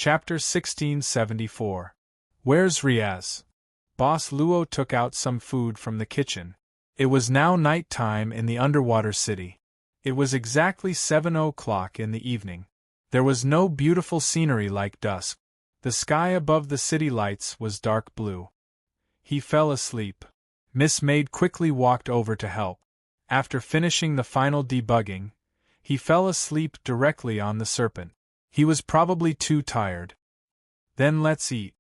Chapter 1674. Where's Riaz? Boss Luo took out some food from the kitchen. It was now night time in the underwater city. It was exactly 7 o'clock in the evening. There was no beautiful scenery like dusk. The sky above the city lights was dark blue. He fell asleep. Miss Maid quickly walked over to help. After finishing the final debugging, he fell asleep directly on the serpent. He was probably too tired. Then let's eat.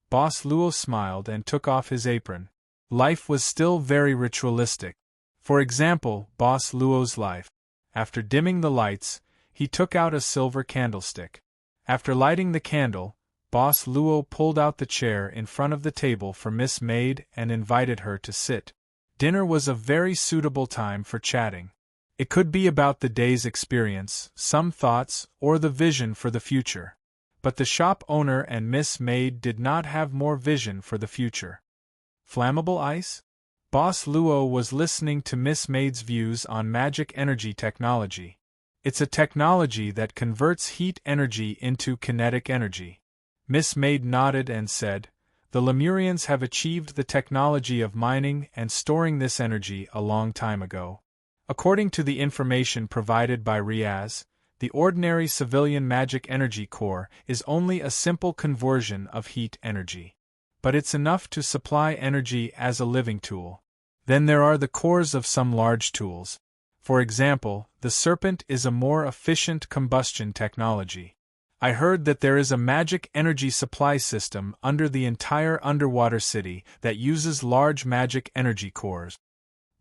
Boss Luo smiled and took off his apron. Life was still very ritualistic. For example, Boss Luo's life. After dimming the lights, he took out a silver candlestick. After lighting the candle, Boss Luo pulled out the chair in front of the table for Miss Maid and invited her to sit. Dinner was a very suitable time for chatting. It could be about the day's experience, some thoughts, or the vision for the future. But the shop owner and Miss Maid did not have more vision for the future. Flammable ice? Boss Luo was listening to Miss Maid's views on magic energy technology. It's a technology that converts heat energy into kinetic energy. Miss Maid nodded and said, "The Lemurians have achieved the technology of mining and storing this energy a long time ago. According to the information provided by Riaz, the ordinary civilian magic energy core is only a simple conversion of heat energy. But it's enough to supply energy as a living tool. Then there are the cores of some large tools. For example, the Serpent is a more efficient combustion technology. I heard that there is a magic energy supply system under the entire underwater city that uses large magic energy cores."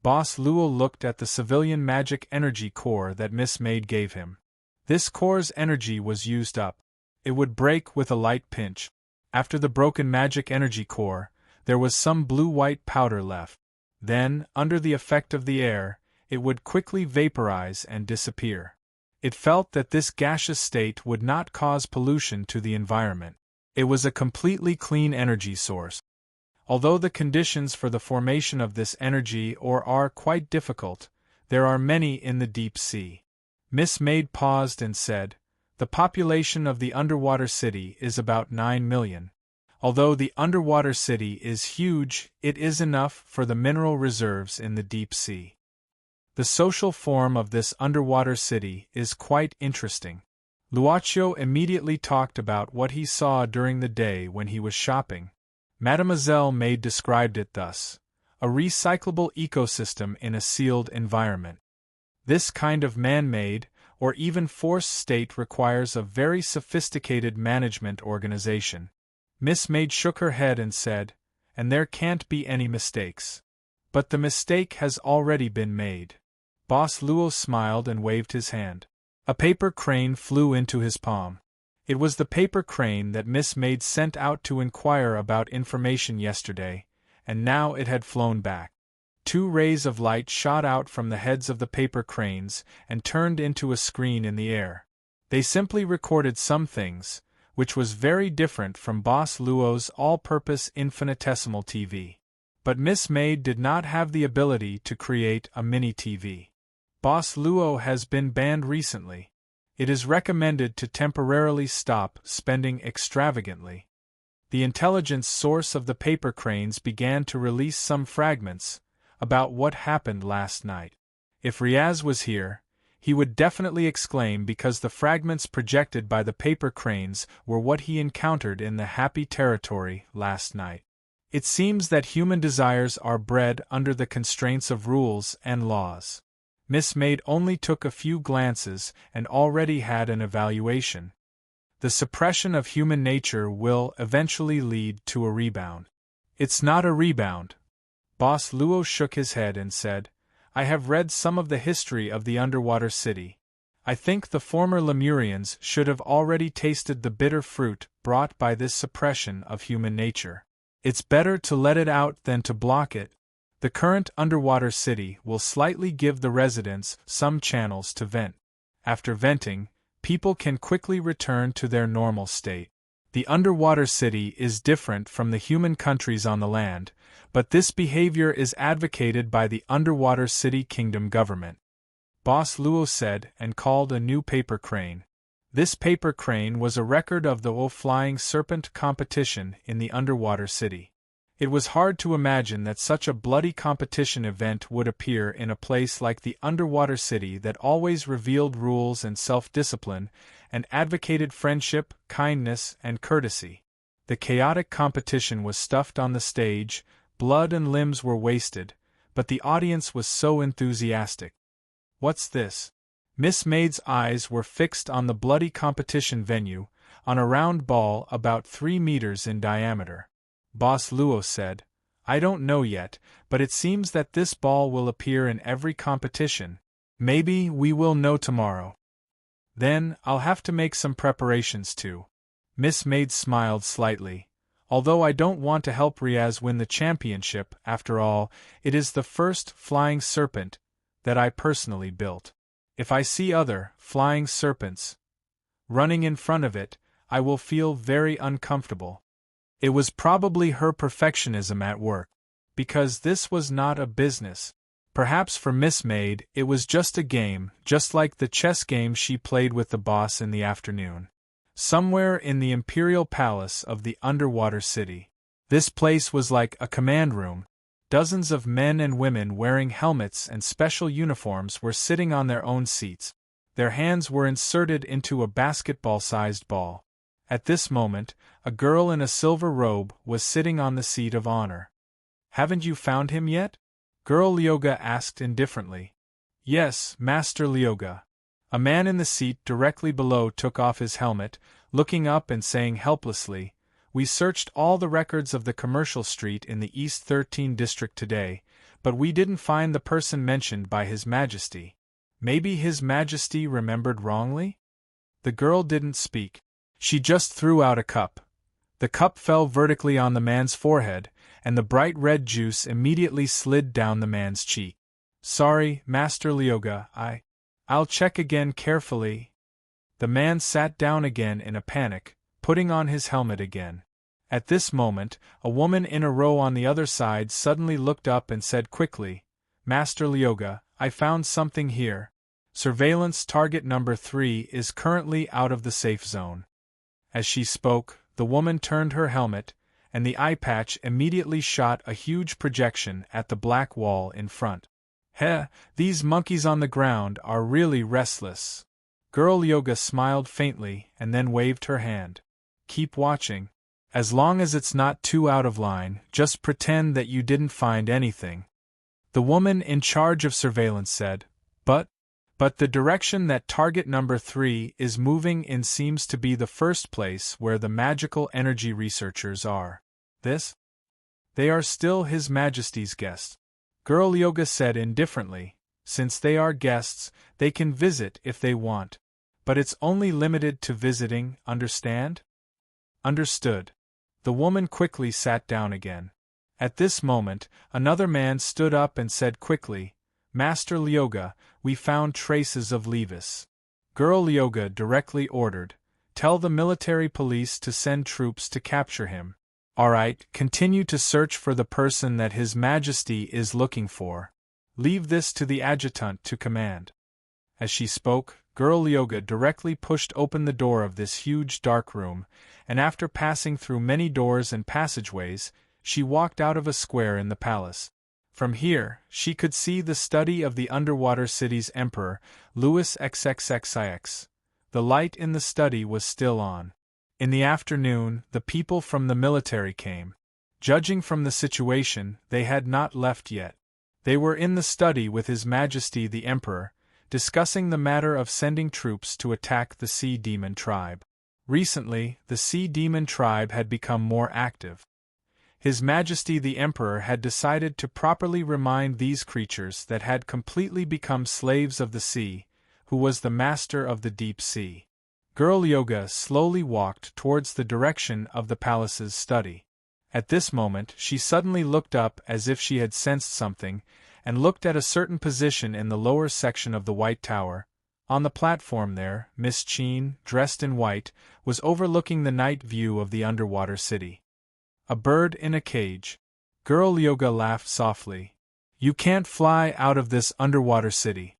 Boss Luo looked at the civilian magic energy core that Miss Maid gave him. This core's energy was used up. It would break with a light pinch. After the broken magic energy core, there was some blue-white powder left. Then, under the effect of the air, it would quickly vaporize and disappear. It felt that this gaseous state would not cause pollution to the environment. It was a completely clean energy source. Although the conditions for the formation of this energy are quite difficult, there are many in the deep sea. Miss Maid paused and said, "The population of the underwater city is about 9 million. Although the underwater city is huge, it is enough for the mineral reserves in the deep sea. The social form of this underwater city is quite interesting." Luocio immediately talked about what he saw during the day when he was shopping. Mademoiselle Maid described it thus: a recyclable ecosystem in a sealed environment. This kind of man-made, or even forced state requires a very sophisticated management organization. Miss Maid shook her head and said, "And there can't be any mistakes." "But the mistake has already been made." Boss Luo smiled and waved his hand. A paper crane flew into his palm. It was the paper crane that Miss Maid sent out to inquire about information yesterday, and now it had flown back. 2 rays of light shot out from the heads of the paper cranes and turned into a screen in the air. They simply recorded some things, which was very different from Boss Luo's all-purpose infinitesimal TV. But Miss Maid did not have the ability to create a mini-TV. Boss Luo has been banned recently. It is recommended to temporarily stop spending extravagantly. The intelligence source of the paper cranes began to release some fragments about what happened last night. If Riaz was here, he would definitely exclaim because the fragments projected by the paper cranes were what he encountered in the happy territory last night. It seems that human desires are bred under the constraints of rules and laws. Miss Maid only took a few glances and already had an evaluation. The suppression of human nature will eventually lead to a rebound. It's not a rebound. Boss Luo shook his head and said, "I have read some of the history of the underwater city. I think the former Lemurians should have already tasted the bitter fruit brought by this suppression of human nature. It's better to let it out than to block it. The current underwater city will slightly give the residents some channels to vent. After venting, people can quickly return to their normal state. The underwater city is different from the human countries on the land, but this behavior is advocated by the underwater city kingdom government." Boss Luo said and called a new paper crane. This paper crane was a record of the flying serpent competition in the underwater city. It was hard to imagine that such a bloody competition event would appear in a place like the underwater city that always revealed rules and self-discipline, and advocated friendship, kindness, and courtesy. The chaotic competition was stuffed on the stage, blood and limbs were wasted, but the audience was so enthusiastic. "What's this?" Miss Maid's eyes were fixed on the bloody competition venue, on a round ball about 3 meters in diameter. Boss Luo said, "I don't know yet, but it seems that this ball will appear in every competition. Maybe we will know tomorrow. Then, I'll have to make some preparations too." Miss Maid smiled slightly. "Although I don't want to help Riaz win the championship, after all, it is the first flying serpent that I personally built. If I see other flying serpents running in front of it, I will feel very uncomfortable." It was probably her perfectionism at work, because this was not a business. Perhaps for Miss Maid it was just a game, just like the chess game she played with the boss in the afternoon. Somewhere in the imperial palace of the underwater city. This place was like a command room. Dozens of men and women wearing helmets and special uniforms were sitting on their own seats. Their hands were inserted into a basketball-sized ball. At this moment, a girl in a silver robe was sitting on the seat of honor. "Haven't you found him yet?" Girl Lyoga asked indifferently. "Yes, Master Lyoga." A man in the seat directly below took off his helmet, looking up and saying helplessly, "We searched all the records of the commercial street in the East 13 district today, but we didn't find the person mentioned by His Majesty. Maybe His Majesty remembered wrongly?" The girl didn't speak. She just threw out a cup. The cup fell vertically on the man's forehead, and the bright red juice immediately slid down the man's cheek. "Sorry, Master Lyoga, I'll check again carefully." The man sat down again in a panic, putting on his helmet again. At this moment, a woman in a row on the other side suddenly looked up and said quickly, "Master Lyoga, I found something here. Surveillance target number 3 is currently out of the safe zone." As she spoke, the woman turned her helmet, and the eye patch immediately shot a huge projection at the black wall in front. These monkeys on the ground are really restless." Girl Yoga smiled faintly and then waved her hand. "Keep watching. As long as it's not too out of line, just pretend that you didn't find anything." The woman in charge of surveillance said, But the direction that target number 3 is moving in seems to be the first place where the magical energy researchers are. They are still His Majesty's guests." Girl Yoga said indifferently, "Since they are guests, they can visit if they want. But it's only limited to visiting, understand?" "Understood." The woman quickly sat down again. At this moment, another man stood up and said quickly, "Master Lyoga, we found traces of Levis." Girl Lyoga directly ordered, "Tell the military police to send troops to capture him." "All right, continue to search for the person that His Majesty is looking for. Leave this to the adjutant to command." As she spoke, Girl Lyoga directly pushed open the door of this huge dark room, and after passing through many doors and passageways, she walked out of a square in the palace. From here, she could see the study of the underwater city's emperor, Louis XXXIX. The light in the study was still on. In the afternoon, the people from the military came. Judging from the situation, they had not left yet. They were in the study with His Majesty the Emperor, discussing the matter of sending troops to attack the Sea Demon tribe. Recently, the Sea Demon tribe had become more active. His Majesty the Emperor had decided to properly remind these creatures that had completely become slaves of the sea, who was the master of the deep sea. Girl Yoga slowly walked towards the direction of the palace's study. At this moment she suddenly looked up as if she had sensed something, and looked at a certain position in the lower section of the White Tower. On the platform there, Miss Cheen, dressed in white, was overlooking the night view of the underwater city. A bird in a cage. Girl Yoga laughed softly. "You can't fly out of this underwater city."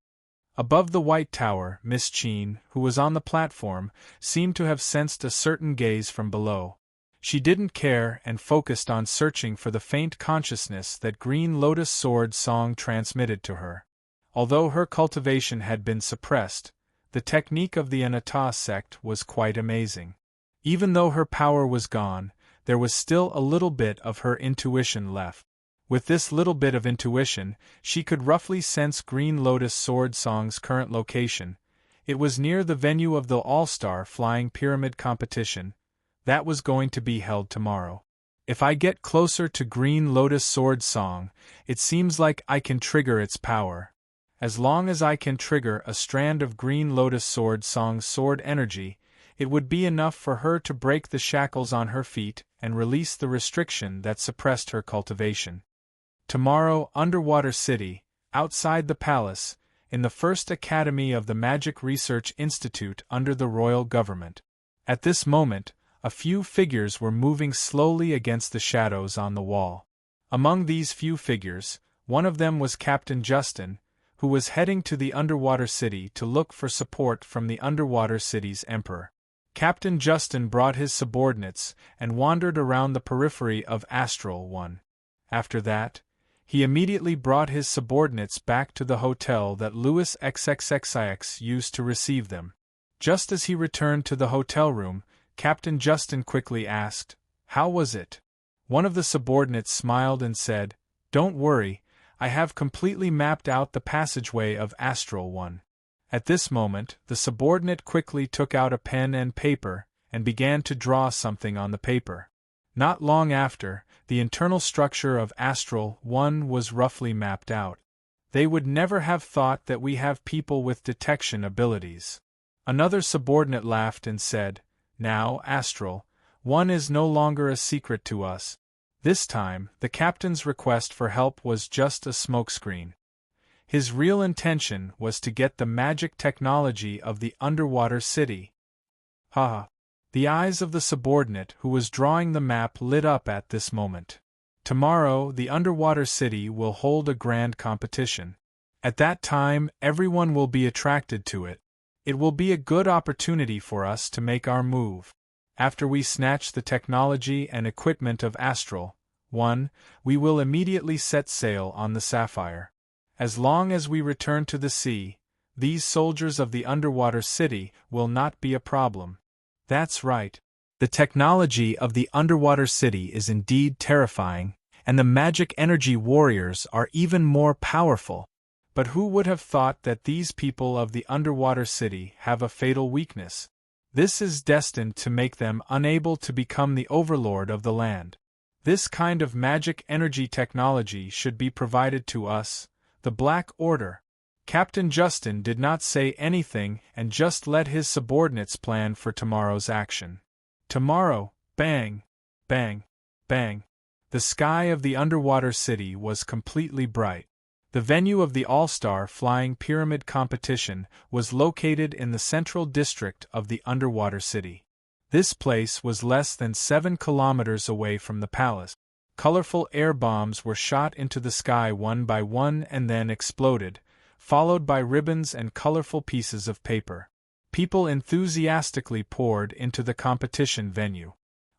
Above the White Tower, Miss Cheen, who was on the platform, seemed to have sensed a certain gaze from below. She didn't care and focused on searching for the faint consciousness that Green Lotus Sword song transmitted to her. Although her cultivation had been suppressed, the technique of the Anata sect was quite amazing. Even though her power was gone, there was still a little bit of her intuition left. With this little bit of intuition, she could roughly sense Green Lotus Sword Song's current location. It was near the venue of the All-Star Flying Pyramid competition that was going to be held tomorrow. If I get closer to Green Lotus Sword Song, it seems like I can trigger its power. As long as I can trigger a strand of Green Lotus Sword Song's sword energy, it would be enough for her to break the shackles on her feet and release the restriction that suppressed her cultivation. Tomorrow, Underwater City, outside the palace, in the first academy of the Magic Research Institute under the royal government. At this moment, a few figures were moving slowly against the shadows on the wall. Among these few figures, one of them was Captain Justin, who was heading to the Underwater City to look for support from the Underwater City's emperor. Captain Justin brought his subordinates and wandered around the periphery of Astral One. After that, he immediately brought his subordinates back to the hotel that Louis XXXIX used to receive them. Just as he returned to the hotel room, Captain Justin quickly asked, "How was it?" One of the subordinates smiled and said, "Don't worry, I have completely mapped out the passageway of Astral One." At this moment, the subordinate quickly took out a pen and paper and began to draw something on the paper. Not long after, the internal structure of Astral One was roughly mapped out. They would never have thought that we have people with detection abilities. Another subordinate laughed and said, "Now, Astral One is no longer a secret to us." This time, the captain's request for help was just a smokescreen. His real intention was to get the magic technology of the Underwater City. Ha! The eyes of the subordinate who was drawing the map lit up at this moment. Tomorrow, the Underwater City will hold a grand competition. At that time, everyone will be attracted to it. It will be a good opportunity for us to make our move. After we snatch the technology and equipment of Astral One, we will immediately set sail on the Sapphire. As long as we return to the sea, these soldiers of the Underwater City will not be a problem. That's right. The technology of the Underwater City is indeed terrifying, and the magic energy warriors are even more powerful. But who would have thought that these people of the Underwater City have a fatal weakness? This is destined to make them unable to become the overlord of the land. This kind of magic energy technology should be provided to us, the Black Order. Captain Justin did not say anything and just let his subordinates plan for tomorrow's action. Tomorrow, bang, bang, bang. The sky of the Underwater City was completely bright. The venue of the All-Star Flying Pyramid competition was located in the central district of the Underwater City. This place was less than 7 kilometers away from the palace. Colorful air bombs were shot into the sky one by one and then exploded, followed by ribbons and colorful pieces of paper. People enthusiastically poured into the competition venue.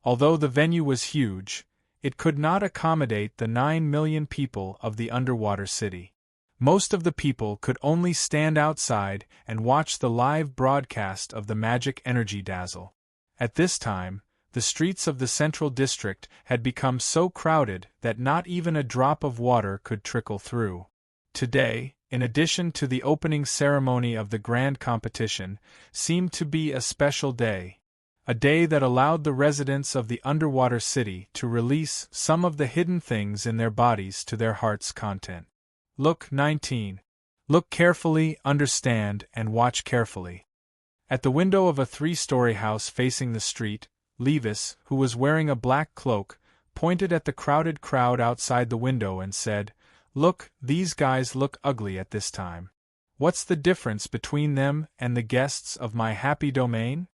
Although the venue was huge, it could not accommodate the 9 million people of the Underwater City. Most of the people could only stand outside and watch the live broadcast of the magic energy dazzle. At this time, the streets of the central district had become so crowded that not even a drop of water could trickle through. Today, in addition to the opening ceremony of the grand competition, seemed to be a special day. A day that allowed the residents of the Underwater City to release some of the hidden things in their bodies to their heart's content. Look 19. Look carefully, understand, and watch carefully. At the window of a 3-story house facing the street, Levis, who was wearing a black cloak, pointed at the crowded crowd outside the window and said, "Look, these guys look ugly at this time. What's the difference between them and the guests of my happy domain?"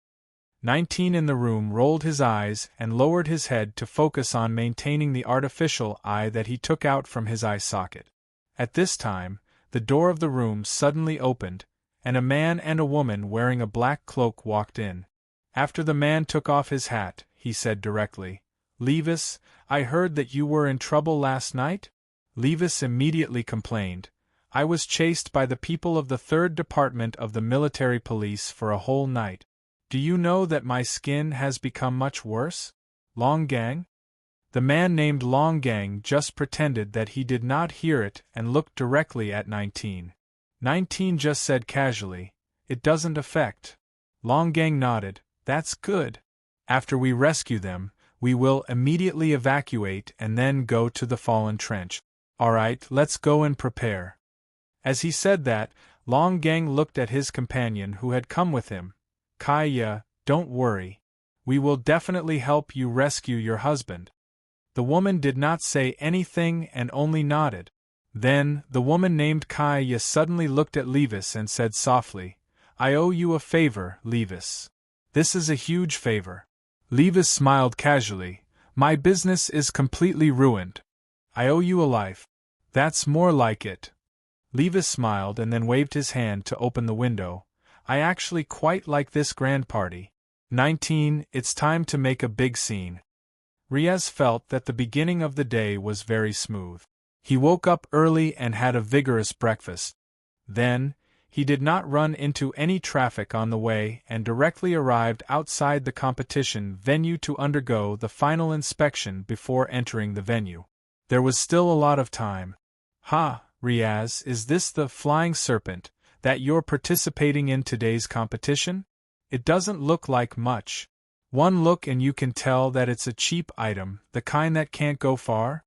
19 in the room rolled his eyes and lowered his head to focus on maintaining the artificial eye that he took out from his eye socket. At this time, the door of the room suddenly opened, and a man and a woman wearing a black cloak walked in. After the man took off his hat, he said directly, "Levis, I heard that you were in trouble last night?" Levis immediately complained, "I was chased by the people of the 3rd Department of the Military Police for a whole night. Do you know that my skin has become much worse? Long Gang?" The man named Long Gang just pretended that he did not hear it and looked directly at 19. 19 just said casually, "It doesn't affect." Long Gang nodded, "That's good. After we rescue them, we will immediately evacuate and then go to the fallen trench. Alright, let's go and prepare." As he said that, Long Gang looked at his companion who had come with him. "Kaya, don't worry. We will definitely help you rescue your husband." The woman did not say anything and only nodded. Then, the woman named Kaya suddenly looked at Levis and said softly, "I owe you a favor, Levis. This is a huge favor." Levis smiled casually, "My business is completely ruined. I owe you a life." "That's more like it." Levis smiled and then waved his hand to open the window. "I actually quite like this grand party. 19, it's time to make a big scene." Riaz felt that the beginning of the day was very smooth. He woke up early and had a vigorous breakfast. Then, he did not run into any traffic on the way and directly arrived outside the competition venue to undergo the final inspection before entering the venue. There was still a lot of time. "Ha, Riaz, is this the Flying Serpent that you're participating in today's competition? It doesn't look like much. One look and you can tell that it's a cheap item, the kind that can't go far."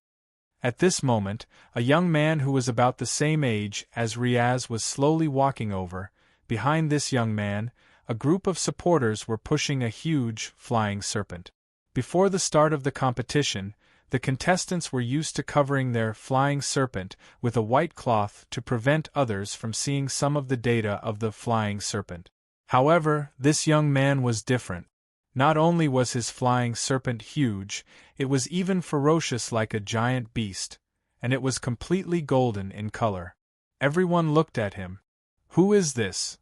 At this moment, a young man who was about the same age as Riaz was slowly walking over. Behind this young man, a group of supporters were pushing a huge, flying serpent. Before the start of the competition, the contestants were used to covering their flying serpent with a white cloth to prevent others from seeing some of the data of the flying serpent. However, this young man was different. Not only was his flying serpent huge, it was even ferocious like a giant beast, and it was completely golden in color. Everyone looked at him. "Who is this?"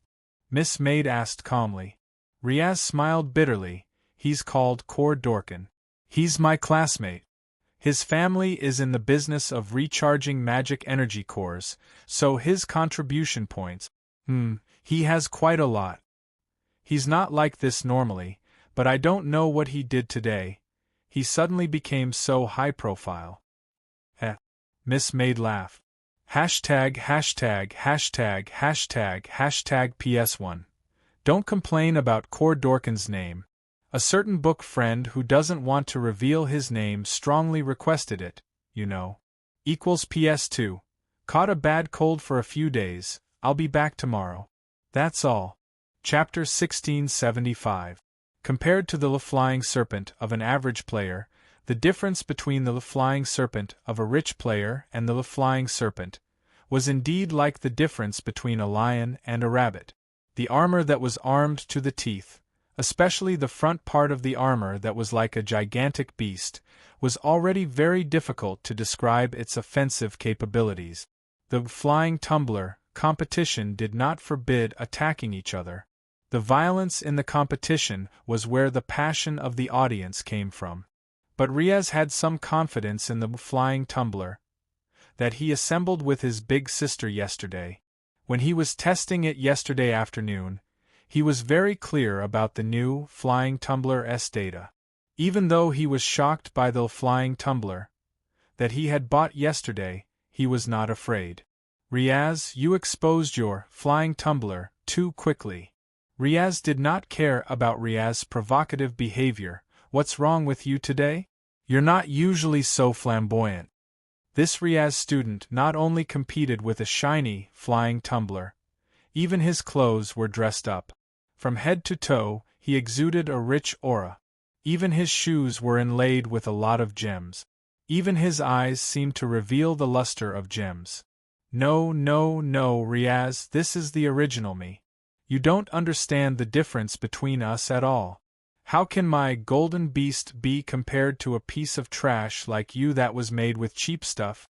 Miss Maid asked calmly. Riaz smiled bitterly. "He's called Core Dorkin. He's my classmate. His family is in the business of recharging magic energy cores, so his contribution points, he has quite a lot. He's not like this normally, but I don't know what he did today. He suddenly became so high profile." Miss Maid laughed. Hashtag PS1. Don't complain about Core Dorkin's name. A certain book friend who doesn't want to reveal his name strongly requested it, you know. Equals PS2. Caught a bad cold for a few days, I'll be back tomorrow. That's all. Chapter 1675. Compared to the flying serpent of an average player, the difference between the flying serpent of a rich player and the flying serpent was indeed like the difference between a lion and a rabbit. The armor that was armed to the teeth, especially the front part of the armor that was like a gigantic beast, was already very difficult to describe its offensive capabilities. The flying tumbler competition did not forbid attacking each other. The violence in the competition was where the passion of the audience came from. But Riaz had some confidence in the flying tumbler that he assembled with his big sister yesterday. When he was testing it yesterday afternoon, he was very clear about the new flying tumbler's data. Even though he was shocked by the flying tumbler that he had bought yesterday, he was not afraid. "Riaz, you exposed your flying tumbler too quickly." Riaz did not care about Riaz's provocative behavior. "What's wrong with you today? You're not usually so flamboyant." This Riaz student not only competed with a shiny, flying tumbler, even his clothes were dressed up. From head to toe, he exuded a rich aura. Even his shoes were inlaid with a lot of gems. Even his eyes seemed to reveal the luster of gems. No, Riaz, this is the original me. You don't understand the difference between us at all. How can my golden beast be compared to a piece of trash like you that was made with cheap stuff?"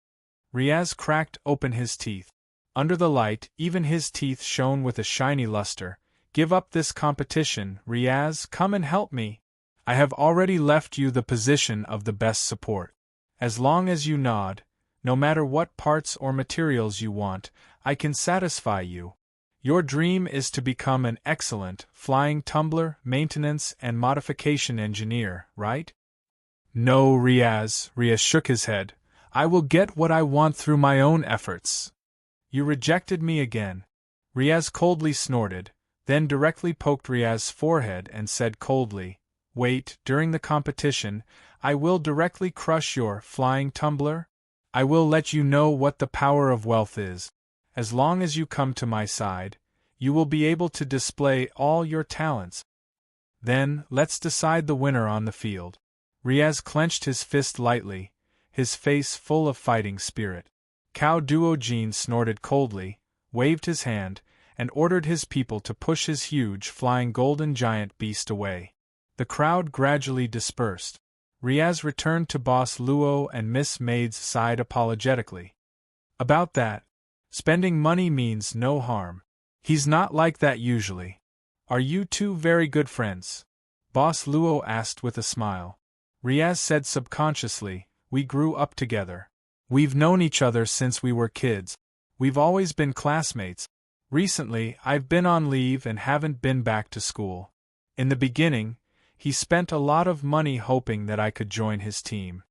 Riaz cracked open his teeth. Under the light, even his teeth shone with a shiny luster. "Give up this competition, Riaz, come and help me. I have already left you the position of the best support. As long as you nod, no matter what parts or materials you want, I can satisfy you. Your dream is to become an excellent flying tumbler, maintenance and modification engineer, right?" "No, Riaz," Riaz shook his head. "I will get what I want through my own efforts." "You rejected me again." Riaz coldly snorted, then directly poked Riaz's forehead and said coldly, "Wait, during the competition, I will directly crush your flying tumbler. I will let you know what the power of wealth is. As long as you come to my side, you will be able to display all your talents. Then, let's decide the winner on the field." Riaz clenched his fist lightly, his face full of fighting spirit. Cao Duojin snorted coldly, waved his hand, and ordered his people to push his huge flying golden giant beast away. The crowd gradually dispersed. Riaz returned to Boss Luo and Miss Maid's side apologetically. "About that, spending money means no harm. He's not like that usually. Are you two very good friends?" Boss Luo asked with a smile. Riaz said subconsciously, "We grew up together. We've known each other since we were kids. We've always been classmates. Recently, I've been on leave and haven't been back to school. In the beginning, he spent a lot of money hoping that I could join his team."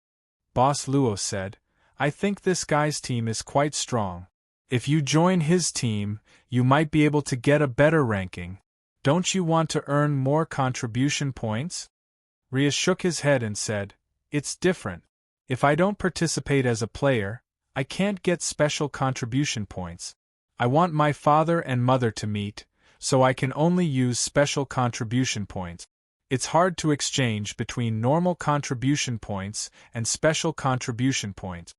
Boss Luo said, "I think this guy's team is quite strong. If you join his team, you might be able to get a better ranking. Don't you want to earn more contribution points?" Riaz shook his head and said, "It's different. If I don't participate as a player, I can't get special contribution points. I want my father and mother to meet, so I can only use special contribution points. It's hard to exchange between normal contribution points and special contribution points."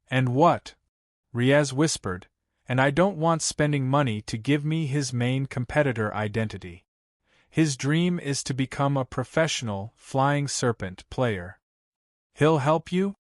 And what?" Riaz whispered, "and I don't want spending money to give me his main competitor identity. His dream is to become a professional flying serpent player." "He'll help you?"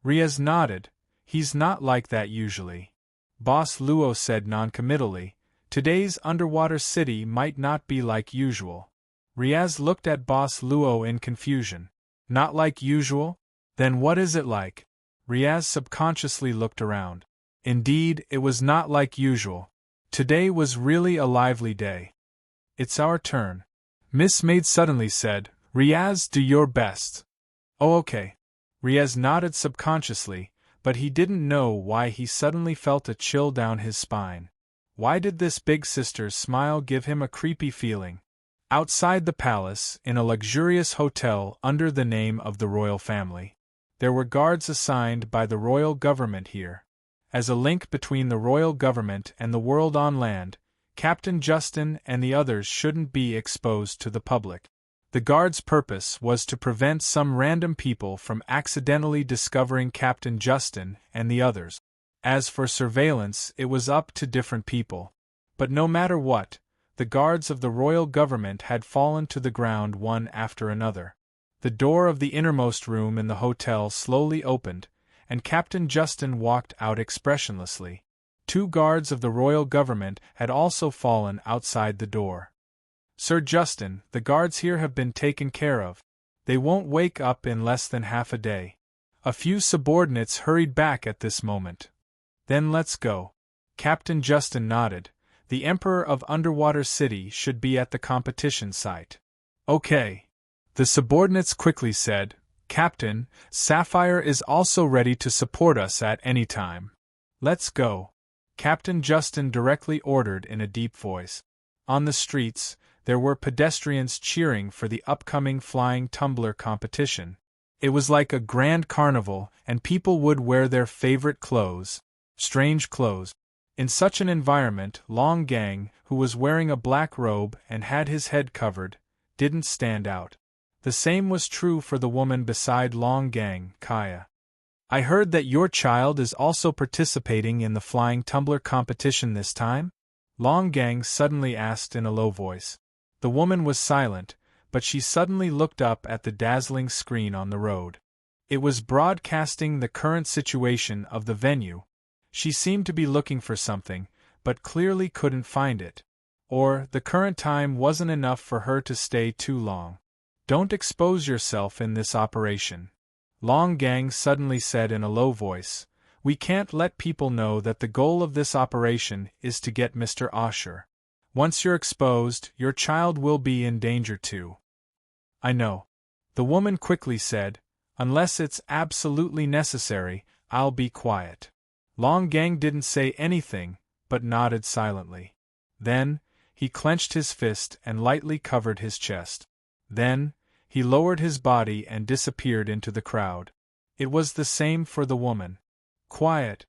Riaz nodded. "He's not like that usually." Boss Luo said noncommittally, "Today's underwater city might not be like usual." Riaz looked at Boss Luo in confusion. "Not like usual? Then what is it like?" Riaz subconsciously looked around. Indeed, it was not like usual. Today was really a lively day. "It's our turn," Miss Maid suddenly said. "Riaz, do your best." "Oh, okay." Riaz nodded subconsciously, but he didn't know why he suddenly felt a chill down his spine. Why did this big sister's smile give him a creepy feeling? Outside the palace, in a luxurious hotel under the name of the royal family, there were guards assigned by the royal government here. As a link between the royal government and the world on land, Captain Justin and the others shouldn't be exposed to the public. The guards' purpose was to prevent some random people from accidentally discovering Captain Justin and the others. As for surveillance, it was up to different people. But no matter what, the guards of the royal government had fallen to the ground one after another. The door of the innermost room in the hotel slowly opened, and Captain Justin walked out expressionlessly. 2 guards of the royal government had also fallen outside the door. "Sir Justin, the guards here have been taken care of. They won't wake up in less than half a day." A few subordinates hurried back at this moment. "Then let's go." Captain Justin nodded. "The Emperor of Underwater City should be at the competition site." "Okay." The subordinates quickly said, "Captain, Sapphire is also ready to support us at any time." "Let's go," Captain Justin directly ordered in a deep voice. On the streets, there were pedestrians cheering for the upcoming flying tumbler competition. It was like a grand carnival, and people would wear their favorite clothes. Strange clothes. In such an environment, Long Gang, who was wearing a black robe and had his head covered, didn't stand out. The same was true for the woman beside Long Gang, Kaya. "I heard that your child is also participating in the flying tumbler competition this time?" Long Gang suddenly asked in a low voice. The woman was silent, but she suddenly looked up at the dazzling screen on the road. It was broadcasting the current situation of the venue. She seemed to be looking for something, but clearly couldn't find it. Or, the current time wasn't enough for her to stay too long. Don't expose yourself in this operation. Long Gang suddenly said in a low voice, we can't let people know that the goal of this operation is to get Mr. Osher. Once you're exposed, your child will be in danger too. I know. The woman quickly said, unless it's absolutely necessary, I'll be quiet. Long Gang didn't say anything, but nodded silently. Then, he clenched his fist and lightly covered his chest. Then, he lowered his body and disappeared into the crowd. It was the same for the woman. Quiet.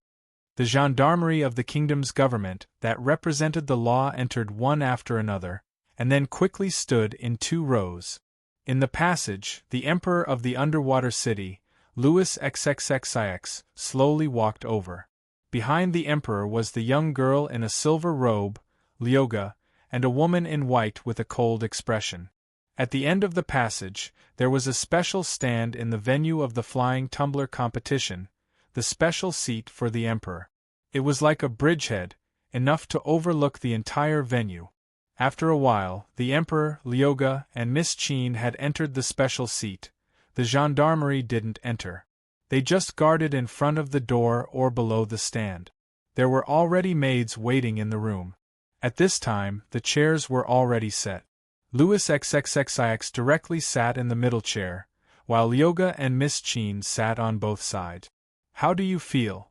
The gendarmerie of the kingdom's government that represented the law entered one after another, and then quickly stood in 2 rows. In the passage, the emperor of the underwater city, Louis XXXIX, slowly walked over. Behind the emperor was the young girl in a silver robe, Lyoga, and a woman in white with a cold expression. At the end of the passage, there was a special stand in the venue of the flying tumbler competition, the special seat for the emperor. It was like a bridgehead, enough to overlook the entire venue. After a while, the emperor, Lyoga, and Miss Cheen had entered the special seat. The gendarmerie didn't enter. They just guarded in front of the door or below the stand. There were already maids waiting in the room. At this time, the chairs were already set. Louis XXXIX directly sat in the middle chair, while Lyoga and Miss Cheen sat on both sides. How do you feel?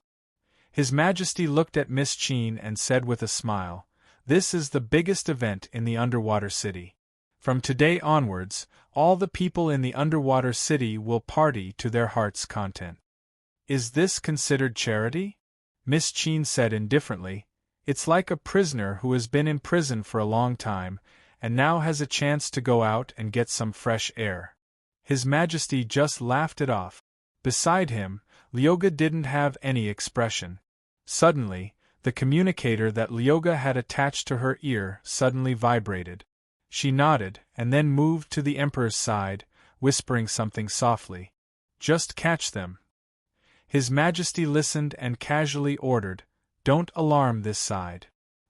His Majesty looked at Miss Cheen and said with a smile, this is the biggest event in the underwater city. From today onwards, all the people in the underwater city will party to their heart's content. Is this considered charity? Miss Cheen said indifferently, it's like a prisoner who has been in prison for a long time, and now has a chance to go out and get some fresh air. His Majesty just laughed it off. Beside him, Lyoga didn't have any expression. Suddenly, the communicator that Lyoga had attached to her ear suddenly vibrated. She nodded, and then moved to the emperor's side, whispering something softly. Just catch them. His Majesty listened and casually ordered, don't alarm this side.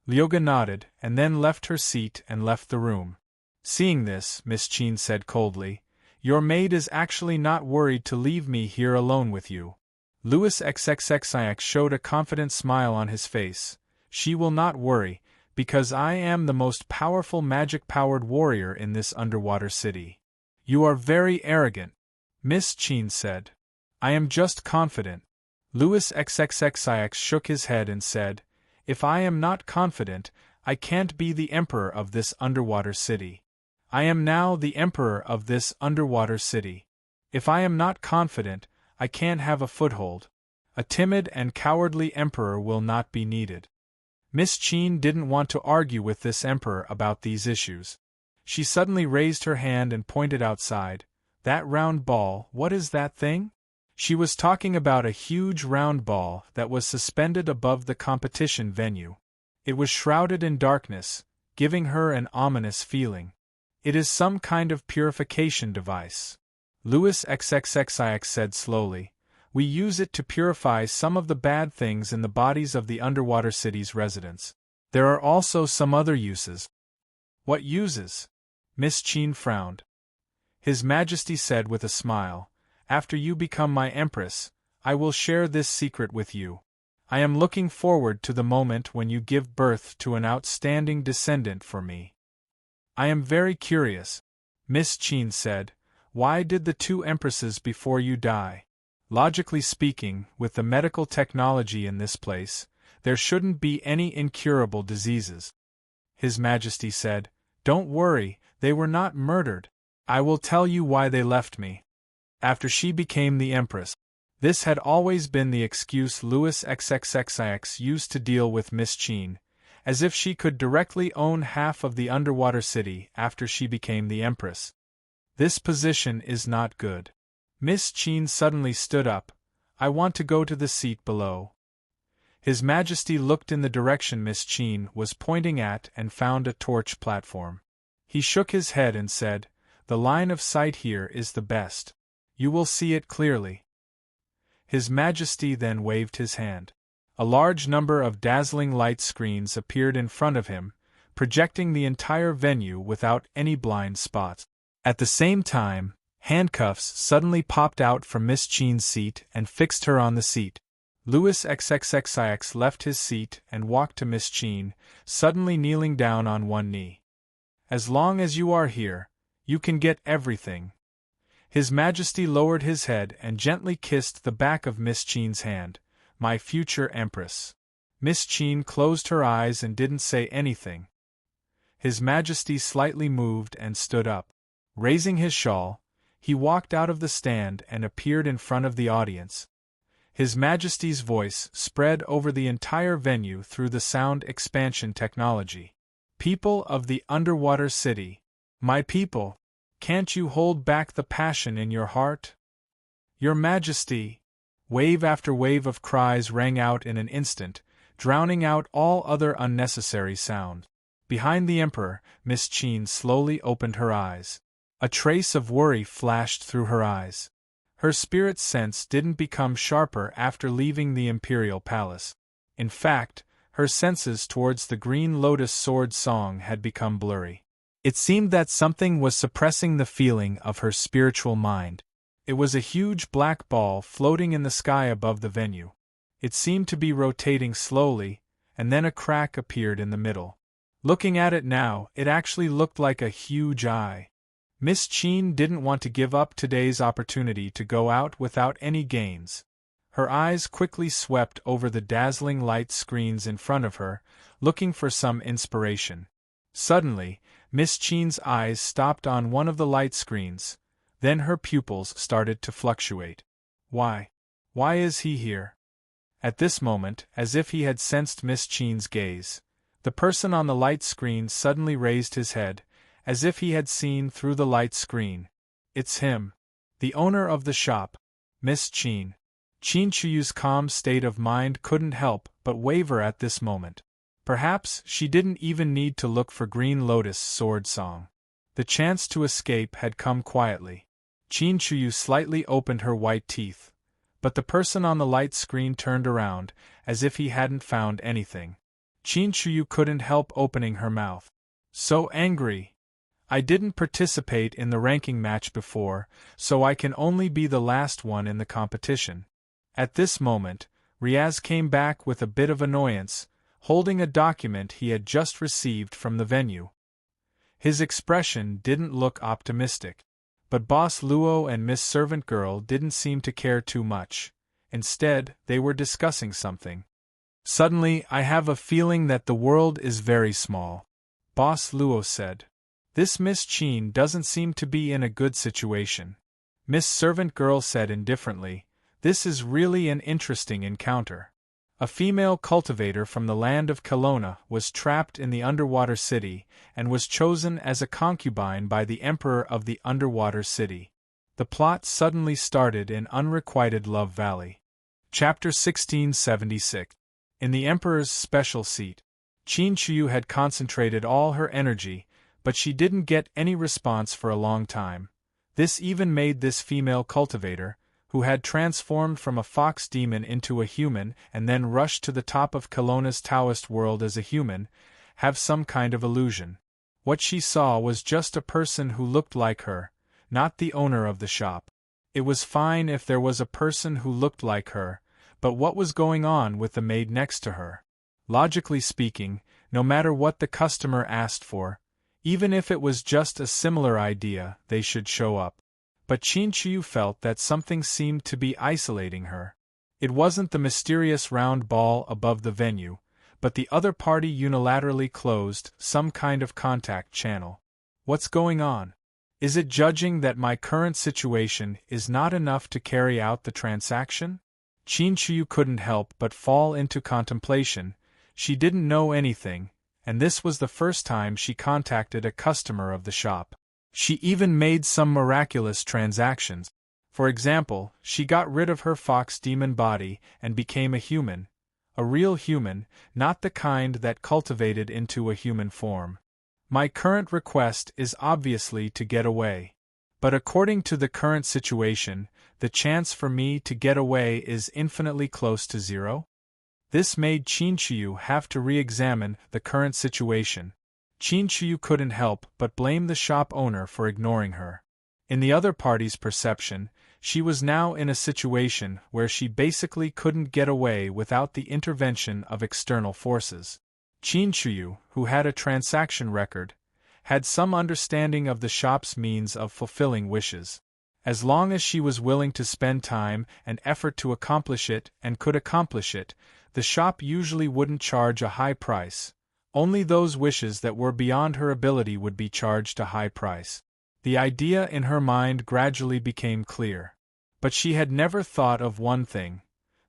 Lyoga nodded, and then left her seat and left the room. Seeing this, Miss Cheen said coldly, your maid is actually not worried to leave me here alone with you. Louis XXXIX showed a confident smile on his face. She will not worry, because I am the most powerful magic-powered warrior in this underwater city. You are very arrogant, Miss Cheen said. I am just confident. Louis XXXIX shook his head and said, if I am not confident, I can't be the emperor of this underwater city. I am now the emperor of this underwater city. If I am not confident, I can't have a foothold. A timid and cowardly emperor will not be needed. Miss Cheen didn't want to argue with this emperor about these issues. She suddenly raised her hand and pointed outside. That round ball, what is that thing? She was talking about a huge round ball that was suspended above the competition venue. It was shrouded in darkness, giving her an ominous feeling. It is some kind of purification device. Louis XXXIX said slowly, we use it to purify some of the bad things in the bodies of the underwater city's residents. There are also some other uses. What uses? Miss Cheen frowned. His Majesty said with a smile, after you become my empress, I will share this secret with you. I am looking forward to the moment when you give birth to an outstanding descendant for me. I am very curious, Miss Cheen said, why did the 2 empresses before you die? Logically speaking, with the medical technology in this place, there shouldn't be any incurable diseases. His Majesty said, don't worry, they were not murdered. I will tell you why they left me. After she became the empress. This had always been the excuse Louis XXXIX used to deal with Miss Cheen, as if she could directly own half of the underwater city after she became the empress. This position is not good. Miss Cheen suddenly stood up. I want to go to the seat below. His Majesty looked in the direction Miss Cheen was pointing at and found a torch platform. He shook his head and said, the line of sight here is the best. You will see it clearly. His Majesty then waved his hand. A large number of dazzling light screens appeared in front of him, projecting the entire venue without any blind spots. At the same time, handcuffs suddenly popped out from Miss Chen's seat and fixed her on the seat. Louis XXXIX left his seat and walked to Miss Chen, suddenly kneeling down on one knee. "As long as you are here, you can get everything." His Majesty lowered his head and gently kissed the back of Miss Chen's hand. "My future Empress." Miss Chen closed her eyes and didn't say anything. His Majesty slightly moved and stood up. Raising his shawl, he walked out of the stand and appeared in front of the audience. His Majesty's voice spread over the entire venue through the sound expansion technology. "People of the underwater city, my people, can't you hold back the passion in your heart? Your Majesty!" Wave after wave of cries rang out in an instant, drowning out all other unnecessary sound. Behind the Emperor, Miss Chen slowly opened her eyes. A trace of worry flashed through her eyes. Her spirit sense didn't become sharper after leaving the Imperial Palace. In fact, her senses towards the Green Lotus Sword song had become blurry. It seemed that something was suppressing the feeling of her spiritual mind. It was a huge black ball floating in the sky above the venue. It seemed to be rotating slowly, and then a crack appeared in the middle. Looking at it now, it actually looked like a huge eye. Miss Chen didn't want to give up today's opportunity to go out without any gains. Her eyes quickly swept over the dazzling light screens in front of her, looking for some inspiration. Suddenly, Miss Chen's eyes stopped on one of the light screens, then her pupils started to fluctuate. Why is he here? At this moment, as if he had sensed Miss Chen's gaze, the person on the light screen suddenly raised his head, as if he had seen through the light screen. "It's him. The owner of the shop, Miss Chen." Chen Chuyu's calm state of mind couldn't help but waver at this moment. Perhaps she didn't even need to look for Green Lotus Sword song. The chance to escape had come quietly. Chen Chuyu slightly opened her white teeth, but the person on the light screen turned around, as if he hadn't found anything. Chen Chuyu couldn't help opening her mouth. "So angry. I didn't participate in the ranking match before, so I can only be the last one in the competition." At this moment, Riaz came back with a bit of annoyance, holding a document he had just received from the venue. His expression didn't look optimistic. But Boss Luo and Miss Servant Girl didn't seem to care too much. Instead, they were discussing something. "Suddenly, I have a feeling that the world is very small," Boss Luo said. "This Miss Chen doesn't seem to be in a good situation." Miss Servant Girl said indifferently, "This is really an interesting encounter. A female cultivator from the land of Kelowna was trapped in the underwater city and was chosen as a concubine by the Emperor of the underwater city. The plot suddenly started in Unrequited Love Valley." Chapter 1676. In the Emperor's special seat. Chen Chuyu had concentrated all her energy, but she didn't get any response for a long time. This even made this female cultivator, who had transformed from a fox demon into a human and then rushed to the top of Kelowna's Taoist world as a human, have some kind of illusion. What she saw was just a person who looked like her, not the owner of the shop. It was fine if there was a person who looked like her, but what was going on with the maid next to her? Logically speaking, no matter what the customer asked for, even if it was just a similar idea, they should show up. But Chen Chuyu felt that something seemed to be isolating her. It wasn't the mysterious round ball above the venue, but the other party unilaterally closed some kind of contact channel. What's going on? Is it judging that my current situation is not enough to carry out the transaction? Chen Chuyu couldn't help but fall into contemplation. She didn't know anything, and this was the first time she contacted a customer of the shop. She even made some miraculous transactions. For example, she got rid of her fox demon body and became a human. A real human, not the kind that cultivated into a human form. My current request is obviously to get away. But according to the current situation, the chance for me to get away is infinitely close to zero? This made Qin Shiyu have to re-examine the current situation. Qin Shiyu couldn't help but blame the shop owner for ignoring her. In the other party's perception, she was now in a situation where she basically couldn't get away without the intervention of external forces. Qin Shiyu, who had a transaction record, had some understanding of the shop's means of fulfilling wishes. As long as she was willing to spend time and effort to accomplish it and could accomplish it, the shop usually wouldn't charge a high price. Only those wishes that were beyond her ability would be charged a high price. The idea in her mind gradually became clear. But she had never thought of one thing.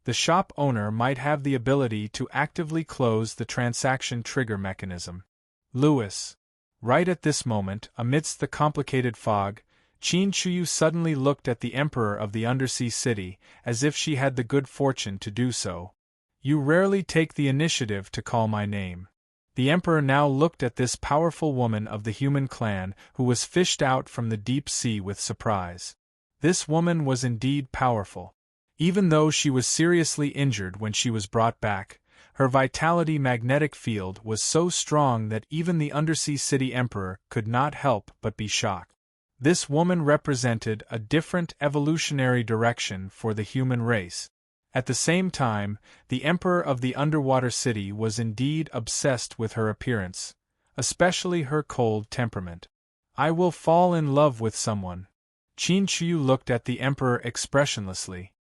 The shop owner might have the ability to actively close the transaction trigger mechanism. Louis. Right at this moment, amidst the complicated fog, Qin Shiyu suddenly looked at the Emperor of the Undersea City, as if she had the good fortune to do so. You rarely take the initiative to call my name. The Emperor now looked at this powerful woman of the human clan who was fished out from the deep sea with surprise. This woman was indeed powerful. Even though she was seriously injured when she was brought back, her vitality magnetic field was so strong that even the Undersea City Emperor could not help but be shocked. This woman represented a different evolutionary direction for the human race. At the same time, the Emperor of the Underwater City was indeed obsessed with her appearance, especially her cold temperament. I will fall in love with someone. Qin Shiyu looked at the Emperor expressionlessly.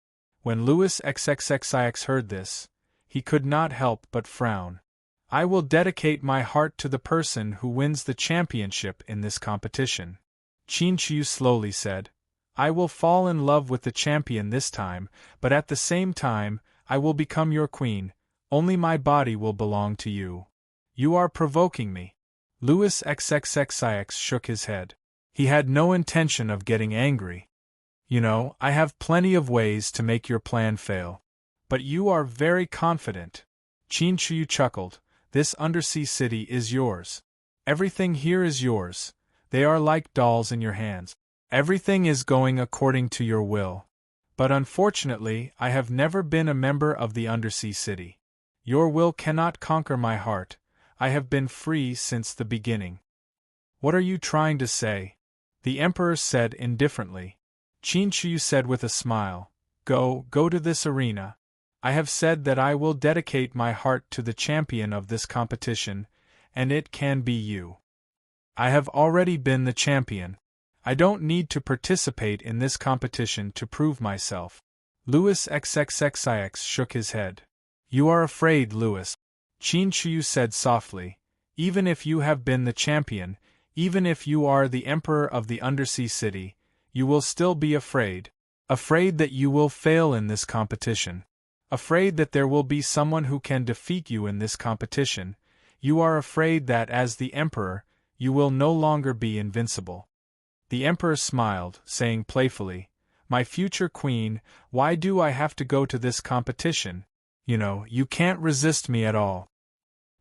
When Louis XXXIX heard this, he could not help but frown. I will dedicate my heart to the person who wins the championship in this competition. Qin Shiyu slowly said, I will fall in love with the champion this time, but at the same time, I will become your queen. Only my body will belong to you. You are provoking me. Louis XXXIX shook his head. He had no intention of getting angry. You know, I have plenty of ways to make your plan fail. But you are very confident. Qin Shiyu chuckled. This undersea city is yours. Everything here is yours. They are like dolls in your hands. Everything is going according to your will. But unfortunately, I have never been a member of the Undersea City. Your will cannot conquer my heart. I have been free since the beginning. What are you trying to say? The Emperor said indifferently. Qin Shiyu said with a smile, Go to this arena. I have said that I will dedicate my heart to the champion of this competition, and it can be you. I have already been the champion. I don't need to participate in this competition to prove myself. Louis XXXIX shook his head. You are afraid, Louis. Qin Shiyu said softly. Even if you have been the champion, even if you are the Emperor of the Undersea City, you will still be afraid. Afraid that you will fail in this competition. Afraid that there will be someone who can defeat you in this competition. You are afraid that as the Emperor, you will no longer be invincible. The Emperor smiled, saying playfully, My future queen, why do I have to go to this competition? You can't resist me at all.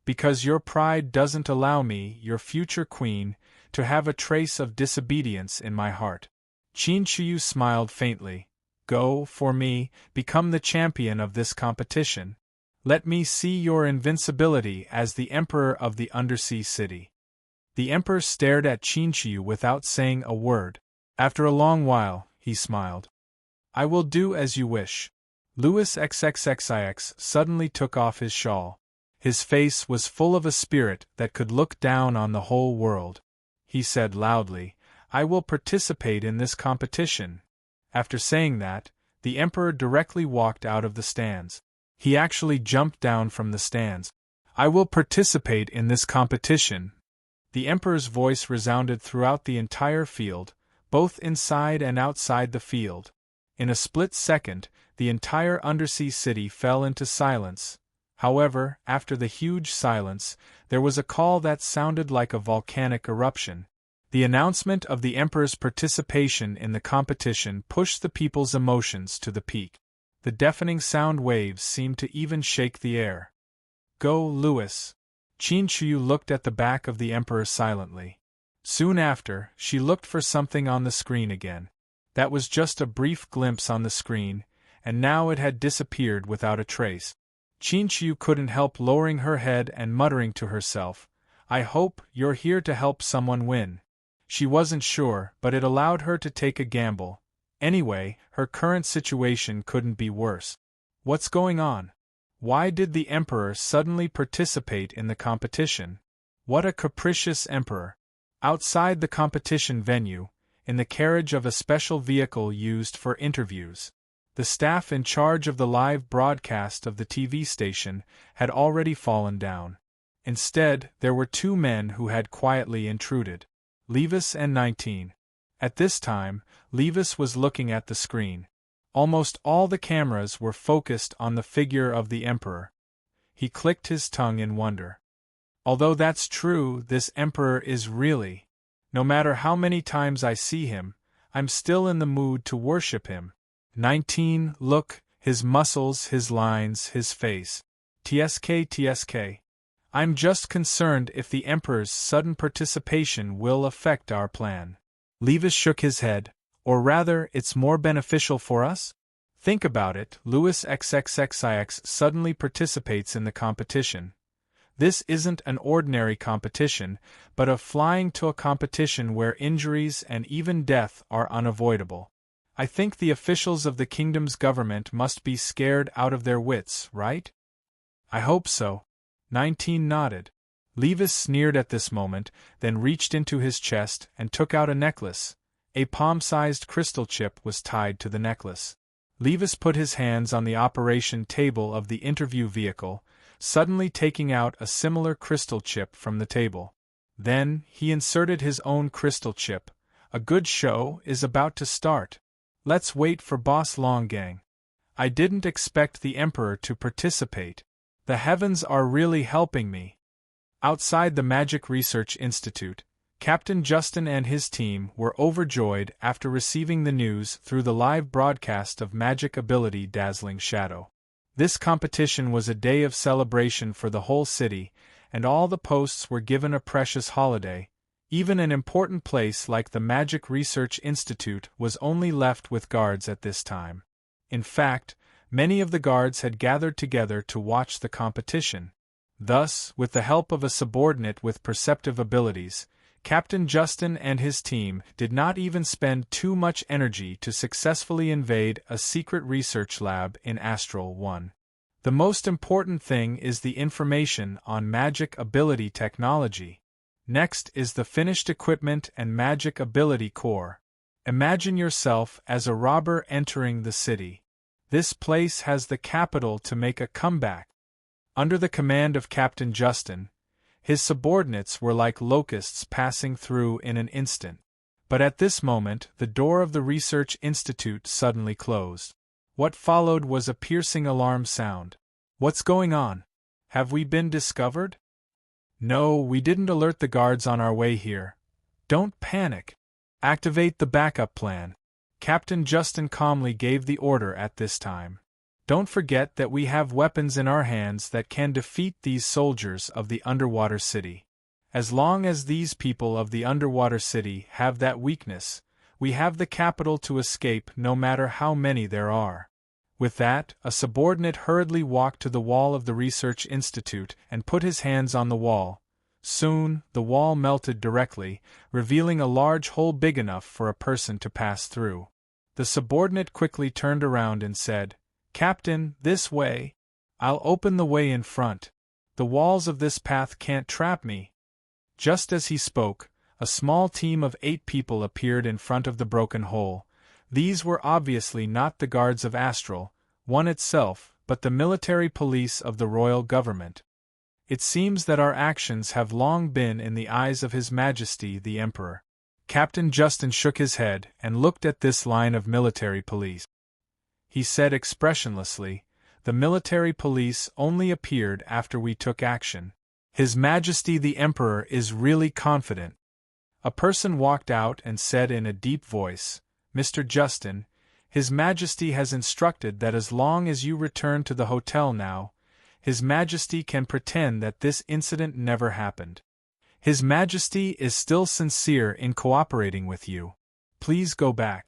Because your pride doesn't allow me, your future queen, to have a trace of disobedience in my heart. Qin Shiyu smiled faintly. Go, for me, become the champion of this competition. Let me see your invincibility as the Emperor of the Undersea City. The Emperor stared at Qin Shiyu without saying a word. After a long while, he smiled. I will do as you wish. Louis XXXIX suddenly took off his shawl. His face was full of a spirit that could look down on the whole world. He said loudly, I will participate in this competition. After saying that, the Emperor directly walked out of the stands. He actually jumped down from the stands. I will participate in this competition. The Emperor's voice resounded throughout the entire field, both inside and outside the field. In a split second, the entire undersea city fell into silence. However, after the huge silence, there was a call that sounded like a volcanic eruption. The announcement of the Emperor's participation in the competition pushed the people's emotions to the peak. The deafening sound waves seemed to even shake the air. Go, Louis. Qin Shiyu looked at the back of the Emperor silently. Soon after, she looked for something on the screen again. That was just a brief glimpse on the screen, and now it had disappeared without a trace. Chinchu couldn't help lowering her head and muttering to herself, "I hope you're here to help someone win." She wasn't sure, but it allowed her to take a gamble. Anyway, her current situation couldn't be worse. What's going on? Why did the Emperor suddenly participate in the competition? What a capricious Emperor! Outside the competition venue, in the carriage of a special vehicle used for interviews, the staff in charge of the live broadcast of the TV station had already fallen down. Instead, there were two men who had quietly intruded: Levis and 19. At this time, Levis was looking at the screen. Almost all the cameras were focused on the figure of the Emperor. He clicked his tongue in wonder. Although that's true, this Emperor is really. No matter how many times I see him, I'm still in the mood to worship him. 19. Look, his muscles, his lines, his face. TSK. I'm just concerned if the Emperor's sudden participation will affect our plan. Levis shook his head. Or rather, it's more beneficial for us? Think about it, Louis XXXIX suddenly participates in the competition. This isn't an ordinary competition, but a flying to a competition where injuries and even death are unavoidable. I think the officials of the kingdom's government must be scared out of their wits, right? I hope so. 19 nodded. Levis sneered at this moment, then reached into his chest and took out a necklace. A palm-sized crystal chip was tied to the necklace. Levis put his hands on the operation table of the interview vehicle, suddenly taking out a similar crystal chip from the table. Then, he inserted his own crystal chip. A good show is about to start. Let's wait for Boss Longang. I didn't expect the Emperor to participate. The heavens are really helping me. Outside the Magic Research Institute, Captain Justin and his team were overjoyed after receiving the news through the live broadcast of Magic Ability Dazzling Shadow. This competition was a day of celebration for the whole city, and all the posts were given a precious holiday. Even an important place like the Magic Research Institute was only left with guards at this time. In fact, many of the guards had gathered together to watch the competition. Thus, with the help of a subordinate with perceptive abilities, Captain Justin and his team did not even spend too much energy to successfully invade a secret research lab in Astral 1. The most important thing is the information on magic ability technology. Next is the finished equipment and magic ability core. Imagine yourself as a robber entering the city. This place has the capital to make a comeback. Under the command of Captain Justin, his subordinates were like locusts passing through in an instant. But at this moment, the door of the Research Institute suddenly closed. What followed was a piercing alarm sound. What's going on? Have we been discovered? No, we didn't alert the guards on our way here. Don't panic. Activate the backup plan. Captain Justin calmly gave the order at this time. Don't forget that we have weapons in our hands that can defeat these soldiers of the underwater city. As long as these people of the underwater city have that weakness, we have the capital to escape no matter how many there are. With that, a subordinate hurriedly walked to the wall of the Research Institute and put his hands on the wall. Soon, the wall melted directly, revealing a large hole big enough for a person to pass through. The subordinate quickly turned around and said, "Captain, this way. I'll open the way in front. The walls of this path can't trap me." Just as he spoke, a small team of 8 people appeared in front of the broken hole. These were obviously not the guards of Astral, One itself, but the military police of the royal government. It seems that our actions have long been in the eyes of His Majesty the Emperor. Captain Justin shook his head and looked at this line of military police. He said expressionlessly, "The military police only appeared after we took action. His Majesty the Emperor is really confident." A person walked out and said in a deep voice, "Mr. Justin, His Majesty has instructed that as long as you return to the hotel now, His Majesty can pretend that this incident never happened. His Majesty is still sincere in cooperating with you. Please go back."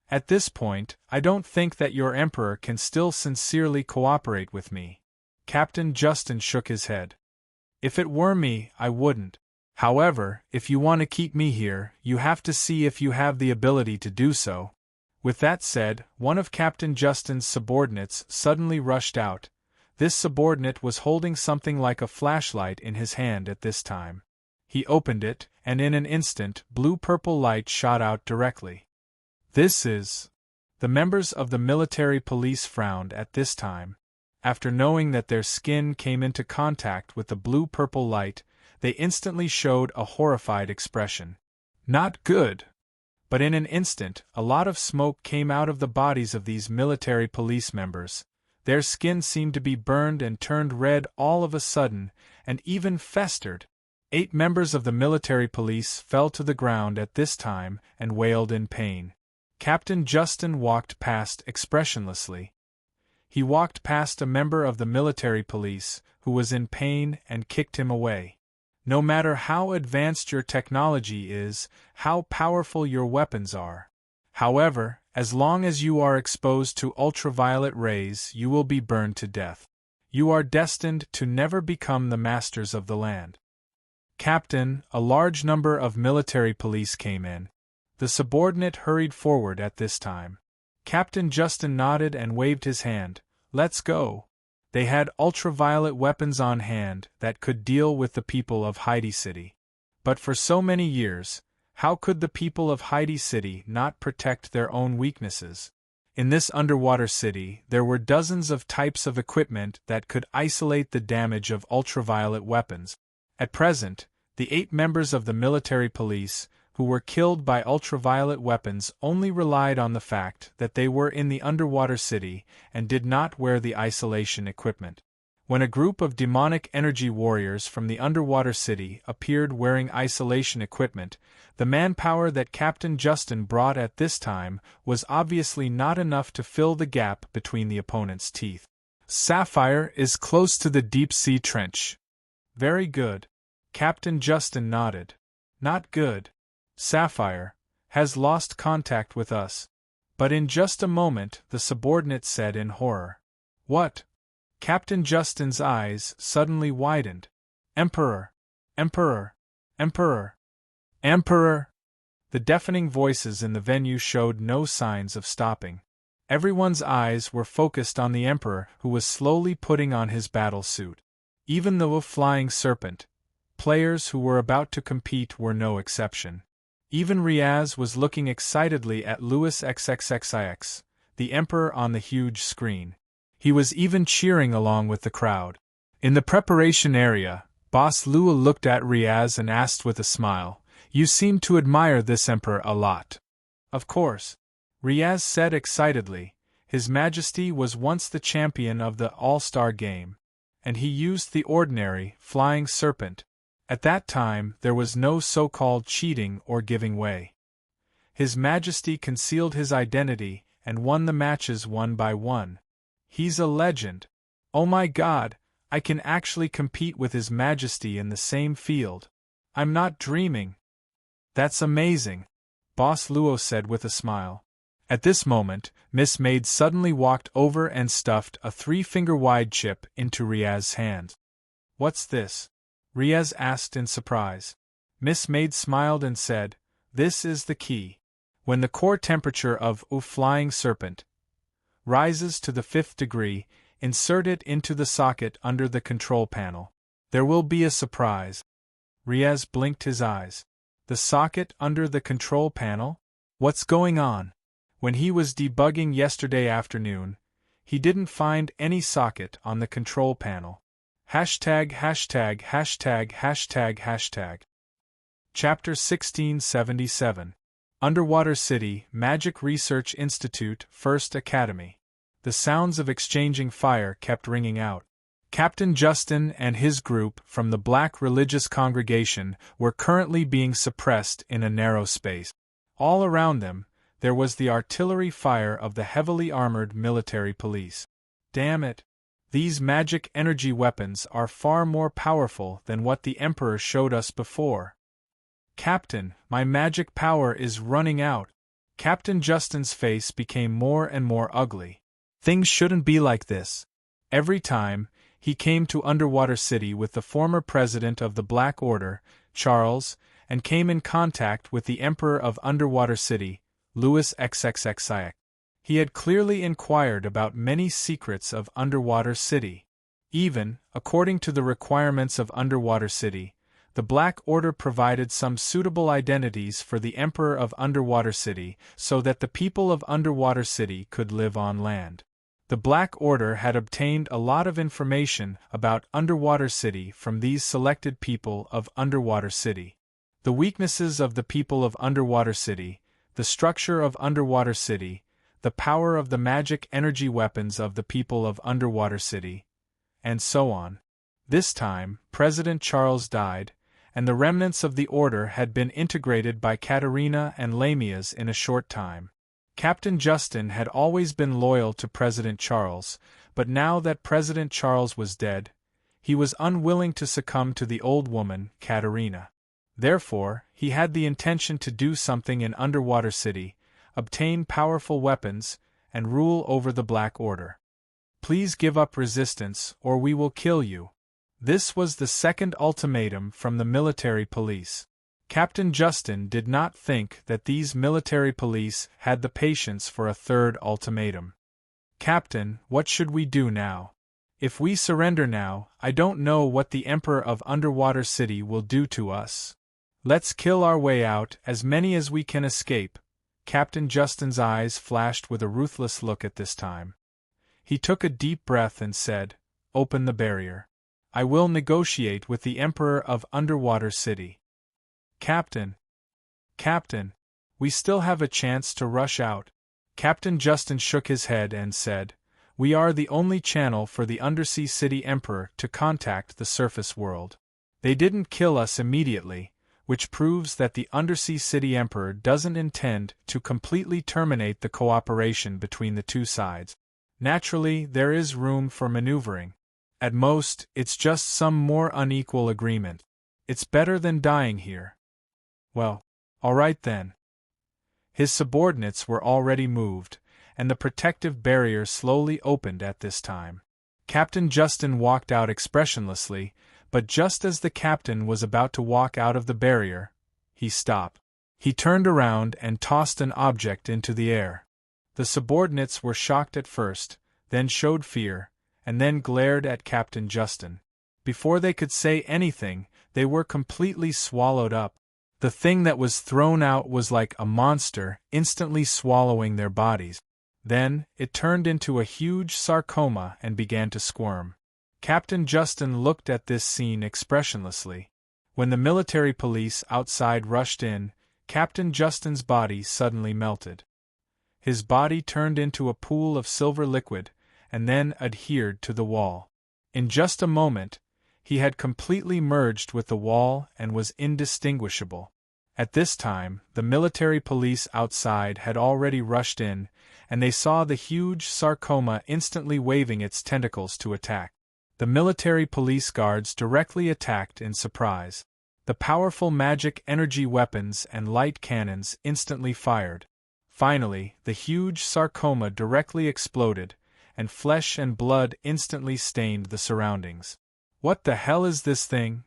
At this point, I don't think that your Emperor can still sincerely cooperate with me. Captain Justin shook his head. If it were me, I wouldn't. However, if you want to keep me here, you have to see if you have the ability to do so. With that said, one of Captain Justin's subordinates suddenly rushed out. This subordinate was holding something like a flashlight in his hand at this time. He opened it, and in an instant, blue-purple light shot out directly. This is... The members of the military police frowned at this time. After knowing that their skin came into contact with the blue-purple light, they instantly showed a horrified expression. Not good! But in an instant, a lot of smoke came out of the bodies of these military police members. Their skin seemed to be burned and turned red all of a sudden, and even festered. 8 members of the military police fell to the ground at this time and wailed in pain. Captain Justin walked past expressionlessly. He walked past a member of the military police, who was in pain, and kicked him away. No matter how advanced your technology is, how powerful your weapons are. However, as long as you are exposed to ultraviolet rays, you will be burned to death. You are destined to never become the masters of the land. Captain, a large number of military police came in. The subordinate hurried forward at this time. Captain Justin nodded and waved his hand. Let's go. They had ultraviolet weapons on hand that could deal with the people of Heidi City. But for so many years, how could the people of Heidi City not protect their own weaknesses? In this underwater city, there were dozens of types of equipment that could isolate the damage of ultraviolet weapons. At present, the 8 members of the military police, who were killed by ultraviolet weapons, only relied on the fact that they were in the underwater city and did not wear the isolation equipment. When a group of demonic energy warriors from the underwater city appeared wearing isolation equipment, the manpower that Captain Justin brought at this time was obviously not enough to fill the gap between the opponent's teeth. Sapphire is close to the deep-sea trench. Very good. Captain Justin nodded. Not good. Sapphire has lost contact with us. But in just a moment, the subordinate said in horror. What? Captain Justin's eyes suddenly widened. Emperor! Emperor! Emperor! Emperor! The deafening voices in the venue showed no signs of stopping. Everyone's eyes were focused on the Emperor, who was slowly putting on his battle suit. Even though a flying serpent, players who were about to compete were no exception. Even Riaz was looking excitedly at Louis XXXIX, the Emperor on the huge screen. He was even cheering along with the crowd. In the preparation area, Boss Lua looked at Riaz and asked with a smile, "You seem to admire this Emperor a lot." "Of course," Riaz said excitedly. His Majesty was once the champion of the All-Star game, and he used the ordinary, flying serpent. At that time, there was no so-called cheating or giving way. His Majesty concealed his identity and won the matches one by one. He's a legend. Oh my God, I can actually compete with His Majesty in the same field. I'm not dreaming. That's amazing, Boss Luo said with a smile. At this moment, Miss Maid suddenly walked over and stuffed a 3-finger-wide chip into Riaz's hand. What's this? Riaz asked in surprise. Miss Maid smiled and said, "This is the key. When the core temperature of a flying serpent rises to the 5th degree, insert it into the socket under the control panel. There will be a surprise." Riaz blinked his eyes. The socket under the control panel? What's going on? When he was debugging yesterday afternoon, he didn't find any socket on the control panel. Hashtag. Chapter 1677. Underwater City, Magic Research Institute, First Academy. The sounds of exchanging fire kept ringing out. Captain Justin and his group from the Black Religious Congregation were currently being suppressed in a narrow space. All around them, there was the artillery fire of the heavily armored military police. Damn it! These magic energy weapons are far more powerful than what the Emperor showed us before. Captain, my magic power is running out. Captain Justin's face became more and more ugly. Things shouldn't be like this. Every time, He came to Underwater City with the former president of the Black Order, Charles, and came in contact with the Emperor of Underwater City, Louis XXXIX. He had clearly inquired about many secrets of Underwater City. Even, according to the requirements of Underwater City, the Black Order provided some suitable identities for the Emperor of Underwater City so that the people of Underwater City could live on land. The Black Order had obtained a lot of information about Underwater City from these selected people of Underwater City. The weaknesses of the people of Underwater City, the structure of Underwater City, the power of the magic energy weapons of the people of Underwater City, and so on. This time, President Charles died, and the remnants of the order had been integrated by Katerina and Lamias in a short time. Captain Justin had always been loyal to President Charles, but now that President Charles was dead, he was unwilling to succumb to the old woman, Katerina. Therefore, he had the intention to do something in Underwater City, obtain powerful weapons, and rule over the Black Order. Please give up resistance, or we will kill you. This was the second ultimatum from the military police. Captain Justin did not think that these military police had the patience for a third ultimatum. Captain, what should we do now? If we surrender now, I don't know what the Emperor of Underwater City will do to us. Let's kill our way out, as many as we can escape. Captain Justin's eyes flashed with a ruthless look at this time. He took a deep breath and said, "Open the barrier. I will negotiate with the Emperor of Underwater City." Captain, we still have a chance to rush out. Captain Justin shook his head and said, "We are the only channel for the Undersea City Emperor to contact the surface world. They didn't kill us immediately, which proves that the Undersea City Emperor doesn't intend to completely terminate the cooperation between the two sides. Naturally, there is room for maneuvering. At most, it's just some more unequal agreement. It's better than dying here." "Well, all right then." His subordinates were already moved, and the protective barrier slowly opened at this time. Captain Justin walked out expressionlessly, but just as the captain was about to walk out of the barrier, he stopped. He turned around and tossed an object into the air. The subordinates were shocked at first, then showed fear, and then glared at Captain Justin. Before they could say anything, they were completely swallowed up. The thing that was thrown out was like a monster, instantly swallowing their bodies. Then, it turned into a huge sarcoma and began to squirm. Captain Justin looked at this scene expressionlessly. When the military police outside rushed in, Captain Justin's body suddenly melted. His body turned into a pool of silver liquid, and then adhered to the wall. In just a moment, he had completely merged with the wall and was indistinguishable. At this time, the military police outside had already rushed in, and they saw the huge sarcoma instantly waving its tentacles to attack. The military police guards directly attacked in surprise. The powerful magic energy weapons and light cannons instantly fired. Finally, the huge sarcoma directly exploded, and flesh and blood instantly stained the surroundings. "What the hell is this thing?"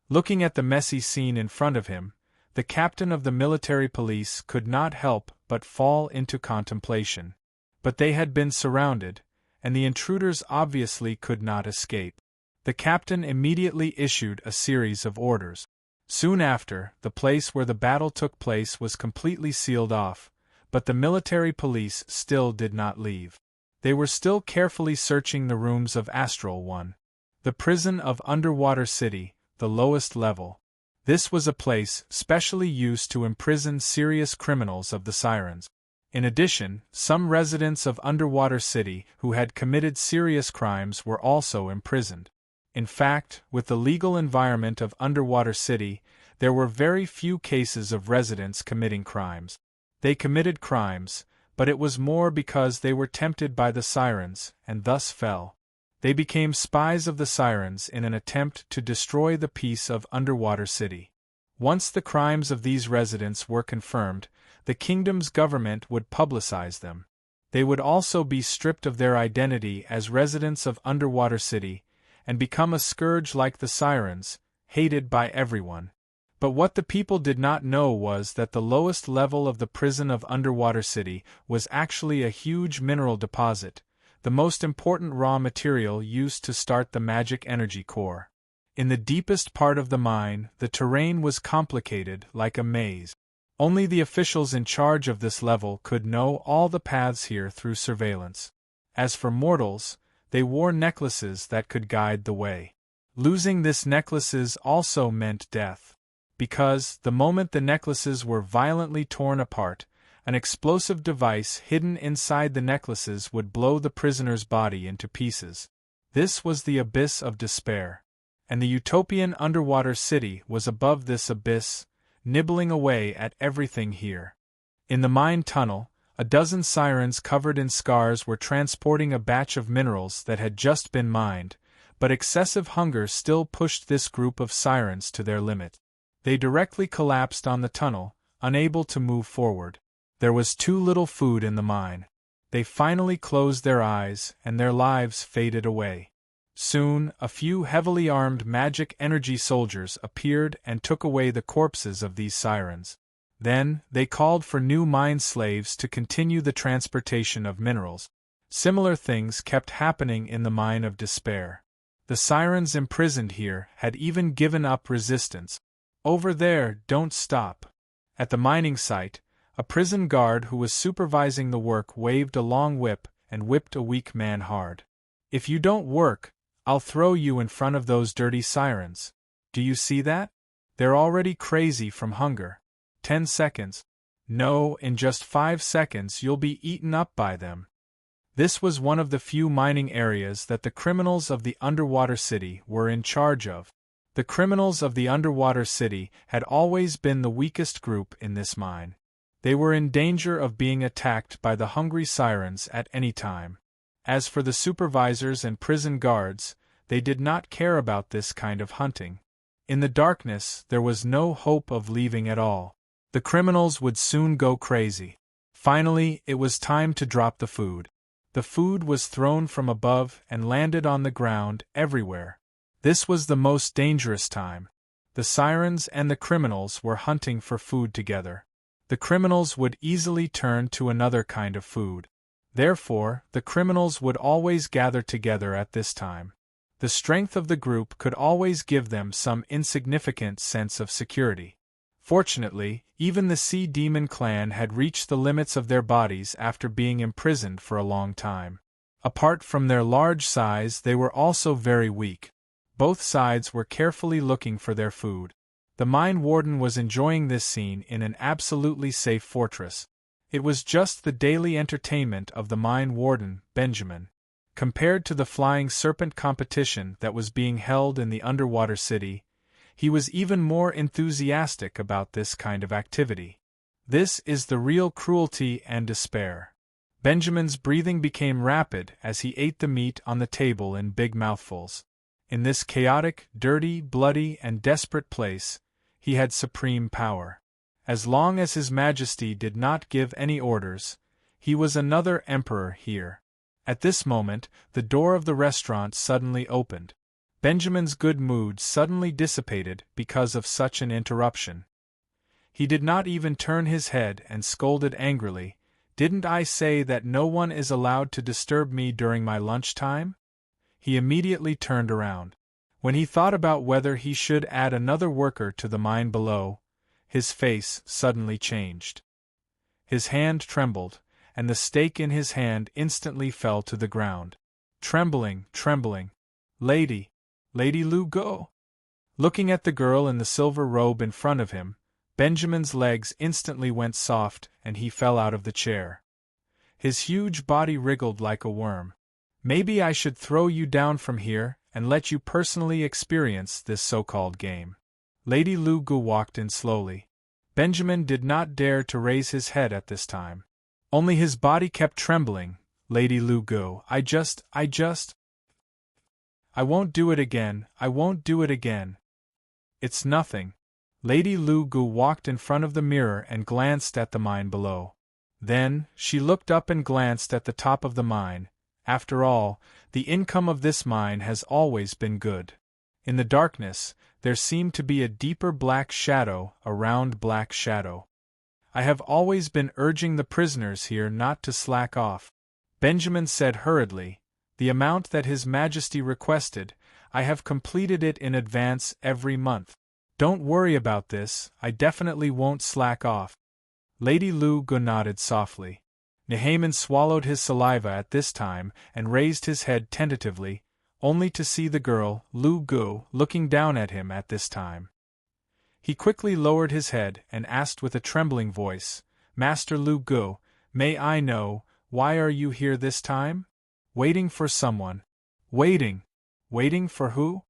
Looking at the messy scene in front of him, the captain of the military police could not help but fall into contemplation. But they had been surrounded, and the intruders obviously could not escape. The captain immediately issued a series of orders. Soon after, the place where the battle took place was completely sealed off, but the military police still did not leave. They were still carefully searching the rooms of Astral 1. The prison of Underwater City, the lowest level. This was a place specially used to imprison serious criminals of the Sirens. In addition, some residents of Underwater City who had committed serious crimes were also imprisoned. In fact, with the legal environment of Underwater City, there were very few cases of residents committing crimes. They committed crimes, but it was more because they were tempted by the Sirens, and thus fell. They became spies of the Sirens in an attempt to destroy the peace of Underwater City. Once the crimes of these residents were confirmed, the kingdom's government would publicize them. They would also be stripped of their identity as residents of Underwater City, and become a scourge like the sirens, hated by everyone. But what the people did not know was that the lowest level of the prison of Underwater City was actually a huge mineral deposit, the most important raw material used to start the magic energy core. In the deepest part of the mine, the terrain was complicated, like a maze. Only the officials in charge of this level could know all the paths here through surveillance. As for mortals, they wore necklaces that could guide the way. Losing this necklaces also meant death. Because, the moment the necklaces were violently torn apart, an explosive device hidden inside the necklaces would blow the prisoner's body into pieces. This was the abyss of despair. And the utopian underwater city was above this abyss, nibbling away at everything here. In the mine tunnel, a dozen sirens covered in scars were transporting a batch of minerals that had just been mined, but excessive hunger still pushed this group of sirens to their limit. They directly collapsed on the tunnel, unable to move forward. There was too little food in the mine. They finally closed their eyes, and their lives faded away. Soon, a few heavily armed magic energy soldiers appeared and took away the corpses of these sirens. Then, they called for new mine slaves to continue the transportation of minerals. Similar things kept happening in the mine of despair. The sirens imprisoned here had even given up resistance. "Over there, don't stop." At the mining site, a prison guard who was supervising the work waved a long whip and whipped a weak man hard. "If you don't work, I'll throw you in front of those dirty sirens. Do you see that? They're already crazy from hunger. 10 seconds. No, in just 5 seconds you'll be eaten up by them." This was one of the few mining areas that the criminals of the underwater city were in charge of. The criminals of the underwater city had always been the weakest group in this mine. They were in danger of being attacked by the hungry sirens at any time. As for the supervisors and prison guards, they did not care about this kind of hunting. In the darkness, there was no hope of leaving at all. The criminals would soon go crazy. Finally, it was time to drop the food. The food was thrown from above and landed on the ground everywhere. This was the most dangerous time. The sirens and the criminals were hunting for food together. The criminals would easily turn to another kind of food. Therefore, the criminals would always gather together at this time. The strength of the group could always give them some insignificant sense of security. Fortunately, even the Sea Demon clan had reached the limits of their bodies after being imprisoned for a long time. Apart from their large size, they were also very weak. Both sides were carefully looking for their food. The mine warden was enjoying this scene in an absolutely safe fortress. It was just the daily entertainment of the mine warden, Benjamin. Compared to the flying serpent competition that was being held in the underwater city, he was even more enthusiastic about this kind of activity. This is the real cruelty and despair. Benjamin's breathing became rapid as he ate the meat on the table in big mouthfuls. In this chaotic, dirty, bloody, and desperate place, he had supreme power. As long as His Majesty did not give any orders, he was another emperor here. At this moment, the door of the restaurant suddenly opened. Benjamin's good mood suddenly dissipated because of such an interruption. He did not even turn his head and scolded angrily, "Didn't I say that no one is allowed to disturb me during my lunchtime?" He immediately turned around. When he thought about whether he should add another worker to the mine below, his face suddenly changed. His hand trembled, and the steak in his hand instantly fell to the ground. Trembling. Lady Lu Go. Looking at the girl in the silver robe in front of him, Benjamin's legs instantly went soft and he fell out of the chair. His huge body wriggled like a worm. "Maybe I should throw you down from here and let you personally experience this so-called game." Lady Lu Gu walked in slowly. Benjamin did not dare to raise his head at this time. Only his body kept trembling. "Lady Lu Gu, I won't do it again, I won't do it again. It's nothing." Lady Lu Gu walked in front of the mirror and glanced at the mine below. Then, she looked up and glanced at the top of the mine, After all, the income of this mine has always been good. In the darkness, there seemed to be a deeper black shadow around black shadow. I have always been urging the prisoners here not to slack off, Benjamin said hurriedly. The amount that His Majesty requested, I have completed it in advance every month. Don't worry about this, I definitely won't slack off. Lady Lu Gu nodded softly. Nehaman swallowed his saliva at this time and raised his head tentatively, only to see the girl, Lu Gu, looking down at him at this time. He quickly lowered his head and asked with a trembling voice, Master Lu Gu, may I know, why are you here this time? Waiting for someone. Waiting. Waiting for who?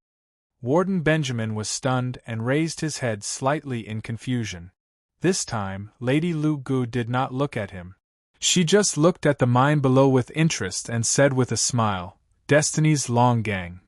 Warden Benjamin was stunned and raised his head slightly in confusion. This time, Lady Lu Gu did not look at him. She just looked at the mine below with interest and said with a smile, Destiny's long gang.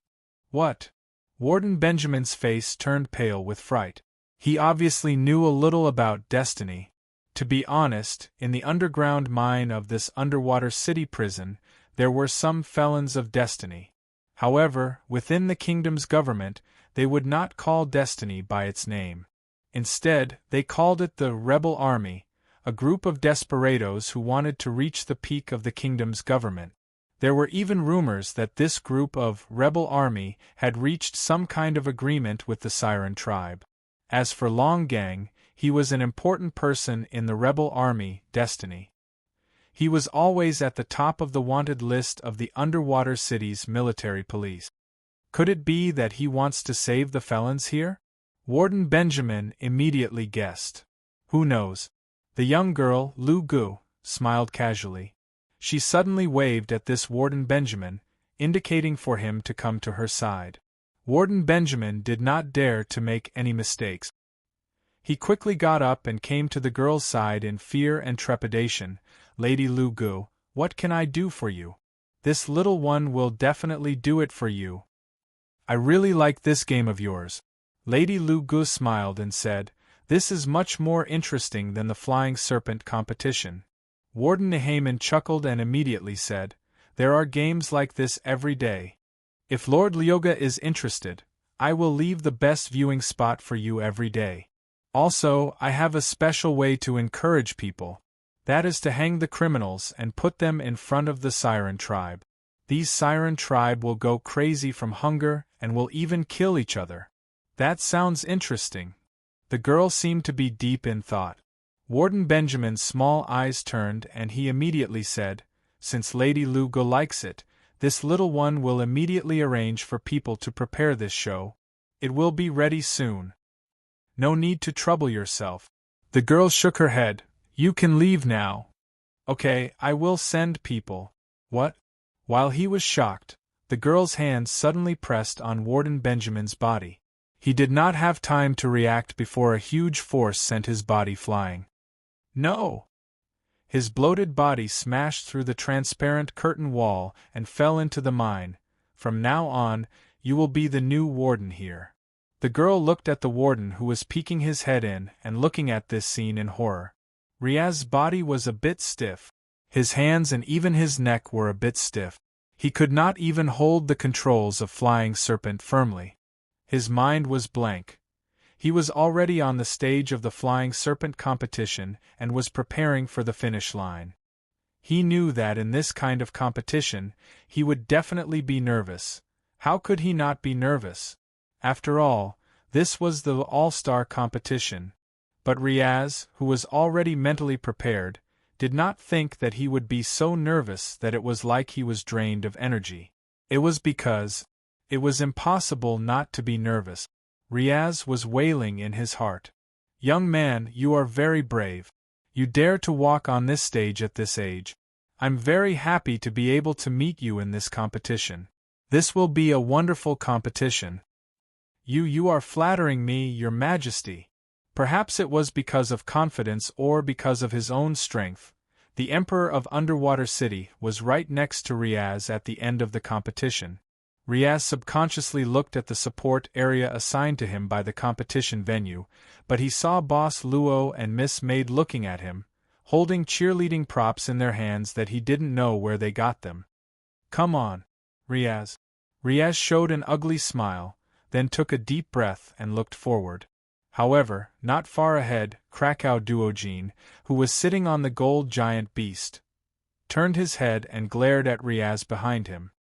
What? Warden Benjamin's face turned pale with fright. He obviously knew a little about Destiny. To be honest, in the underground mine of this underwater city prison, there were some felons of Destiny. However, within the kingdom's government, they would not call Destiny by its name. Instead, they called it the Rebel Army, a group of desperados who wanted to reach the peak of the kingdom's government. There were even rumors that this group of Rebel Army had reached some kind of agreement with the Siren tribe. As for Long Gang, he was an important person in the Rebel Army, Destiny. He was always at the top of the wanted list of the underwater city's military police. Could it be that he wants to save the felons here? Warden Benjamin immediately guessed. Who knows? The young girl, Lu Gu, smiled casually. She suddenly waved at this Warden Benjamin, indicating for him to come to her side. Warden Benjamin did not dare to make any mistakes. He quickly got up and came to the girl's side in fear and trepidation. Lady Lu Gu, what can I do for you? This little one will definitely do it for you. I really like this game of yours. Lady Lu Gu smiled and said, This is much more interesting than the flying serpent competition. Warden Nehaman chuckled and immediately said, There are games like this every day. If Lord Lyoga is interested, I will leave the best viewing spot for you every day. Also, I have a special way to encourage people. That is to hang the criminals and put them in front of the Siren tribe. These Siren tribe will go crazy from hunger and will even kill each other. That sounds interesting. The girl seemed to be deep in thought. Warden Benjamin's small eyes turned and he immediately said, Since Lady Lu Gu likes it, this little one will immediately arrange for people to prepare this show. It will be ready soon. No need to trouble yourself. The girl shook her head. You can leave now. Okay, I will send people. What? While he was shocked, the girl's hands suddenly pressed on Warden Benjamin's body. He did not have time to react before a huge force sent his body flying. No! His bloated body smashed through the transparent curtain wall and fell into the mine. From now on, you will be the new warden here. The girl looked at the warden who was peeking his head in and looking at this scene in horror. Riaz's body was a bit stiff. His hands and even his neck were a bit stiff. He could not even hold the controls of Flying Serpent firmly. His mind was blank. He was already on the stage of the Flying Serpent competition and was preparing for the finish line. He knew that in this kind of competition, he would definitely be nervous. How could he not be nervous? After all, this was the all-star competition. But Riaz, who was already mentally prepared, did not think that he would be so nervous that it was like he was drained of energy. It was because it was impossible not to be nervous. Riaz was wailing in his heart. Young man, you are very brave. You dare to walk on this stage at this age. I'm very happy to be able to meet you in this competition. This will be a wonderful competition. You are flattering me, Your Majesty. Perhaps it was because of confidence or because of his own strength. The Emperor of Underwater City was right next to Riaz at the end of the competition. Riaz subconsciously looked at the support area assigned to him by the competition venue, but he saw Boss Luo and Miss Maid looking at him, holding cheerleading props in their hands that he didn't know where they got them. Come on, Riaz. Riaz showed an ugly smile, then took a deep breath and looked forward. However, not far ahead, Krakow Duogene, who was sitting on the gold giant beast, turned his head and glared at Riaz behind him.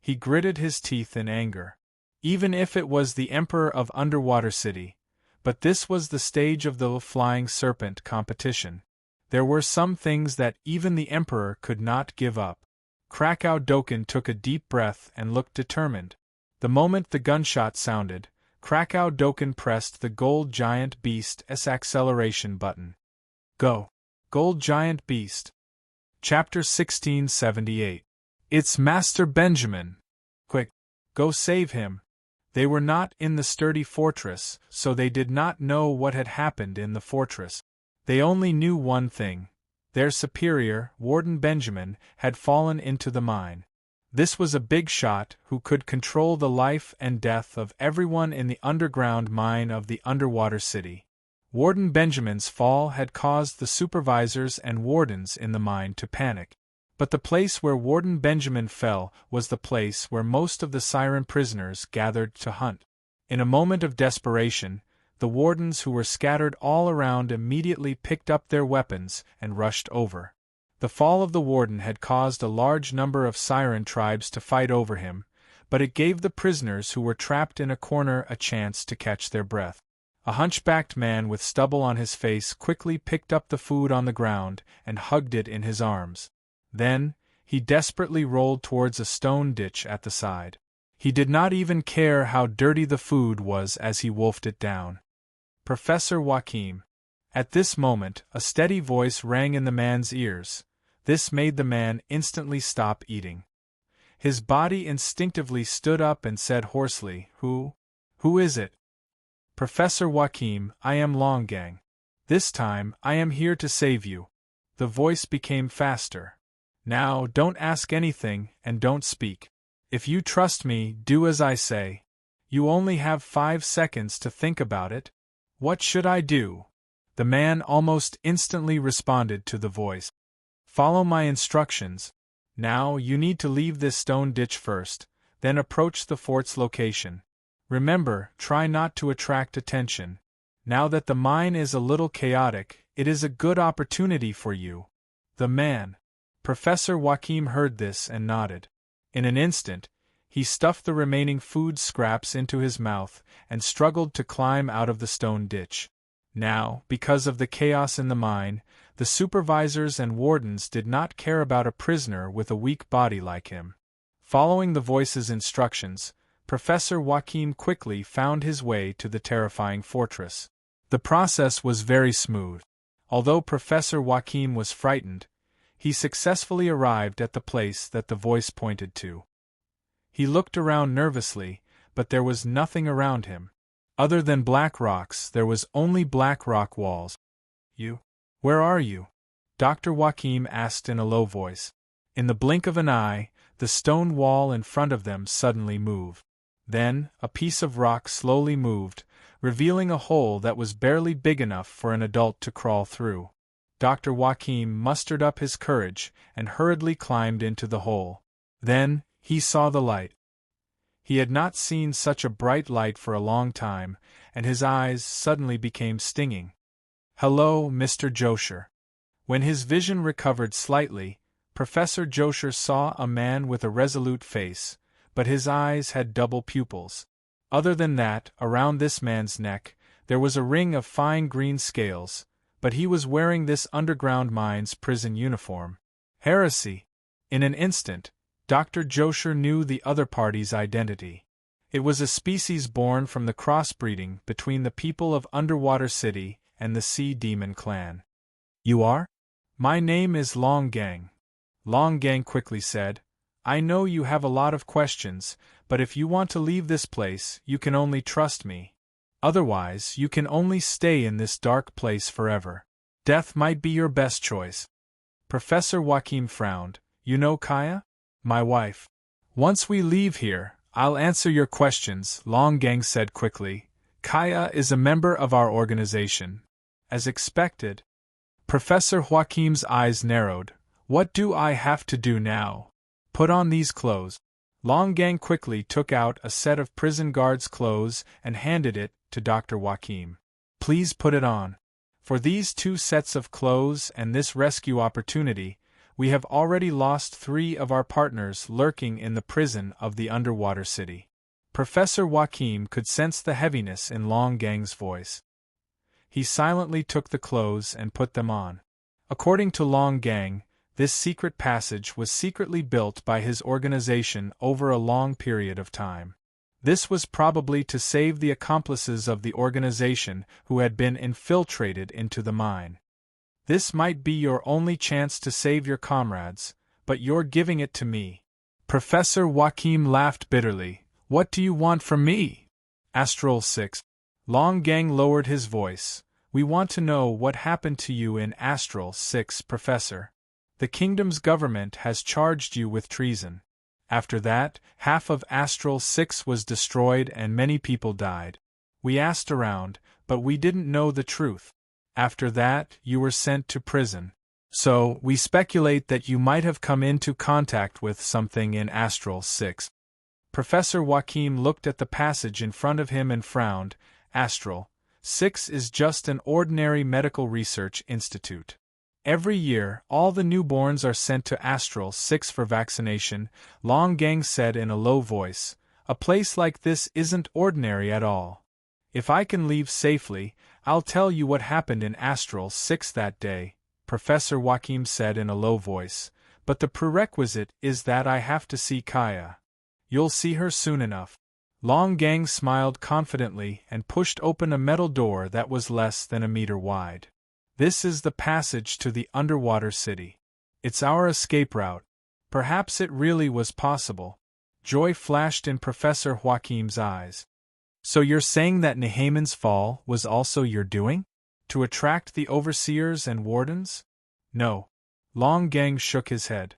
He gritted his teeth in anger. Even if it was the Emperor of Underwater City, but this was the stage of the flying serpent competition. There were some things that even the Emperor could not give up. Krakow Doken took a deep breath and looked determined. The moment the gunshot sounded, Krakow Doken pressed the gold giant beast's acceleration button. Go! Gold giant beast. Chapter 1678. It's Master Benjamin! Quick! Go save him! They were not in the sturdy fortress, so they did not know what had happened in the fortress. They only knew one thing. Their superior, Warden Benjamin, had fallen into the mine. This was a big shot who could control the life and death of everyone in the underground mine of the underwater city. Warden Benjamin's fall had caused the supervisors and wardens in the mine to panic. But the place where Warden Benjamin fell was the place where most of the siren prisoners gathered to hunt. In a moment of desperation, the wardens who were scattered all around immediately picked up their weapons and rushed over. The fall of the warden had caused a large number of siren tribes to fight over him, but it gave the prisoners who were trapped in a corner a chance to catch their breath. A hunchbacked man with stubble on his face quickly picked up the food on the ground and hugged it in his arms. Then, he desperately rolled towards a stone ditch at the side. He did not even care how dirty the food was as he wolfed it down. Professor Joachim. At this moment, a steady voice rang in the man's ears. This made the man instantly stop eating. His body instinctively stood up and said hoarsely, Who is it? Professor Joachim, I am Longang. This time, I am here to save you. The voice became faster. Now, don't ask anything, and don't speak. If you trust me, do as I say. You only have 5 seconds to think about it. What should I do? The man almost instantly responded to the voice. Follow my instructions. Now, you need to leave this stone ditch first, then approach the fort's location. Remember, try not to attract attention. Now that the mine is a little chaotic, it is a good opportunity for you. The man. Professor Joachim heard this and nodded. In an instant, he stuffed the remaining food scraps into his mouth and struggled to climb out of the stone ditch. Now, because of the chaos in the mine, the supervisors and wardens did not care about a prisoner with a weak body like him. Following the voice's instructions, Professor Joachim quickly found his way to the terrifying fortress. The process was very smooth. Although Professor Joachim was frightened, he successfully arrived at the place that the voice pointed to. He looked around nervously, but there was nothing around him. Other than black rocks, there was only black rock walls. You? Where are you? Dr. Joachim asked in a low voice. In the blink of an eye, the stone wall in front of them suddenly moved. Then, a piece of rock slowly moved, revealing a hole that was barely big enough for an adult to crawl through. Dr. Joachim mustered up his courage and hurriedly climbed into the hole. Then, he saw the light. He had not seen such a bright light for a long time, and his eyes suddenly became stinging. Hello, Mr. Josher. When his vision recovered slightly, Professor Josher saw a man with a resolute face, but his eyes had double pupils. Other than that, around this man's neck, there was a ring of fine green scales, but he was wearing this underground mine's prison uniform. Heresy! In an instant, Dr. Josher knew the other party's identity. It was a species born from the crossbreeding between the people of Underwater City and the Sea Demon clan. You are? My name is Longang. Longang quickly said, I know you have a lot of questions, but if you want to leave this place, you can only trust me. Otherwise, you can only stay in this dark place forever. Death might be your best choice. Professor Joachim frowned. You know Kaya? My wife. Once we leave here, I'll answer your questions, Longang said quickly. Kaya is a member of our organization. As expected. Professor Joachim's eyes narrowed. What do I have to do now? Put on these clothes. Long Gang quickly took out a set of prison guard's clothes and handed it to Dr. Joachim. Please put it on. For these 2 sets of clothes and this rescue opportunity, we have already lost 3 of our partners lurking in the prison of the underwater city. Professor Joachim could sense the heaviness in Long Gang's voice. He silently took the clothes and put them on. According to Long Gang, this secret passage was secretly built by his organization over a long period of time. This was probably to save the accomplices of the organization who had been infiltrated into the mine. This might be your only chance to save your comrades, but you're giving it to me. Professor Joachim laughed bitterly. What do you want from me? Astral 6. Long Gang lowered his voice. We want to know what happened to you in Astral 6, Professor. The kingdom's government has charged you with treason. After that, half of Astral 6 was destroyed and many people died. We asked around, but we didn't know the truth. After that, you were sent to prison. So, we speculate that you might have come into contact with something in Astral 6. Professor Joachim looked at the passage in front of him and frowned. Astral 6 is just an ordinary medical research institute. Every year, all the newborns are sent to Astral 6 for vaccination, Long Gang said in a low voice. A place like this isn't ordinary at all. If I can leave safely, I'll tell you what happened in Astral 6 that day, Professor Joachim said in a low voice, but the prerequisite is that I have to see Kaya. You'll see her soon enough. Long Gang smiled confidently and pushed open a metal door that was less than a meter wide. This is the passage to the underwater city. It's our escape route. Perhaps it really was possible. Joy flashed in Professor Joachim's eyes. So you're saying that Nehaman's fall was also your doing? To attract the overseers and wardens? No. Long Gang shook his head.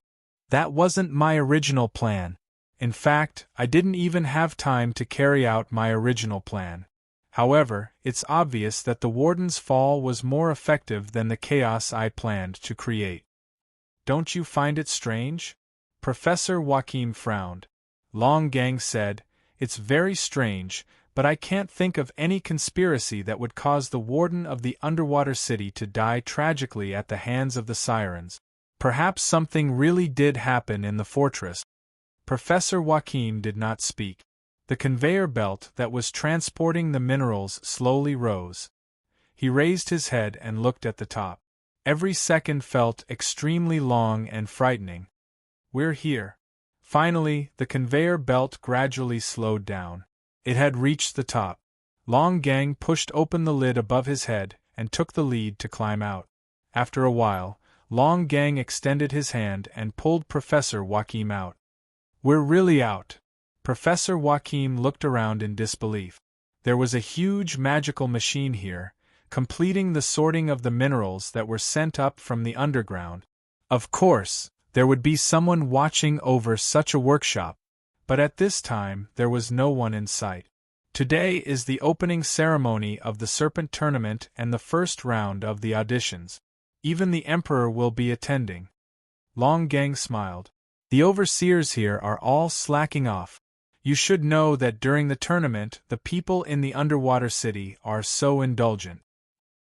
That wasn't my original plan. In fact, I didn't even have time to carry out my original plan. However, it's obvious that the warden's fall was more effective than the chaos I planned to create. Don't you find it strange? Professor Joachim frowned. Long Gang said, It's very strange, but I can't think of any conspiracy that would cause the warden of the underwater city to die tragically at the hands of the sirens. Perhaps something really did happen in the fortress. Professor Joachim did not speak. The conveyor belt that was transporting the minerals slowly rose. He raised his head and looked at the top. Every second felt extremely long and frightening. We're here. Finally, the conveyor belt gradually slowed down. It had reached the top. Long Gang pushed open the lid above his head and took the lead to climb out. After a while, Long Gang extended his hand and pulled Professor Joachim out. We're really out. Professor Joachim looked around in disbelief. There was a huge magical machine here, completing the sorting of the minerals that were sent up from the underground. Of course, there would be someone watching over such a workshop, but at this time there was no one in sight. Today is the opening ceremony of the Serpent Tournament and the first round of the auditions. Even the Emperor will be attending. Long Gang smiled. The overseers here are all slacking off. You should know that during the tournament the people in the underwater city are so indulgent.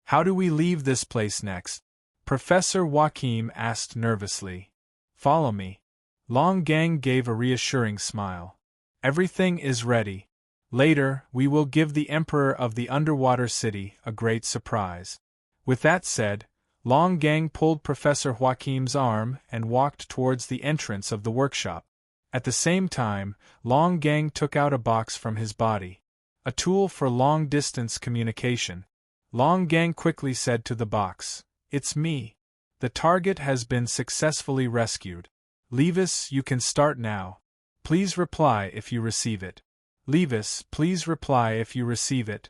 How do we leave this place next? Professor Joachim asked nervously. Follow me. Long Gang gave a reassuring smile. Everything is ready. Later, we will give the Emperor of the underwater city a great surprise. With that said, Long Gang pulled Professor Joachim's arm and walked towards the entrance of the workshop. At the same time, Long Gang took out a box from his body. A tool for long-distance communication. Long Gang quickly said to the box, It's me. The target has been successfully rescued. Levis, you can start now. Please reply if you receive it. Levis, please reply if you receive it.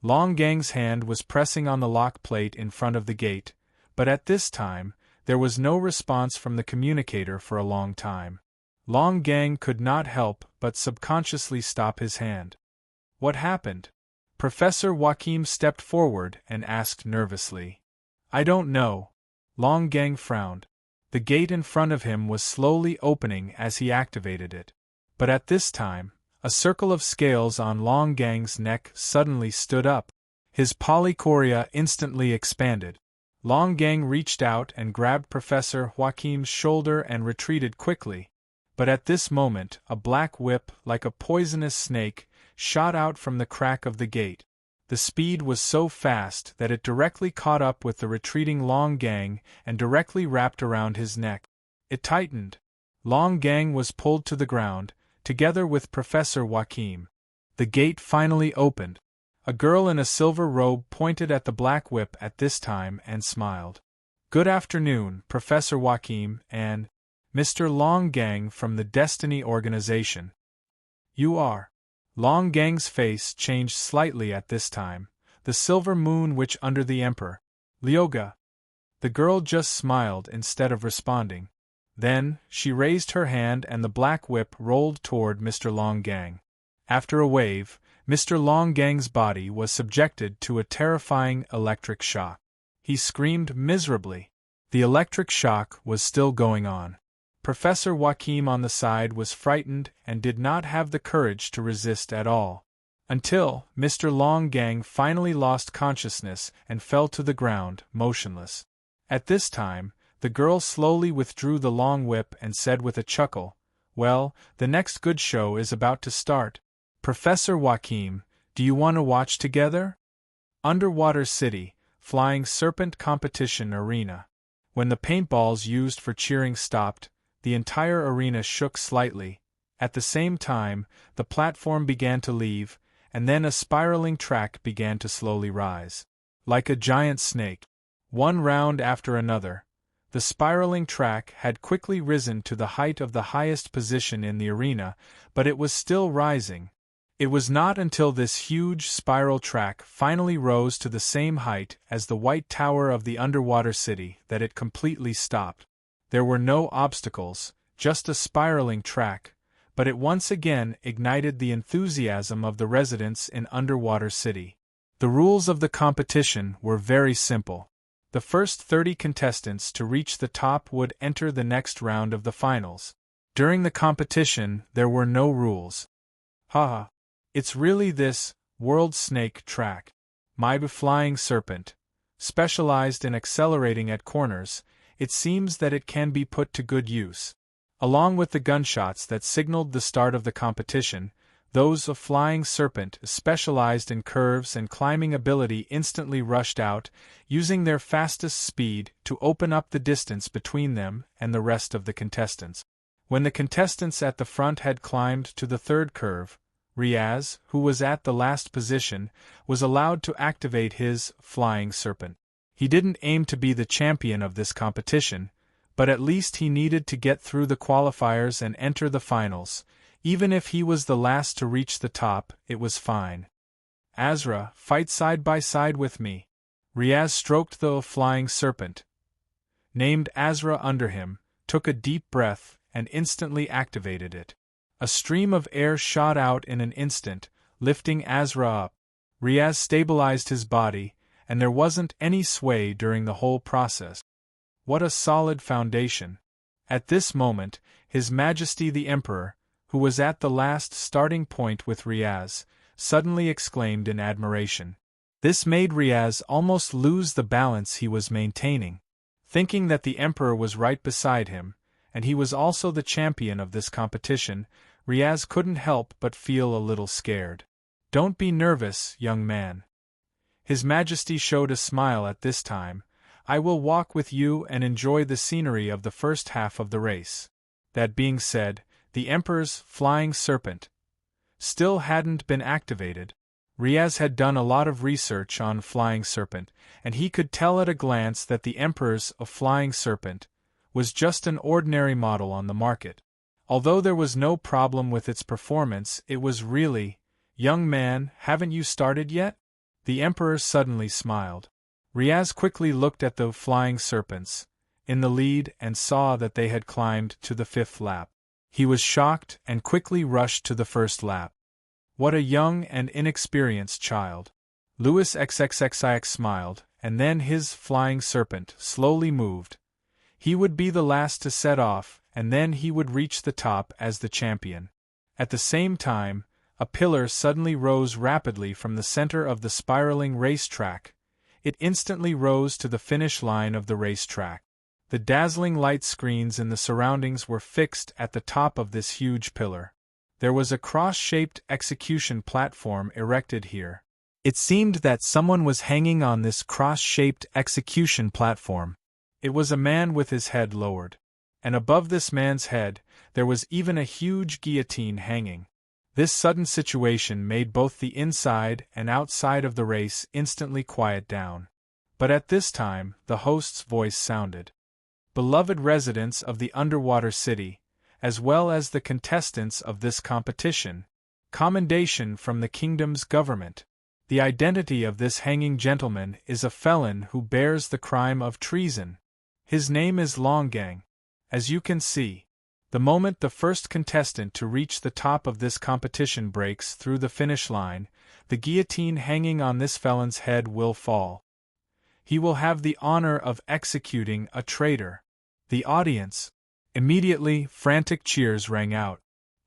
Long Gang's hand was pressing on the lock plate in front of the gate, but at this time, there was no response from the communicator for a long time. Long Gang could not help but subconsciously stop his hand. What happened? Professor Joachim stepped forward and asked nervously. I don't know. Long Gang frowned. The gate in front of him was slowly opening as he activated it. But at this time, a circle of scales on Long Gang's neck suddenly stood up. His polychoria instantly expanded. Long Gang reached out and grabbed Professor Joachim's shoulder and retreated quickly. But at this moment, a black whip, like a poisonous snake, shot out from the crack of the gate. The speed was so fast that it directly caught up with the retreating Long Gang and directly wrapped around his neck. It tightened. Long Gang was pulled to the ground, together with Professor Joachim. The gate finally opened. A girl in a silver robe pointed at the black whip at this time and smiled. "Good afternoon, Professor Joachim and Mr. Long Gang from the Destiny Organization." "You are." Long Gang's face changed slightly at this time. "The silver moon witch under the Emperor. Lyoga." The girl just smiled instead of responding. Then, she raised her hand and the black whip rolled toward Mr. Long Gang. After a wave, Mr. Long Gang's body was subjected to a terrifying electric shock. He screamed miserably. The electric shock was still going on. Professor Joachim on the side was frightened and did not have the courage to resist at all. Until Mr. Long Gang finally lost consciousness and fell to the ground, motionless. At this time, the girl slowly withdrew the long whip and said with a chuckle, "Well, the next good show is about to start. Professor Joachim, do you want to watch together?" Underwater City, Flying Serpent Competition Arena. When the paintballs used for cheering stopped, the entire arena shook slightly. At the same time, the platform began to leave, and then a spiraling track began to slowly rise. Like a giant snake. One round after another, the spiraling track had quickly risen to the height of the highest position in the arena, but it was still rising. It was not until this huge spiral track finally rose to the same height as the White Tower of the underwater city that it completely stopped. There were no obstacles, just a spiraling track, but it once again ignited the enthusiasm of the residents in Underwater City. The rules of the competition were very simple. The first 30 contestants to reach the top would enter the next round of the finals. During the competition, there were no rules. Haha. It's really this World Snake track. My flying serpent. Specialized in accelerating at corners, it seems that it can be put to good use. Along with the gunshots that signaled the start of the competition, those of Flying Serpent specialized in curves and climbing ability instantly rushed out, using their fastest speed to open up the distance between them and the rest of the contestants. When the contestants at the front had climbed to the third curve, Riaz, who was at the last position, was allowed to activate his Flying Serpent. He didn't aim to be the champion of this competition, but at least he needed to get through the qualifiers and enter the finals. Even if he was the last to reach the top, it was fine. "Azra, fight side by side with me." Riaz stroked the Flying Serpent, named Azra under him, took a deep breath, and instantly activated it. A stream of air shot out in an instant, lifting Azra up. Riaz stabilized his body, and there wasn't any sway during the whole process. What a solid foundation. At this moment, His Majesty the Emperor, who was at the last starting point with Riaz, suddenly exclaimed in admiration. This made Riaz almost lose the balance he was maintaining. Thinking that the Emperor was right beside him, and he was also the champion of this competition, Riaz couldn't help but feel a little scared. "Don't be nervous, young man." His Majesty showed a smile at this time. "I will walk with you and enjoy the scenery of the first half of the race." That being said, the Emperor's Flying Serpent still hadn't been activated. Riaz had done a lot of research on Flying Serpent, and he could tell at a glance that the Emperor's Flying Serpent was just an ordinary model on the market. Although there was no problem with its performance, it was really, "Young man, haven't you started yet?" The Emperor suddenly smiled. Riaz quickly looked at the Flying Serpents in the lead and saw that they had climbed to the 5th lap. He was shocked and quickly rushed to the first lap. What a young and inexperienced child. Louis XXXIX smiled, and then his Flying Serpent slowly moved. He would be the last to set off, and then he would reach the top as the champion. At the same time, a pillar suddenly rose rapidly from the center of the spiraling racetrack. It instantly rose to the finish line of the racetrack. The dazzling light screens in the surroundings were fixed at the top of this huge pillar. There was a cross-shaped execution platform erected here. It seemed that someone was hanging on this cross-shaped execution platform. It was a man with his head lowered. And above this man's head, there was even a huge guillotine hanging. This sudden situation made both the inside and outside of the race instantly quiet down. But at this time, the host's voice sounded. Beloved residents of the underwater city, as well as the contestants of this competition, commendation from the kingdom's government. The identity of this hanging gentleman is a felon who bears the crime of treason. His name is Longang. As you can see, the moment the first contestant to reach the top of this competition breaks through the finish line, the guillotine hanging on this felon's head will fall. He will have the honor of executing a traitor. The audience. Immediately, frantic cheers rang out.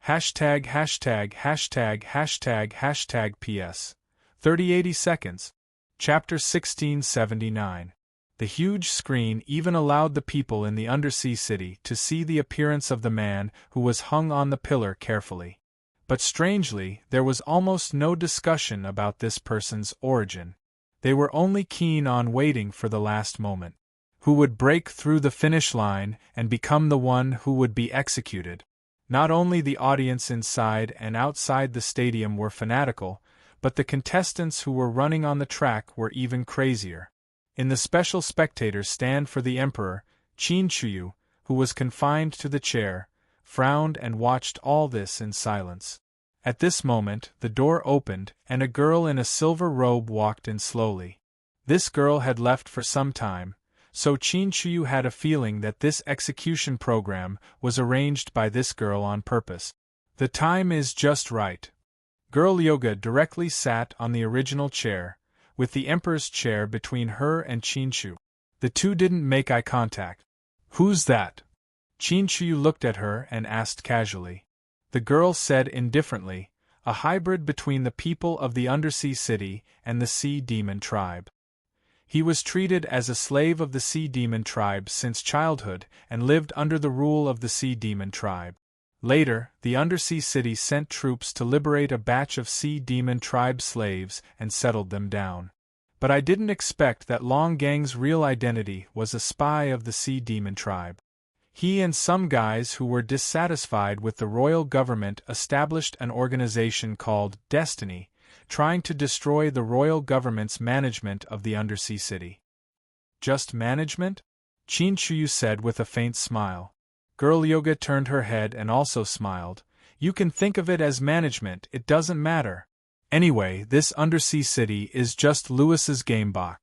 Hashtag, hashtag, hashtag, hashtag, hashtag PS. 3080 seconds. Chapter 1679. The huge screen even allowed the people in the undersea city to see the appearance of the man who was hung on the pillar carefully. But strangely, there was almost no discussion about this person's origin. They were only keen on waiting for the last moment. Who would break through the finish line and become the one who would be executed? Not only the audience inside and outside the stadium were fanatical, but the contestants who were running on the track were even crazier. In the special spectators stand for the emperor, Qin Shuyu, who was confined to the chair, frowned and watched all this in silence. At this moment, the door opened, and a girl in a silver robe walked in slowly. This girl had left for some time, so Qin Shuyu had a feeling that this execution program was arranged by this girl on purpose. The time is just right. Girl Yoga directly sat on the original chair, with the emperor's chair between her and Qin Shu. The two didn't make eye contact. Who's that? Qin Shu looked at her and asked casually. The girl said indifferently, a hybrid between the people of the undersea city and the sea demon tribe. He was treated as a slave of the sea demon tribe since childhood and lived under the rule of the sea demon tribe. Later, the undersea city sent troops to liberate a batch of sea demon tribe slaves and settled them down. But I didn't expect that Longgang's real identity was a spy of the sea demon tribe. He and some guys who were dissatisfied with the royal government established an organization called Destiny, trying to destroy the royal government's management of the undersea city. Just management? Qin Shuyu said with a faint smile. Girl Yoga turned her head and also smiled. You can think of it as management, it doesn't matter. Anyway, this undersea city is just Lewis's gamebox.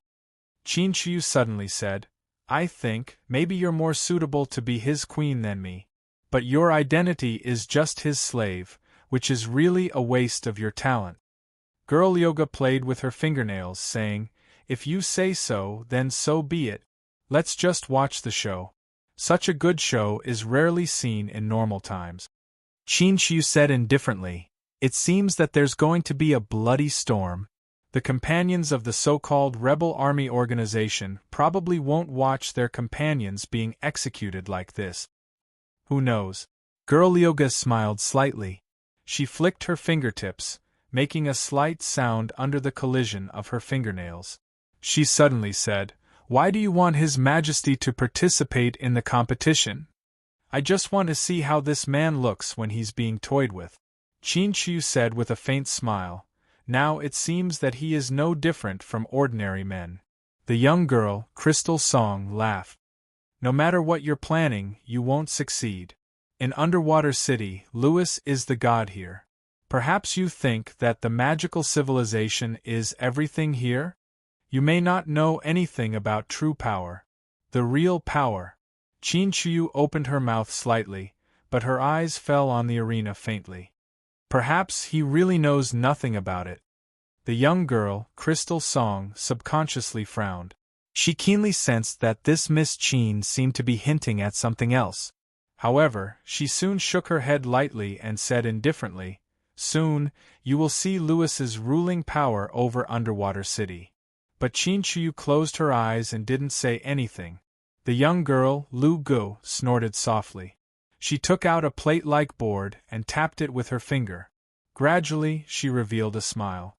Qin Shuyu suddenly said, I think, maybe you're more suitable to be his queen than me. But your identity is just his slave, which is really a waste of your talent. Girl Yoga played with her fingernails, saying, If you say so, then so be it. Let's just watch the show. Such a good show is rarely seen in normal times. Qin Shu said indifferently, It seems that there's going to be a bloody storm. The companions of the so-called rebel army organization probably won't watch their companions being executed like this. Who knows? Girl Yoga smiled slightly. She flicked her fingertips, making a slight sound under the collision of her fingernails. She suddenly said, Why do you want His Majesty to participate in the competition? I just want to see how this man looks when he's being toyed with. Qin Shu said with a faint smile, Now it seems that he is no different from ordinary men. The young girl, Crystal Song, laughed. No matter what you're planning, you won't succeed. In Underwater City, Lewis is the god here. Perhaps you think that the magical civilization is everything here? You may not know anything about true power. The real power. Qin Shu opened her mouth slightly, but her eyes fell on the arena faintly. Perhaps he really knows nothing about it. The young girl, Crystal Song, subconsciously frowned. She keenly sensed that this Miss Cheen seemed to be hinting at something else. However, she soon shook her head lightly and said indifferently, "Soon, you will see Louis's ruling power over Underwater City." But Cheen Chiu closed her eyes and didn't say anything. The young girl, Lu Gu, snorted softly. She took out a plate-like board and tapped it with her finger. Gradually, she revealed a smile.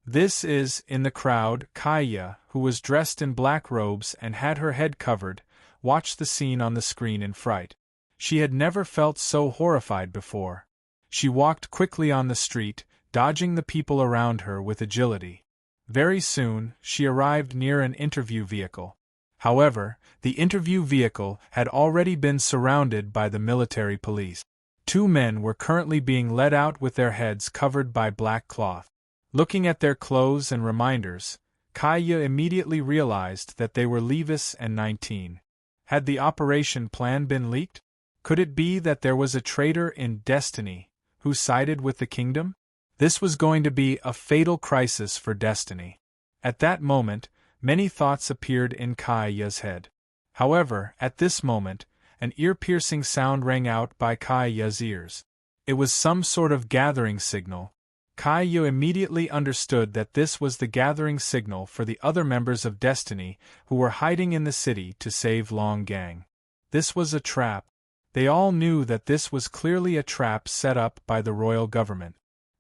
This is, in the crowd, Kaya, who was dressed in black robes and had her head covered, watched the scene on the screen in fright. She had never felt so horrified before. She walked quickly on the street, dodging the people around her with agility. Very soon, she arrived near an interview vehicle. However, the interview vehicle had already been surrounded by the military police. 2 men were currently being led out with their heads covered by black cloth. Looking at their clothes and reminders, Kaya immediately realized that they were Levis and 19. Had the operation plan been leaked? Could it be that there was a traitor in Destiny who sided with the kingdom? This was going to be a fatal crisis for Destiny. At that moment, many thoughts appeared in Kaya's head. However, at this moment, an ear-piercing sound rang out by Kaya's ears. It was some sort of gathering signal. Kaya immediately understood that this was the gathering signal for the other members of Destiny who were hiding in the city to save Long Gang. This was a trap. They all knew that this was clearly a trap set up by the royal government.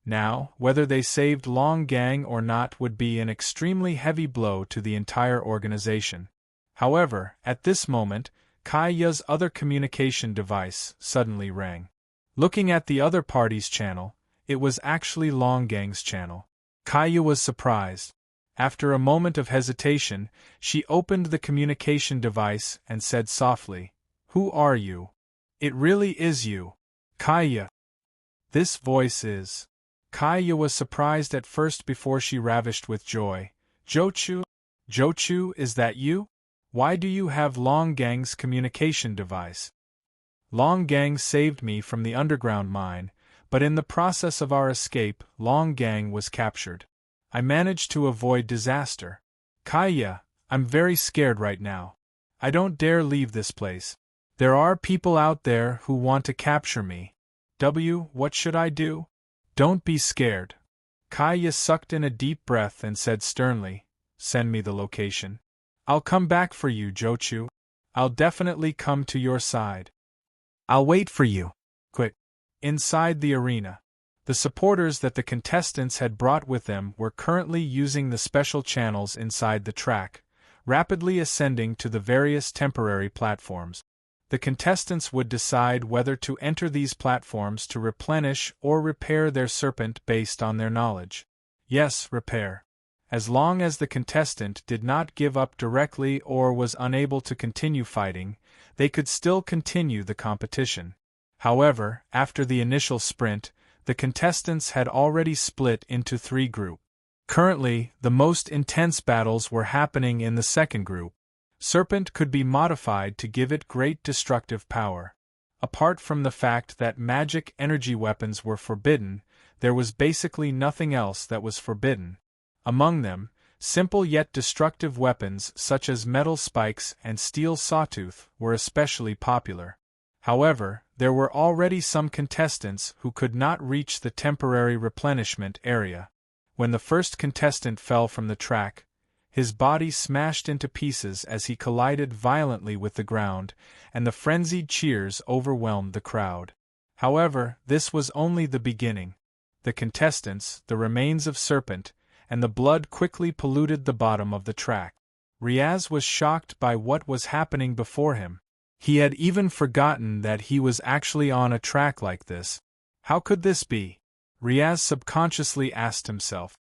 Now, whether they saved Long Gang or not would be an extremely heavy blow to the entire organization. However, at this moment, Kaya's other communication device suddenly rang. Looking at the other party's channel, it was actually Long Gang's channel. Kaya was surprised. After a moment of hesitation, she opened the communication device and said softly, "Who are you? It really is you. Kaya." This voice is. Kaya was surprised at first before she ravished with joy. "Jochu? Jochu, is that you? Why do you have Long Gang's communication device?" "Long Gang saved me from the underground mine, but in the process of our escape, Long Gang was captured. I managed to avoid disaster. Kaya, I'm very scared right now. I don't dare leave this place. There are people out there who want to capture me. What should I do?" "Don't be scared." Kaya sucked in a deep breath and said sternly, "Send me the location. I'll come back for you, Jochu. I'll definitely come to your side. I'll wait for you. Quick." Inside the arena, the supporters that the contestants had brought with them were currently using the special channels inside the track, rapidly ascending to the various temporary platforms. The contestants would decide whether to enter these platforms to replenish or repair their serpent based on their knowledge. Yes, repair. As long as the contestant did not give up directly or was unable to continue fighting, they could still continue the competition. However, after the initial sprint, the contestants had already split into 3 groups. Currently, the most intense battles were happening in the second group. Serpent could be modified to give it great destructive power. Apart from the fact that magic energy weapons were forbidden, there was basically nothing else that was forbidden. Among them, simple yet destructive weapons such as metal spikes and steel sawtooth were especially popular. However, there were already some contestants who could not reach the temporary replenishment area. When the first contestant fell from the track, his body smashed into pieces as he collided violently with the ground, and the frenzied cheers overwhelmed the crowd. However, this was only the beginning. The contestants, the remains of Serpent, and the blood quickly polluted the bottom of the track. Riaz was shocked by what was happening before him. He had even forgotten that he was actually on a track like this. How could this be? Riaz subconsciously asked himself.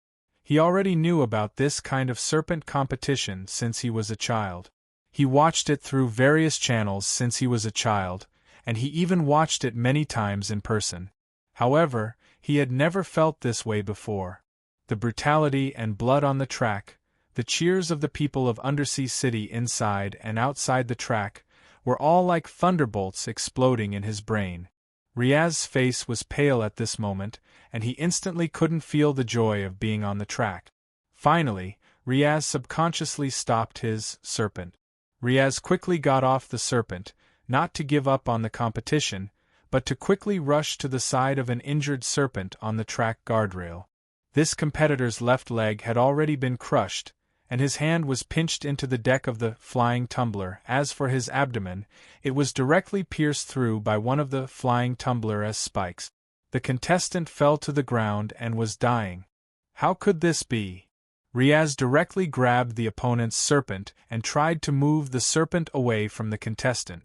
He already knew about this kind of serpent competition since he was a child. He watched it through various channels since he was a child, and he even watched it many times in person. However, he had never felt this way before. The brutality and blood on the track, the cheers of the people of Undersea City inside and outside the track, were all like thunderbolts exploding in his brain. Riaz's face was pale at this moment, and he instantly couldn't feel the joy of being on the track. Finally, Riaz subconsciously stopped his serpent. Riaz quickly got off the serpent, not to give up on the competition, but to quickly rush to the side of an injured serpent on the track guardrail. This competitor's left leg had already been crushed, and his hand was pinched into the deck of the flying tumbler. As for his abdomen, it was directly pierced through by one of the flying tumbler's spikes. The contestant fell to the ground and was dying. How could this be? Riaz directly grabbed the opponent's serpent and tried to move the serpent away from the contestant.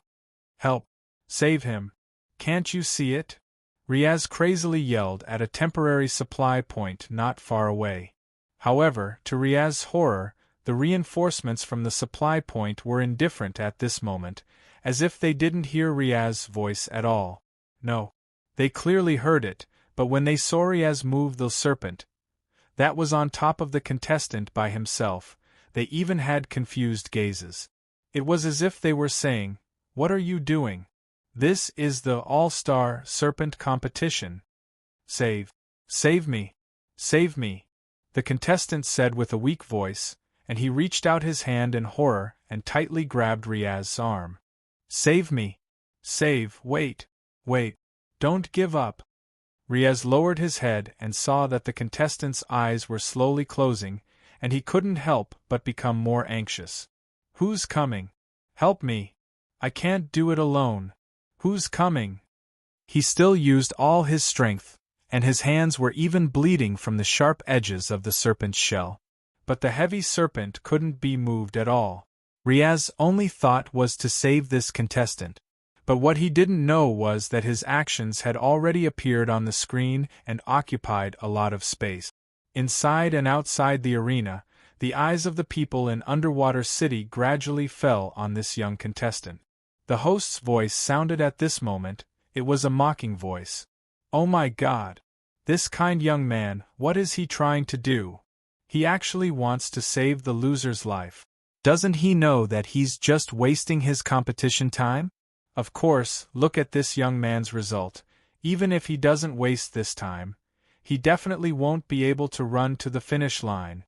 "Help! Save him! Can't you see it?" Riaz crazily yelled at a temporary supply point not far away. However, to Riaz's horror, the reinforcements from the supply point were indifferent at this moment, as if they didn't hear Riaz's voice at all. No. They clearly heard it, but when they saw Riaz move the serpent, that was on top of the contestant by himself, they even had confused gazes. It was as if they were saying, "What are you doing? This is the All-Star Serpent Competition. Save me! Save me!" The contestant said with a weak voice, and he reached out his hand in horror and tightly grabbed Riaz's arm. "Save me! Wait! Don't give up!" Riaz lowered his head and saw that the contestant's eyes were slowly closing, and he couldn't help but become more anxious. "Who's coming? Help me! I can't do it alone! Who's coming?" He still used all his strength, and his hands were even bleeding from the sharp edges of the serpent's shell. But the heavy serpent couldn't be moved at all. Riaz's only thought was to save this contestant. But what he didn't know was that his actions had already appeared on the screen and occupied a lot of space. Inside and outside the arena, the eyes of the people in Underwater City gradually fell on this young contestant. The host's voice sounded at this moment. It was a mocking voice. "Oh my God! This kind young man, what is he trying to do? He actually wants to save the loser's life. Doesn't he know that he's just wasting his competition time? Of course, look at this young man's result. Even if he doesn't waste this time, he definitely won't be able to run to the finish line."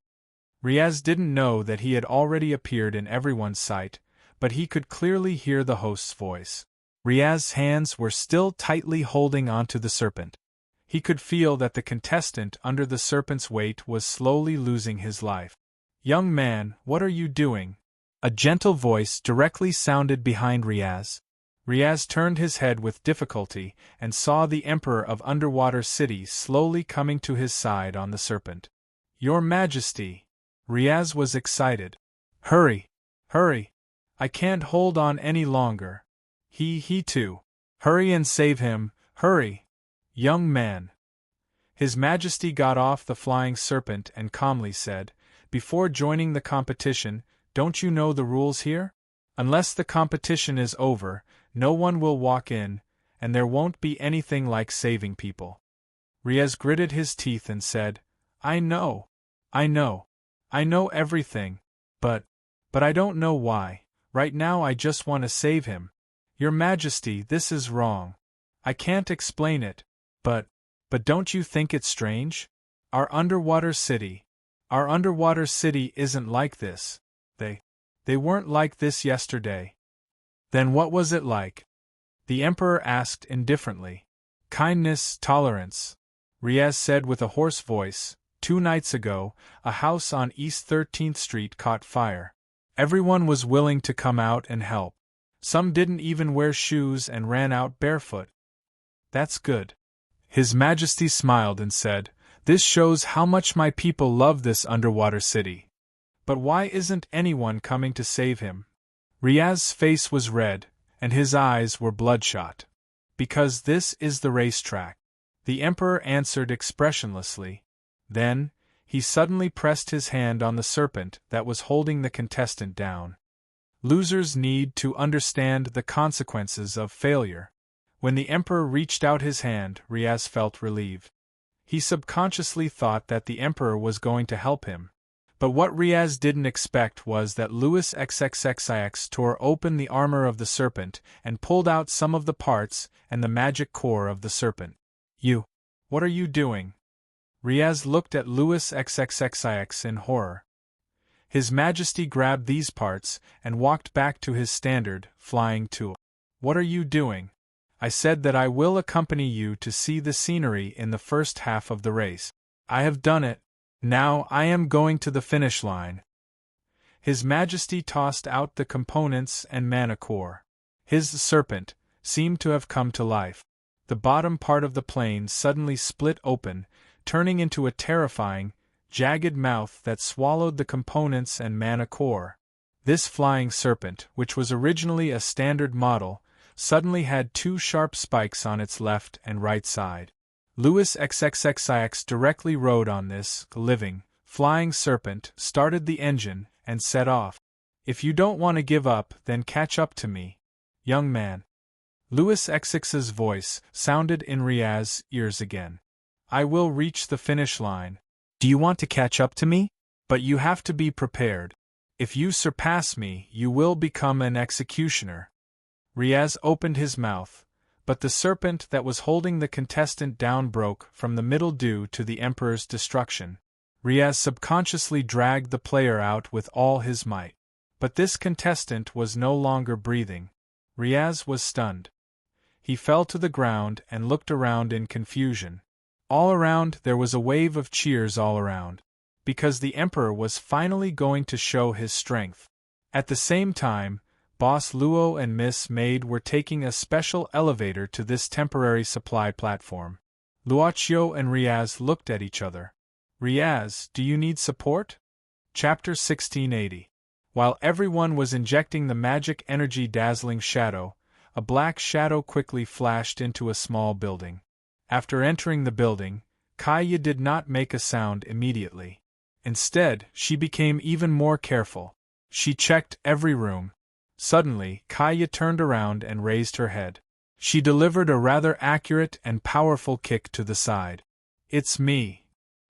Riaz didn't know that he had already appeared in everyone's sight, but he could clearly hear the host's voice. Riaz's hands were still tightly holding onto the serpent. He could feel that the contestant under the serpent's weight was slowly losing his life. "Young man, what are you doing?" A gentle voice directly sounded behind Riaz. Riaz turned his head with difficulty and saw the Emperor of Underwater City slowly coming to his side on the serpent. "Your Majesty!" Riaz was excited. Hurry! I can't hold on any longer. He too. Hurry and save him, hurry! Young man!" His Majesty got off the flying serpent and calmly said, "Before joining the competition, don't you know the rules here? Unless the competition is over, no one will walk in, and there won't be anything like saving people." Riaz gritted his teeth and said, I know everything, but I don't know why. Right now I just want to save him. Your Majesty, this is wrong. I can't explain it, but don't you think it's strange? Our underwater city isn't like this. They weren't like this yesterday. Then what was it like? The Emperor asked indifferently. Kindness, tolerance, Riaz said with a hoarse voice. 2 nights ago, a house on East 13th Street caught fire. Everyone was willing to come out and help. Some didn't even wear shoes and ran out barefoot. That's good. His Majesty smiled and said, This shows how much my people love this underwater city. But why isn't anyone coming to save him? Riaz's face was red, and his eyes were bloodshot. Because this is the racetrack, the Emperor answered expressionlessly. Then, he suddenly pressed his hand on the serpent that was holding the contestant down. Losers need to understand the consequences of failure. When the Emperor reached out his hand, Riaz felt relieved. He subconsciously thought that the Emperor was going to help him. But what Riaz didn't expect was that Louis XXXIX tore open the armor of the serpent and pulled out some of the parts and the magic core of the serpent. What are you doing? Riaz looked at Louis XXXIX in horror. His Majesty grabbed these parts and walked back to his standard, flying tool. What are you doing? I said that I will accompany you to see the scenery in the first half of the race. I have done it. Now I am going to the finish line. His Majesty tossed out the components and mana core. His serpent seemed to have come to life. The bottom part of the plane suddenly split open, turning into a terrifying, jagged mouth that swallowed the components and mana core. This flying serpent, which was originally a standard model, suddenly had two sharp spikes on its left and right side. Louis XXXIX directly rode on this living, flying serpent, started the engine, and set off. If you don't want to give up, then catch up to me, young man. Louis XXX's voice sounded in Riaz's ears again. I will reach the finish line. Do you want to catch up to me? But you have to be prepared. If you surpass me, you will become an executioner. Riaz opened his mouth, but the serpent that was holding the contestant down broke from the middle due to the Emperor's destruction. Riaz subconsciously dragged the player out with all his might. But this contestant was no longer breathing. Riaz was stunned. He fell to the ground and looked around in confusion. All around there was a wave of cheers all around, because the Emperor was finally going to show his strength. At the same time, Boss Luo and Miss Maid were taking a special elevator to this temporary supply platform. Luochio and Riaz looked at each other. Riaz, do you need support? Chapter 1680. While everyone was injecting the magic energy dazzling shadow, a black shadow quickly flashed into a small building. After entering the building, Kaya did not make a sound immediately. Instead, she became even more careful. She checked every room. Suddenly, Kaya turned around and raised her head. She delivered a rather accurate and powerful kick to the side. It's me.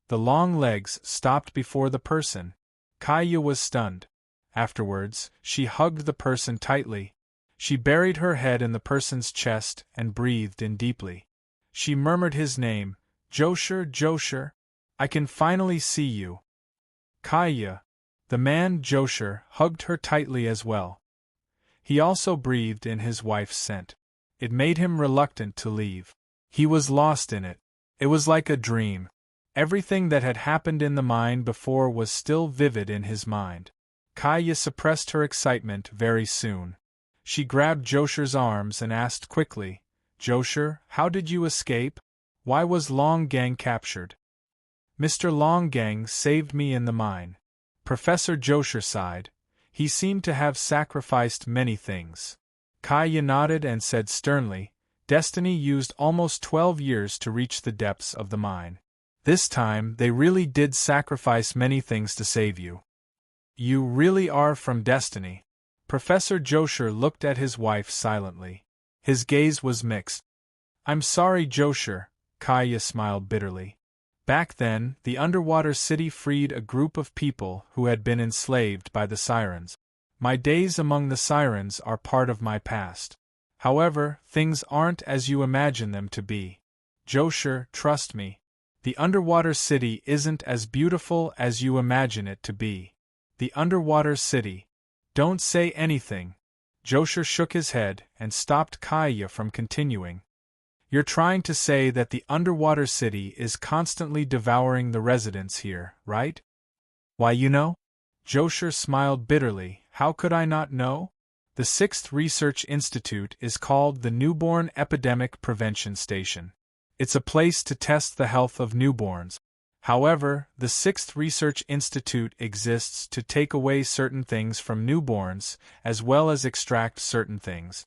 The long legs stopped before the person. Kaya was stunned. Afterwards, she hugged the person tightly. She buried her head in the person's chest and breathed in deeply. She murmured his name, Josher, Josher. I can finally see you. Kaya. The man Josher hugged her tightly as well. He also breathed in his wife's scent. It made him reluctant to leave. He was lost in it. It was like a dream. Everything that had happened in the mine before was still vivid in his mind. Kaya suppressed her excitement very soon. She grabbed Josher's arms and asked quickly, Josher, how did you escape? Why was Longgang captured? Mr. Longgang saved me in the mine. Professor Josher sighed. He seemed to have sacrificed many things. Kaya nodded and said sternly, Destiny used almost 12 years to reach the depths of the mine. This time they really did sacrifice many things to save you. You really are from Destiny. Professor Josher looked at his wife silently. His gaze was mixed. I'm sorry, Josher, Kaya smiled bitterly. Back then, the underwater city freed a group of people who had been enslaved by the sirens. My days among the sirens are part of my past. However, things aren't as you imagine them to be. Josher, trust me. The underwater city isn't as beautiful as you imagine it to be. The underwater city. Don't say anything. Josher shook his head and stopped Kaya from continuing. You're trying to say that the underwater city is constantly devouring the residents here, right? Why, you know? Josher smiled bitterly. How could I not know? The 6th Research Institute is called the Newborn Epidemic Prevention Station. It's a place to test the health of newborns. However, the 6th Research Institute exists to take away certain things from newborns, as well as extract certain things.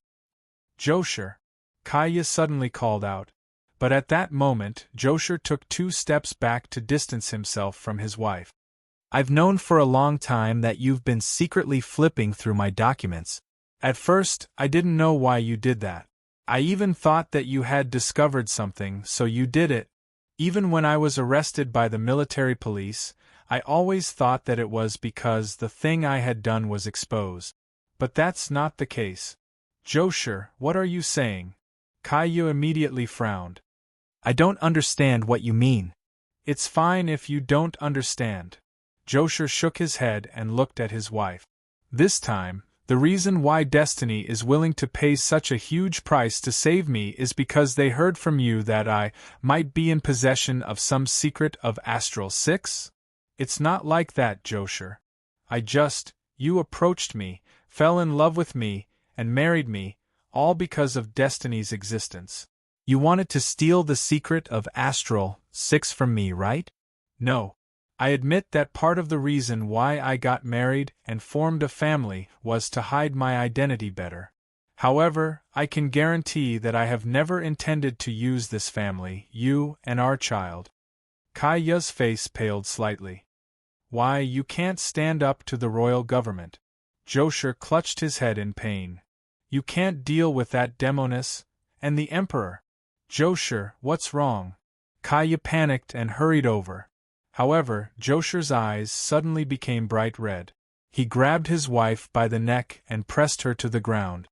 Josher, Kaya suddenly called out. But at that moment, Josher took 2 steps back to distance himself from his wife. I've known for a long time that you've been secretly flipping through my documents. At first, I didn't know why you did that. I even thought that you had discovered something, so you did it. Even when I was arrested by the military police, I always thought that it was because the thing I had done was exposed. But that's not the case. Josher, what are you saying? Kaya immediately frowned. I don't understand what you mean. It's fine if you don't understand. Josher shook his head and looked at his wife. This time, the reason why Destiny is willing to pay such a huge price to save me is because they heard from you that I might be in possession of some secret of Astral 6? It's not like that, Josher. You approached me, fell in love with me, and married me, all because of Destiny's existence. You wanted to steal the secret of Astral 6 from me, right? No. I admit that part of the reason why I got married and formed a family was to hide my identity better. However, I can guarantee that I have never intended to use this family, you and our child. Kaya's face paled slightly. Why, you can't stand up to the royal government. Josher clutched his head in pain. You can't deal with that demoness, and the emperor. Josher, what's wrong? Kaya panicked and hurried over. However, Josher's eyes suddenly became bright red. He grabbed his wife by the neck and pressed her to the ground.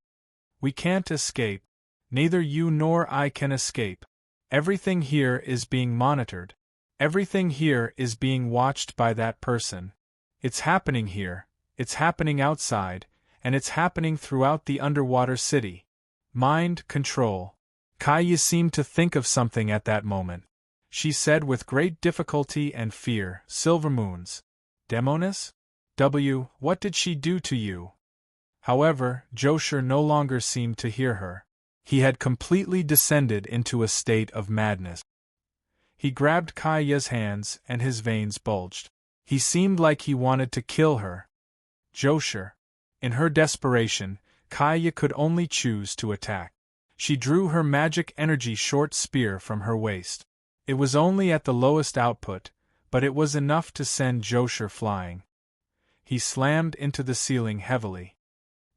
We can't escape. Neither you nor I can escape. Everything here is being monitored. Everything here is being watched by that person. It's happening here, it's happening outside, and it's happening throughout the underwater city. Mind control. Kaya seemed to think of something at that moment. She said with great difficulty and fear, Silver Moons. Demoness? What did she do to you? However, Josher no longer seemed to hear her. He had completely descended into a state of madness. He grabbed Kaya's hands and his veins bulged. He seemed like he wanted to kill her. Josher. In her desperation, Kaya could only choose to attack. She drew her magic energy short spear from her waist. It was only at the lowest output, but it was enough to send Josher flying. He slammed into the ceiling heavily.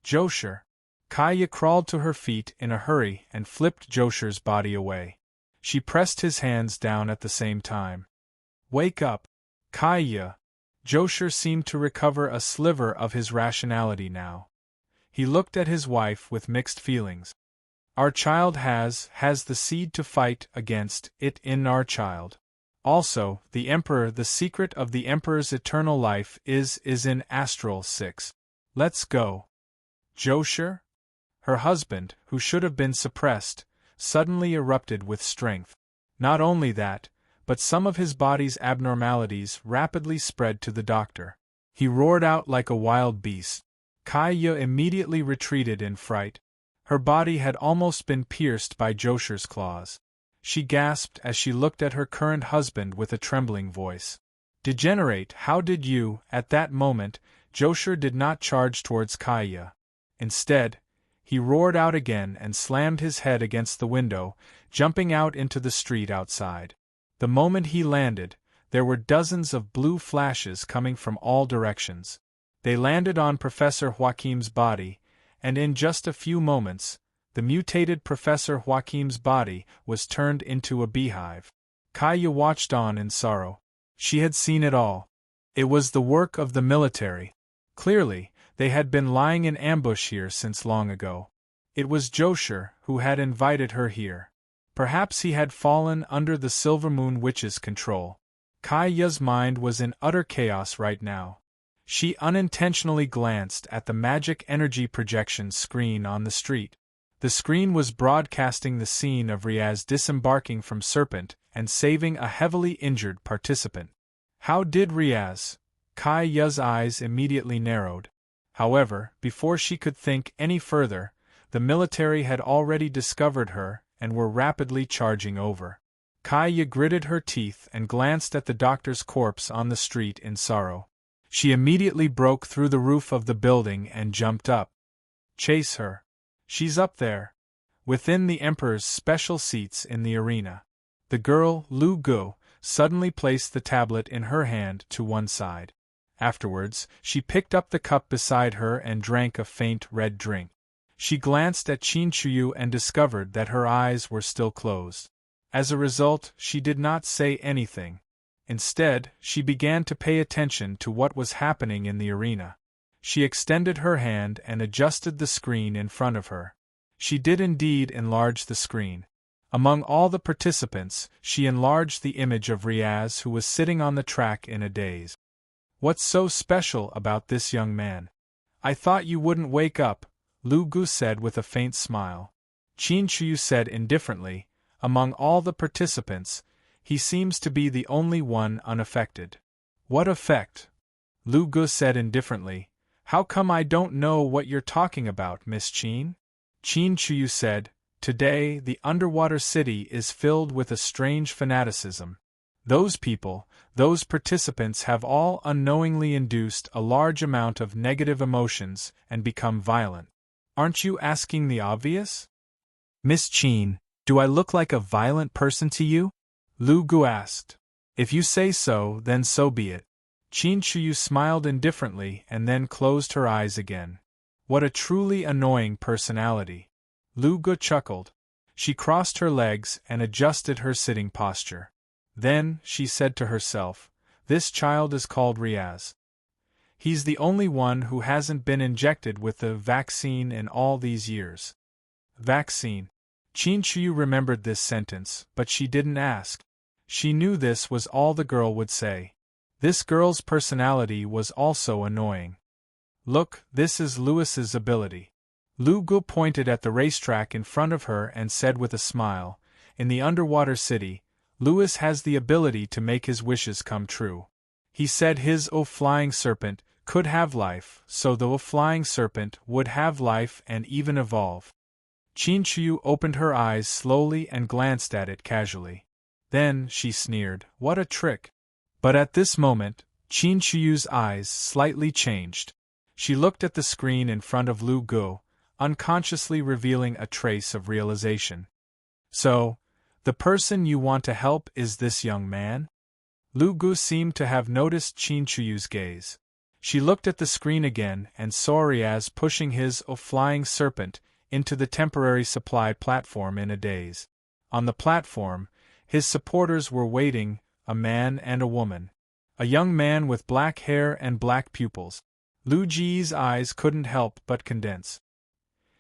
Josher. Kaya crawled to her feet in a hurry and flipped Josher's body away. She pressed his hands down at the same time. Wake up, Kaya. Josher seemed to recover a sliver of his rationality now. He looked at his wife with mixed feelings. Our child has the seed to fight against it in our child. Also, the Emperor, the secret of the Emperor's eternal life is in Astral 6. Let's go. Josher? Her husband, who should have been suppressed, suddenly erupted with strength. Not only that, but some of his body's abnormalities rapidly spread to the doctor. He roared out like a wild beast. Kaya immediately retreated in fright. Her body had almost been pierced by Josher's claws. She gasped as she looked at her current husband with a trembling voice. Degenerate, how did you? At that moment, Josher did not charge towards Kaya. Instead, he roared out again and slammed his head against the window, jumping out into the street outside. The moment he landed, there were dozens of blue flashes coming from all directions. They landed on Professor Joachim's body, and in just a few moments, the mutated Professor Joachim's body was turned into a beehive. Kaya watched on in sorrow. She had seen it all. It was the work of the military. Clearly, they had been lying in ambush here since long ago. It was Josher who had invited her here. Perhaps he had fallen under the Silver Moon Witch's control. Kaya's mind was in utter chaos right now. She unintentionally glanced at the magic energy projection screen on the street. The screen was broadcasting the scene of Riaz disembarking from Serpent and saving a heavily injured participant. How did Riaz? Kaya's eyes immediately narrowed. However, before she could think any further, the military had already discovered her and were rapidly charging over. Kaya gritted her teeth and glanced at the doctor's corpse on the street in sorrow. She immediately broke through the roof of the building and jumped up. Chase her. She's up there. Within the Emperor's special seats in the arena. The girl, Lu Gu, suddenly placed the tablet in her hand to one side. Afterwards, she picked up the cup beside her and drank a faint red drink. She glanced at Qin Chuyu and discovered that her eyes were still closed. As a result, she did not say anything. Instead, she began to pay attention to what was happening in the arena. She extended her hand and adjusted the screen in front of her. She did indeed enlarge the screen. Among all the participants, she enlarged the image of Riaz, who was sitting on the track in a daze. What's so special about this young man? I thought you wouldn't wake up, Lu Gu said with a faint smile. Qin Shuyu said indifferently, among all the participants, he seems to be the only one unaffected. What effect? Lu Gu said indifferently. How come I don't know what you're talking about, Miss Qin? Qin Shuyu said, today the underwater city is filled with a strange fanaticism. Those people, those participants have all unknowingly induced a large amount of negative emotions and become violent. Aren't you asking the obvious? Miss Qin, do I look like a violent person to you? Lu Gu asked. If you say so, then so be it. Qin Shuyu smiled indifferently and then closed her eyes again. What a truly annoying personality. Lu Gu chuckled. She crossed her legs and adjusted her sitting posture. Then, she said to herself, this child is called Riaz. He's the only one who hasn't been injected with the vaccine in all these years. Vaccine. Qin Shuyu remembered this sentence, but she didn't ask. She knew this was all the girl would say. This girl's personality was also annoying. Look, this is Lewis's ability. Lu Gu pointed at the racetrack in front of her and said with a smile, in the underwater city, Lewis has the ability to make his wishes come true. He said his flying serpent could have life, so the flying serpent would have life and even evolve. Qin Shuyu opened her eyes slowly and glanced at it casually. Then, she sneered, what a trick. But at this moment, Qin Shuyu's eyes slightly changed. She looked at the screen in front of Lu Gu, unconsciously revealing a trace of realization. So, the person you want to help is this young man? Lu Gu seemed to have noticed Qin Shuyu's gaze. She looked at the screen again and saw Riaz pushing his flying serpent into the temporary supply platform in a daze. On the platform, his supporters were waiting, a man and a woman. A young man with black hair and black pupils. Lu Ji's eyes couldn't help but condense.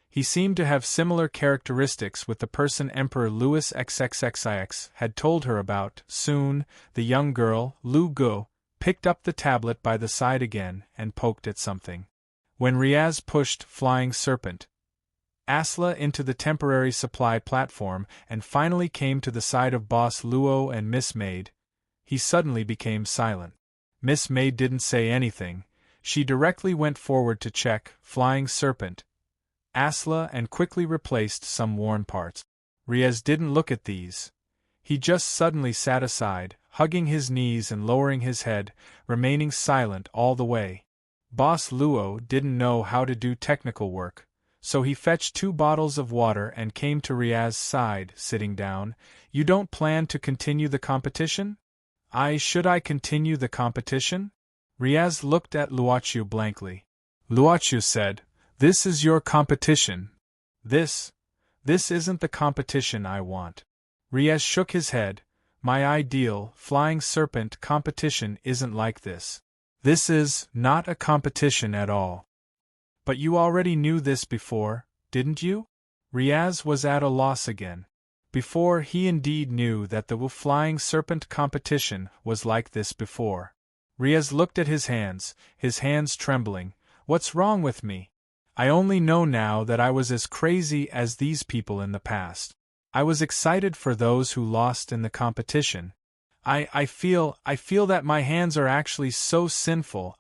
He seemed to have similar characteristics with the person Emperor Louis XXXIX had told her about. Soon, the young girl, Lu Gu, picked up the tablet by the side again and poked at something. When Riaz pushed Flying Serpent Asla into the temporary supply platform and finally came to the side of Boss Luo and Miss Maid, he suddenly became silent. Miss Maid didn't say anything. She directly went forward to check Flying Serpent Asla and quickly replaced some worn parts. Riaz didn't look at these. He just suddenly sat aside, hugging his knees and lowering his head, remaining silent all the way. Boss Luo didn't know how to do technical work, so he fetched 2 bottles of water and came to Riaz's side, sitting down. You don't plan to continue the competition? Should I continue the competition? Riaz looked at Luochu blankly. Luochu said, this is your competition. This isn't the competition I want. Riaz shook his head. My ideal, Flying Serpent competition isn't like this. This is not a competition at all. But you already knew this before, didn't you? Riaz was at a loss again. Before he indeed knew that the Flying Serpent competition was like this before. Riaz looked at his hands trembling. What's wrong with me? I only know now that I was as crazy as these people in the past. I was excited for those who lost in the competition. I feel that my hands are actually so sinful.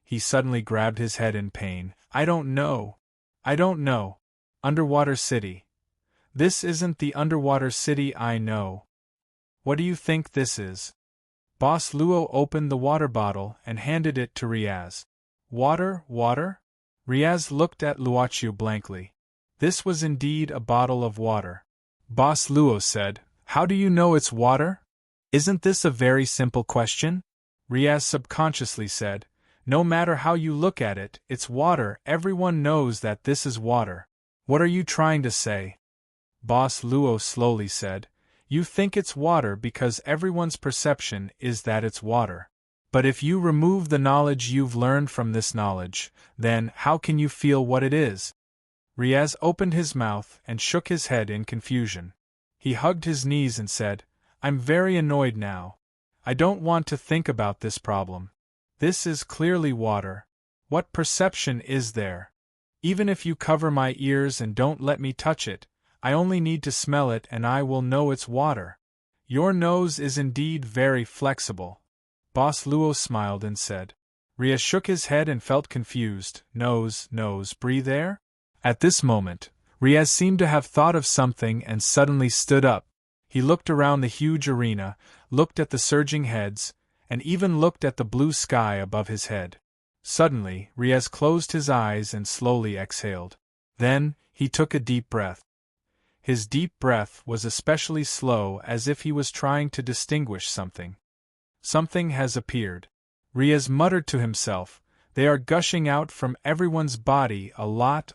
He suddenly grabbed his head in pain. I don't know. Underwater city. This isn't the underwater city I know. What do you think this is? Boss Luo opened the water bottle and handed it to Riaz. Water? Riaz looked at Luochu blankly. This was indeed a bottle of water. Boss Luo said, how do you know it's water? Isn't this a very simple question? Riaz subconsciously said, no matter how you look at it, it's water. Everyone knows that this is water. What are you trying to say? Boss Luo slowly said, you think it's water because everyone's perception is that it's water. But if you remove the knowledge you've learned from this knowledge, then how can you feel what it is? Riaz opened his mouth and shook his head in confusion. He hugged his knees and said, I'm very annoyed now. I don't want to think about this problem. This is clearly water. What perception is there? Even if you cover my ears and don't let me touch it, I only need to smell it and I will know it's water. Your nose is indeed very flexible. Boss Luo smiled and said. Riaz shook his head and felt confused. Nose, breathe air? At this moment, Riaz seemed to have thought of something and suddenly stood up. He looked around the huge arena, looked at the surging heads, and even looked at the blue sky above his head. Suddenly, Riaz closed his eyes and slowly exhaled. Then, he took a deep breath. His deep breath was especially slow, as if he was trying to distinguish something. Something has appeared. Riaz muttered to himself, they are gushing out from everyone's body a lot.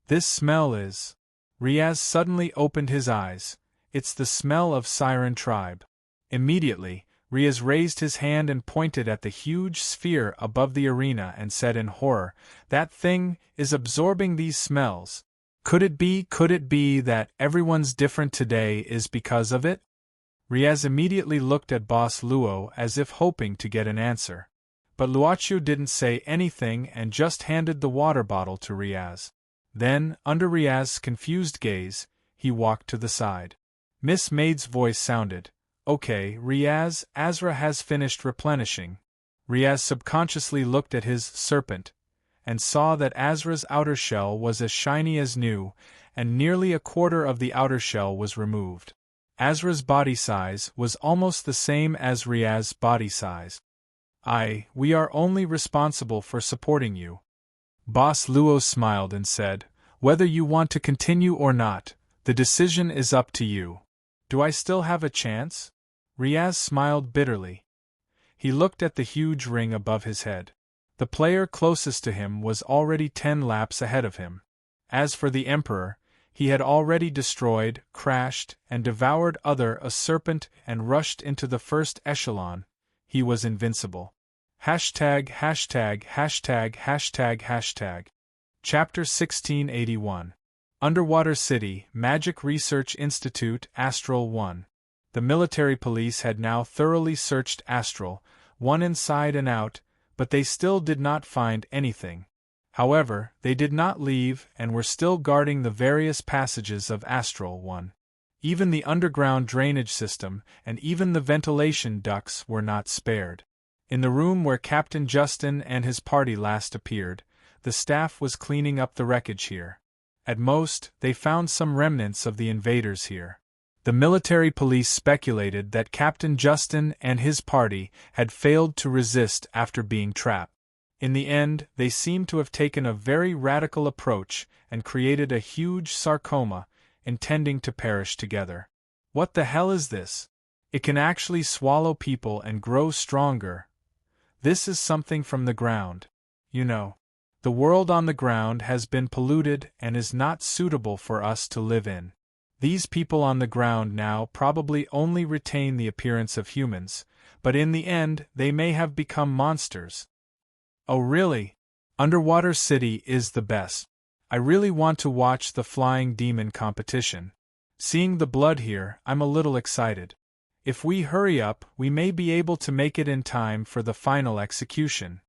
This smell is… Riaz suddenly opened his eyes. It's the smell of Siren tribe. Immediately, Riaz raised his hand and pointed at the huge sphere above the arena and said in horror, that thing is absorbing these smells. Could it be that everyone's different today is because of it? Riaz immediately looked at Boss Luo as if hoping to get an answer. But Luochu didn't say anything and just handed the water bottle to Riaz. Then, under Riaz's confused gaze, he walked to the side. Miss Maid's voice sounded, Okay, Riaz, Azra has finished replenishing. Riaz subconsciously looked at his serpent, and saw that Azra's outer shell was as shiny as new, and nearly a quarter of the outer shell was removed. Azra's body size was almost the same as Riaz's body size. We are only responsible for supporting you. Boss Luo smiled and said, Whether you want to continue or not, the decision is up to you. Do I still have a chance? Riaz smiled bitterly. He looked at the huge ring above his head. The player closest to him was already 10 laps ahead of him. As for the Emperor, he had already destroyed, crashed, and devoured a serpent and rushed into the first echelon. He was invincible. Hashtag. Chapter 1681. Underwater City, Magic Research Institute, Astral 1. The military police had now thoroughly searched Astral 1 inside and out, but they still did not find anything. However, they did not leave and were still guarding the various passages of Astral 1. Even the underground drainage system and even the ventilation ducts were not spared. In the room where Captain Justin and his party last appeared, the staff was cleaning up the wreckage here. At most, they found some remnants of the invaders here. The military police speculated that Captain Justin and his party had failed to resist after being trapped. In the end, they seem to have taken a very radical approach and created a huge sarcoma, intending to perish together. What the hell is this? It can actually swallow people and grow stronger. This is something from the ground. You know. The world on the ground has been polluted and is not suitable for us to live in. These people on the ground now probably only retain the appearance of humans, but in the end they may have become monsters. Oh really? Underwater City is the best. I really want to watch the flying demon competition. Seeing the blood here, I'm a little excited. If we hurry up, we may be able to make it in time for the final execution.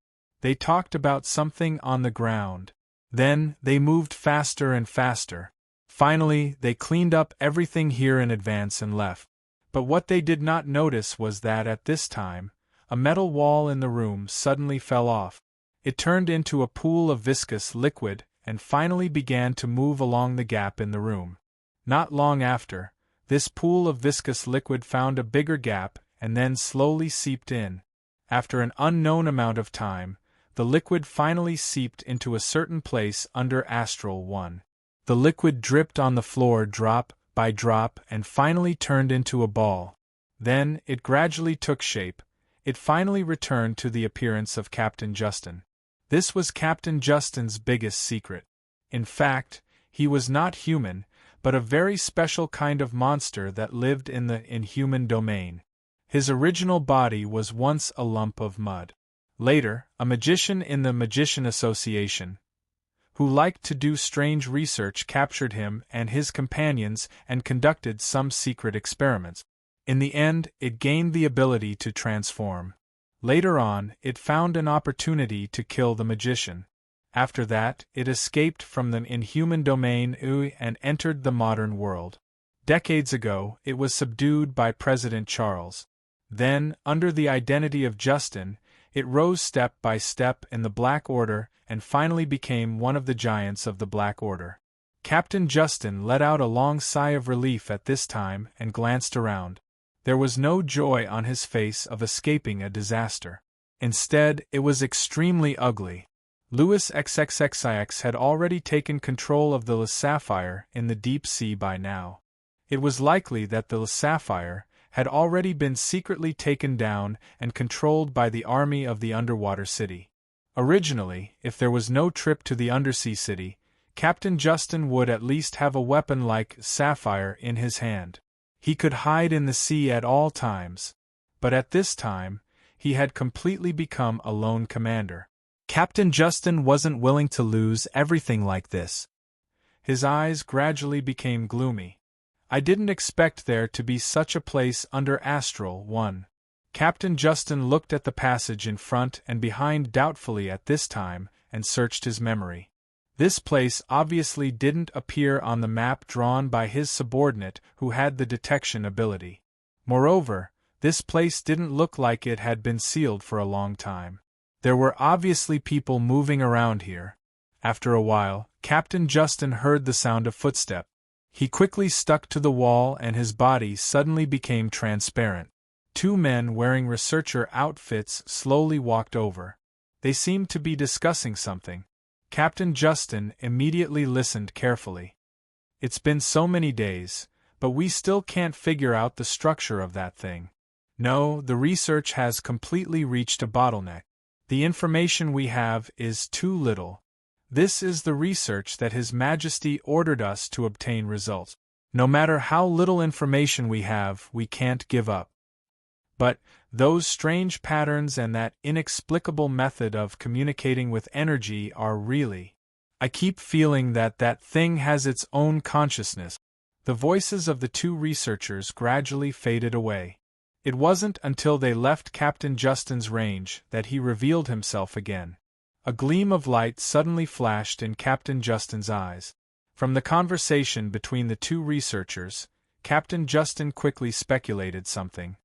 They talked about something on the ground. Then, they moved faster and faster. Finally, they cleaned up everything here in advance and left. But what they did not notice was that at this time, a metal wall in the room suddenly fell off. It turned into a pool of viscous liquid and finally began to move along the gap in the room. Not long after, this pool of viscous liquid found a bigger gap and then slowly seeped in. After an unknown amount of time, the liquid finally seeped into a certain place under Astral 1. The liquid dripped on the floor drop by drop and finally turned into a ball. Then, it gradually took shape. It finally returned to the appearance of Captain Justin. This was Captain Justin's biggest secret. In fact, he was not human, but a very special kind of monster that lived in the inhuman domain. His original body was once a lump of mud. Later, a magician in the Magician Association, who liked to do strange research, captured him and his companions and conducted some secret experiments. In the end, it gained the ability to transform. Later on, it found an opportunity to kill the magician. After that, it escaped from the inhuman domain and entered the modern world. Decades ago, it was subdued by President Charles. Then, under the identity of Justin, it rose step by step in the Black Order and finally became one of the giants of the Black Order. Captain Justin let out a long sigh of relief at this time and glanced around. There was no joy on his face of escaping a disaster. Instead, it was extremely ugly. Louis XXXIX had already taken control of the Sapphire in the deep sea by now. It was likely that the Sapphire had already been secretly taken down and controlled by the army of the underwater city. Originally, if there was no trip to the undersea city, Captain Justin would at least have a weapon like Sapphire in his hand. He could hide in the sea at all times. But at this time, he had completely become a lone commander. Captain Justin wasn't willing to lose everything like this. His eyes gradually became gloomy. I didn't expect there to be such a place under Astral 1. Captain Justin looked at the passage in front and behind doubtfully at this time and searched his memory. This place obviously didn't appear on the map drawn by his subordinate who had the detection ability. Moreover, this place didn't look like it had been sealed for a long time. There were obviously people moving around here. After a while, Captain Justin heard the sound of footsteps. He quickly stuck to the wall and his body suddenly became transparent. Two men wearing researcher outfits slowly walked over. They seemed to be discussing something. Captain Justin immediately listened carefully. It's been so many days, but we still can't figure out the structure of that thing. No, the research has completely reached a bottleneck. The information we have is too little. This is the research that His Majesty ordered us to obtain results. No matter how little information we have, we can't give up. But those strange patterns and that inexplicable method of communicating with energy are really. I keep feeling that that thing has its own consciousness. The voices of the two researchers gradually faded away. It wasn't until they left Captain Justin's range that he revealed himself again. A gleam of light suddenly flashed in Captain Justin's eyes. From the conversation between the two researchers, Captain Justin quickly speculated something.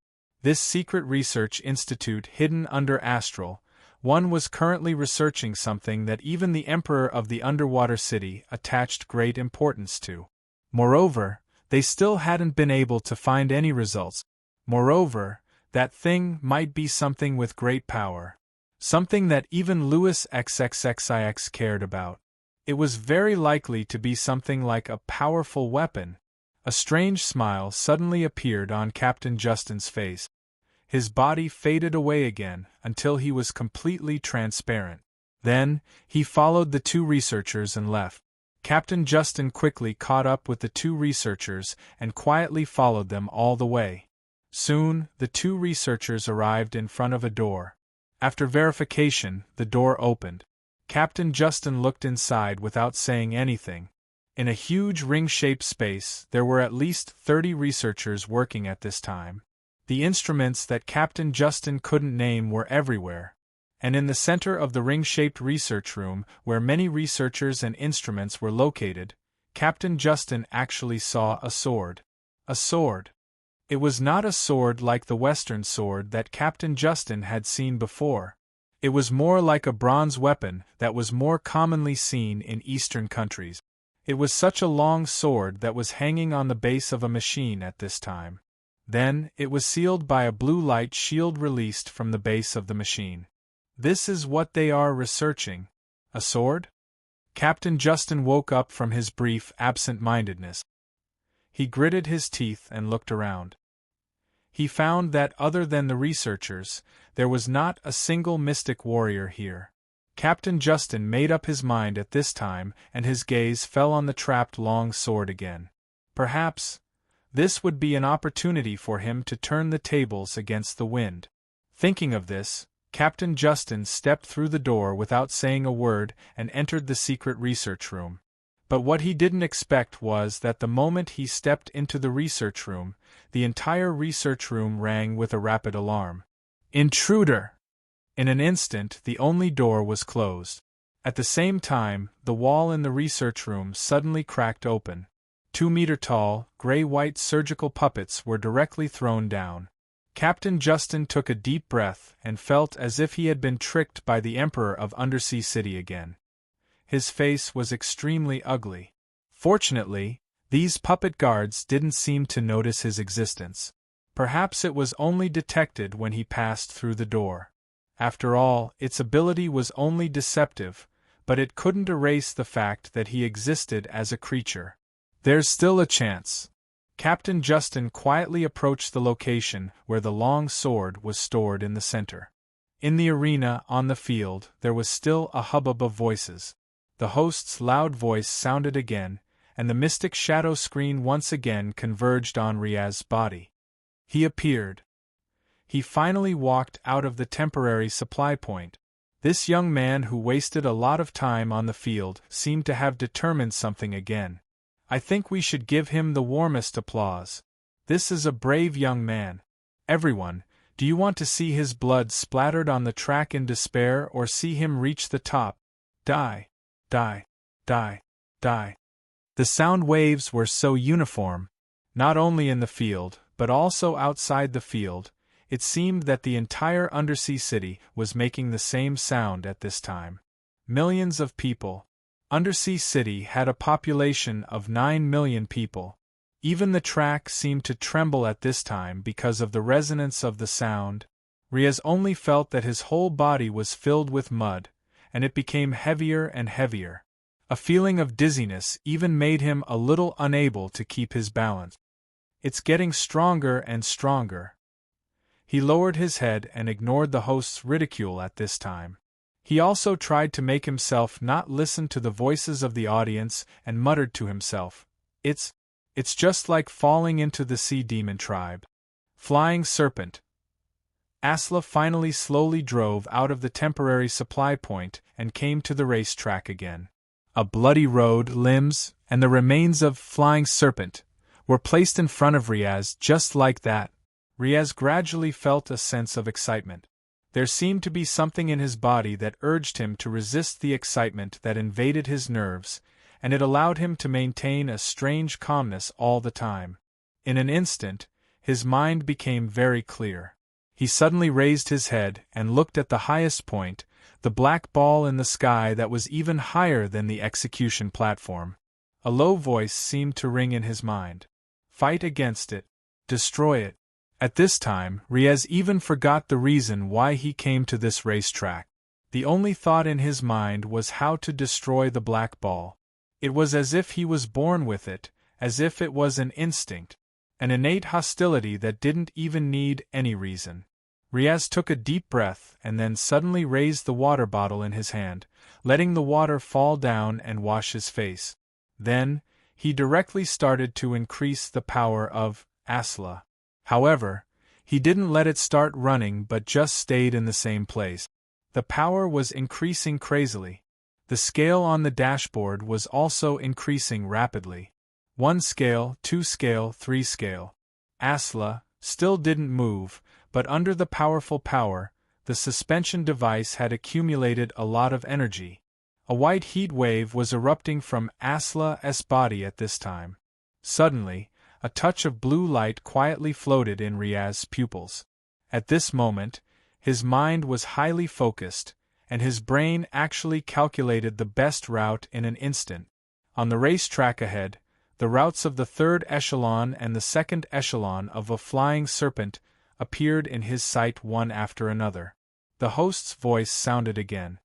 This secret research institute hidden under Astral 1 was currently researching something that even the Emperor of the Underwater City attached great importance to. Moreover, they still hadn't been able to find any results. Moreover, that thing might be something with great power. Something that even Louis XXXIX cared about. It was very likely to be something like a powerful weapon. A strange smile suddenly appeared on Captain Justin's face. His body faded away again until he was completely transparent. Then, he followed the two researchers and left. Captain Justin quickly caught up with the two researchers and quietly followed them all the way. Soon, the two researchers arrived in front of a door. After verification, the door opened. Captain Justin looked inside without saying anything. In a huge ring-shaped space, there were at least 30 researchers working at this time. The instruments that Captain Justin couldn't name were everywhere. And in the center of the ring-shaped research room, where many researchers and instruments were located, Captain Justin actually saw a sword. A sword. It was not a sword like the Western sword that Captain Justin had seen before. It was more like a bronze weapon that was more commonly seen in Eastern countries. It was such a long sword that was hanging on the base of a machine at this time. Then, it was sealed by a blue light shield released from the base of the machine. This is what they are researching. A sword? Captain Justin woke up from his brief absent-mindedness. He gritted his teeth and looked around. He found that other than the researchers, there was not a single mystic warrior here. Captain Justin made up his mind at this time and his gaze fell on the trapped long sword again. Perhaps this would be an opportunity for him to turn the tables against the wind. Thinking of this, Captain Justin stepped through the door without saying a word and entered the secret research room. But what he didn't expect was that the moment he stepped into the research room, the entire research room rang with a rapid alarm. Intruder! In an instant, the only door was closed. At the same time, the wall in the research room suddenly cracked open. 2-meter-tall, gray-white surgical puppets were directly thrown down. Captain Justin took a deep breath and felt as if he had been tricked by the Emperor of Undersea City again. His face was extremely ugly. Fortunately, these puppet guards didn't seem to notice his existence. Perhaps it was only detected when he passed through the door. After all, its ability was only deceptive, but it couldn't erase the fact that he existed as a creature. There's still a chance. Captain Justin quietly approached the location where the long sword was stored in the center. In the arena on the field, there was still a hubbub of voices. The host's loud voice sounded again, and the mystic shadow screen once again converged on Riaz's body. He appeared. He finally walked out of the temporary supply point. This young man who wasted a lot of time on the field seemed to have determined something again. I think we should give him the warmest applause. This is a brave young man. Everyone, do you want to see his blood splattered on the track in despair or see him reach the top? Die, die, die, die. The sound waves were so uniform, not only in the field, but also outside the field. It seemed that the entire undersea city was making the same sound at this time. Millions of people. Undersea City had a population of 9 million people. Even the track seemed to tremble at this time because of the resonance of the sound. Riaz only felt that his whole body was filled with mud, and it became heavier and heavier. A feeling of dizziness even made him a little unable to keep his balance. It's getting stronger and stronger. He lowered his head and ignored the host's ridicule at this time. He also tried to make himself not listen to the voices of the audience and muttered to himself, It's just like falling into the sea demon tribe. Flying serpent. Asla finally slowly drove out of the temporary supply point and came to the racetrack again. A bloody road, limbs, and the remains of Flying Serpent were placed in front of Riaz just like that. Riaz gradually felt a sense of excitement. There seemed to be something in his body that urged him to resist the excitement that invaded his nerves, and it allowed him to maintain a strange calmness all the time. In an instant, his mind became very clear. He suddenly raised his head and looked at the highest point, the black ball in the sky that was even higher than the execution platform. A low voice seemed to ring in his mind. Fight against it. Destroy it. At this time, Riaz even forgot the reason why he came to this racetrack. The only thought in his mind was how to destroy the black ball. It was as if he was born with it, as if it was an instinct, an innate hostility that didn't even need any reason. Riaz took a deep breath and then suddenly raised the water bottle in his hand, letting the water fall down and wash his face. Then, he directly started to increase the power of Asla. However, he didn't let it start running but just stayed in the same place. The power was increasing crazily. The scale on the dashboard was also increasing rapidly. 1 scale, 2 scale, 3 scale. Asla still didn't move, but under the powerful power, the suspension device had accumulated a lot of energy. A white heat wave was erupting from Asla's body at this time. Suddenly, a touch of blue light quietly floated in Riaz's pupils. At this moment, his mind was highly focused, and his brain actually calculated the best route in an instant. On the racetrack ahead, the routes of the third echelon and the second echelon of a Flying Serpent appeared in his sight one after another. The host's voice sounded again.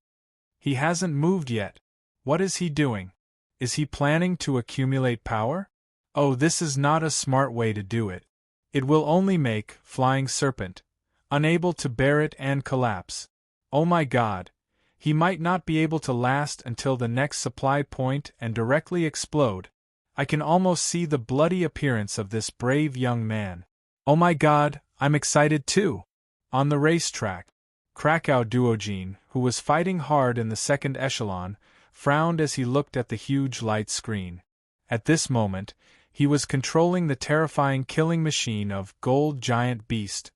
He hasn't moved yet. What is he doing? Is he planning to accumulate power? Oh, this is not a smart way to do it. It will only make Flying Serpent unable to bear it and collapse. Oh my God! He might not be able to last until the next supply point and directly explode. I can almost see the bloody appearance of this brave young man. Oh my God, I'm excited too! On the racetrack, Krakow Duogene, who was fighting hard in the second echelon, frowned as he looked at the huge light screen. At this moment, he was controlling the terrifying killing machine of Gold Giant Beast.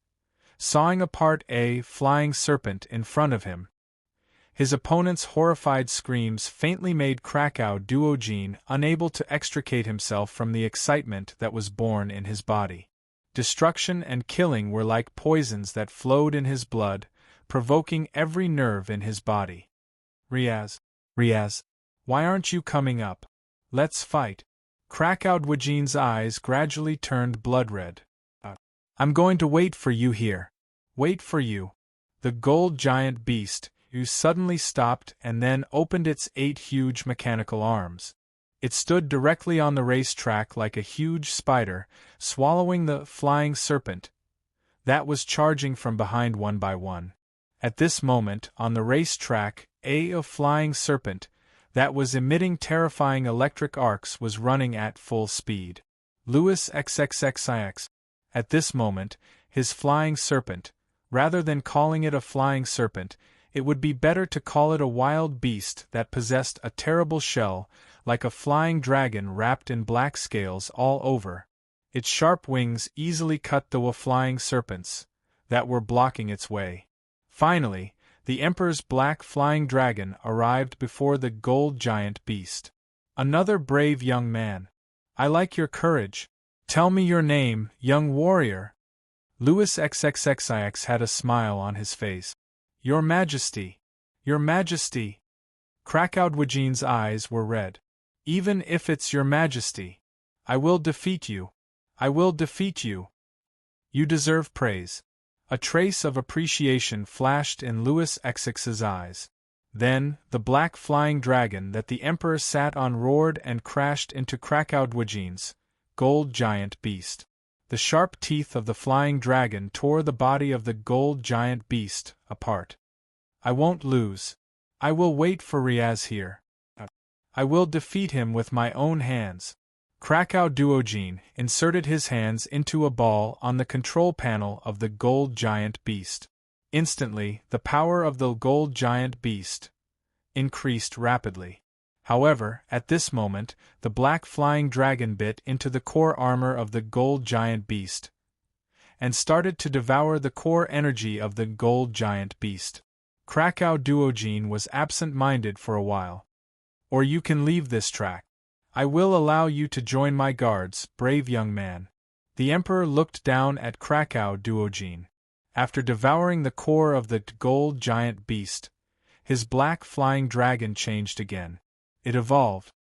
sawing apart a flying serpent in front of him. His opponent's horrified screams faintly made Krakow Duogene unable to extricate himself from the excitement that was born in his body. Destruction and killing were like poisons that flowed in his blood, provoking every nerve in his body. Riaz, why aren't you coming up? Let's fight. Krakow Duogene's eyes gradually turned blood-red. I'm going to wait for you here. Wait for you. The gold giant beast, who suddenly stopped and then opened its 8 huge mechanical arms. It stood directly on the racetrack like a huge spider, swallowing the flying serpent that was charging from behind one by one. At this moment, on the racetrack, a flying serpent that was emitting terrifying electric arcs was running at full speed. Lewis XXXIX. At this moment, his flying serpent, rather than calling it a flying serpent, it would be better to call it a wild beast that possessed a terrible shell, like a flying dragon wrapped in black scales all over. Its sharp wings easily cut the flying serpents that were blocking its way. Finally, the Emperor's black flying dragon arrived before the gold giant beast. Another brave young man. I like your courage. Tell me your name, young warrior. Lewis XXXIX had a smile on his face. Your Majesty! Your Majesty! Krakow Duogene's eyes were red. Even if it's your Majesty, I will defeat you. I will defeat you. You deserve praise. A trace of appreciation flashed in Lewis XXX's eyes. Then, the black flying dragon that the Emperor sat on roared and crashed into Krakow Duogene's gold giant beast. The sharp teeth of the flying dragon tore the body of the gold giant beast apart. I won't lose. I will wait for Riaz here. I will defeat him with my own hands. Krakow Duogene inserted his hands into a ball on the control panel of the gold giant beast. Instantly, the power of the gold giant beast increased rapidly. However, at this moment, the black flying dragon bit into the core armor of the gold giant beast and started to devour the core energy of the gold giant beast. Krakow Duogene was absent-minded for a while. Or you can leave this track. I will allow you to join my guards, brave young man. The Emperor looked down at Krakow Duogene. After devouring the core of the gold giant beast, his black flying dragon changed again. It evolved.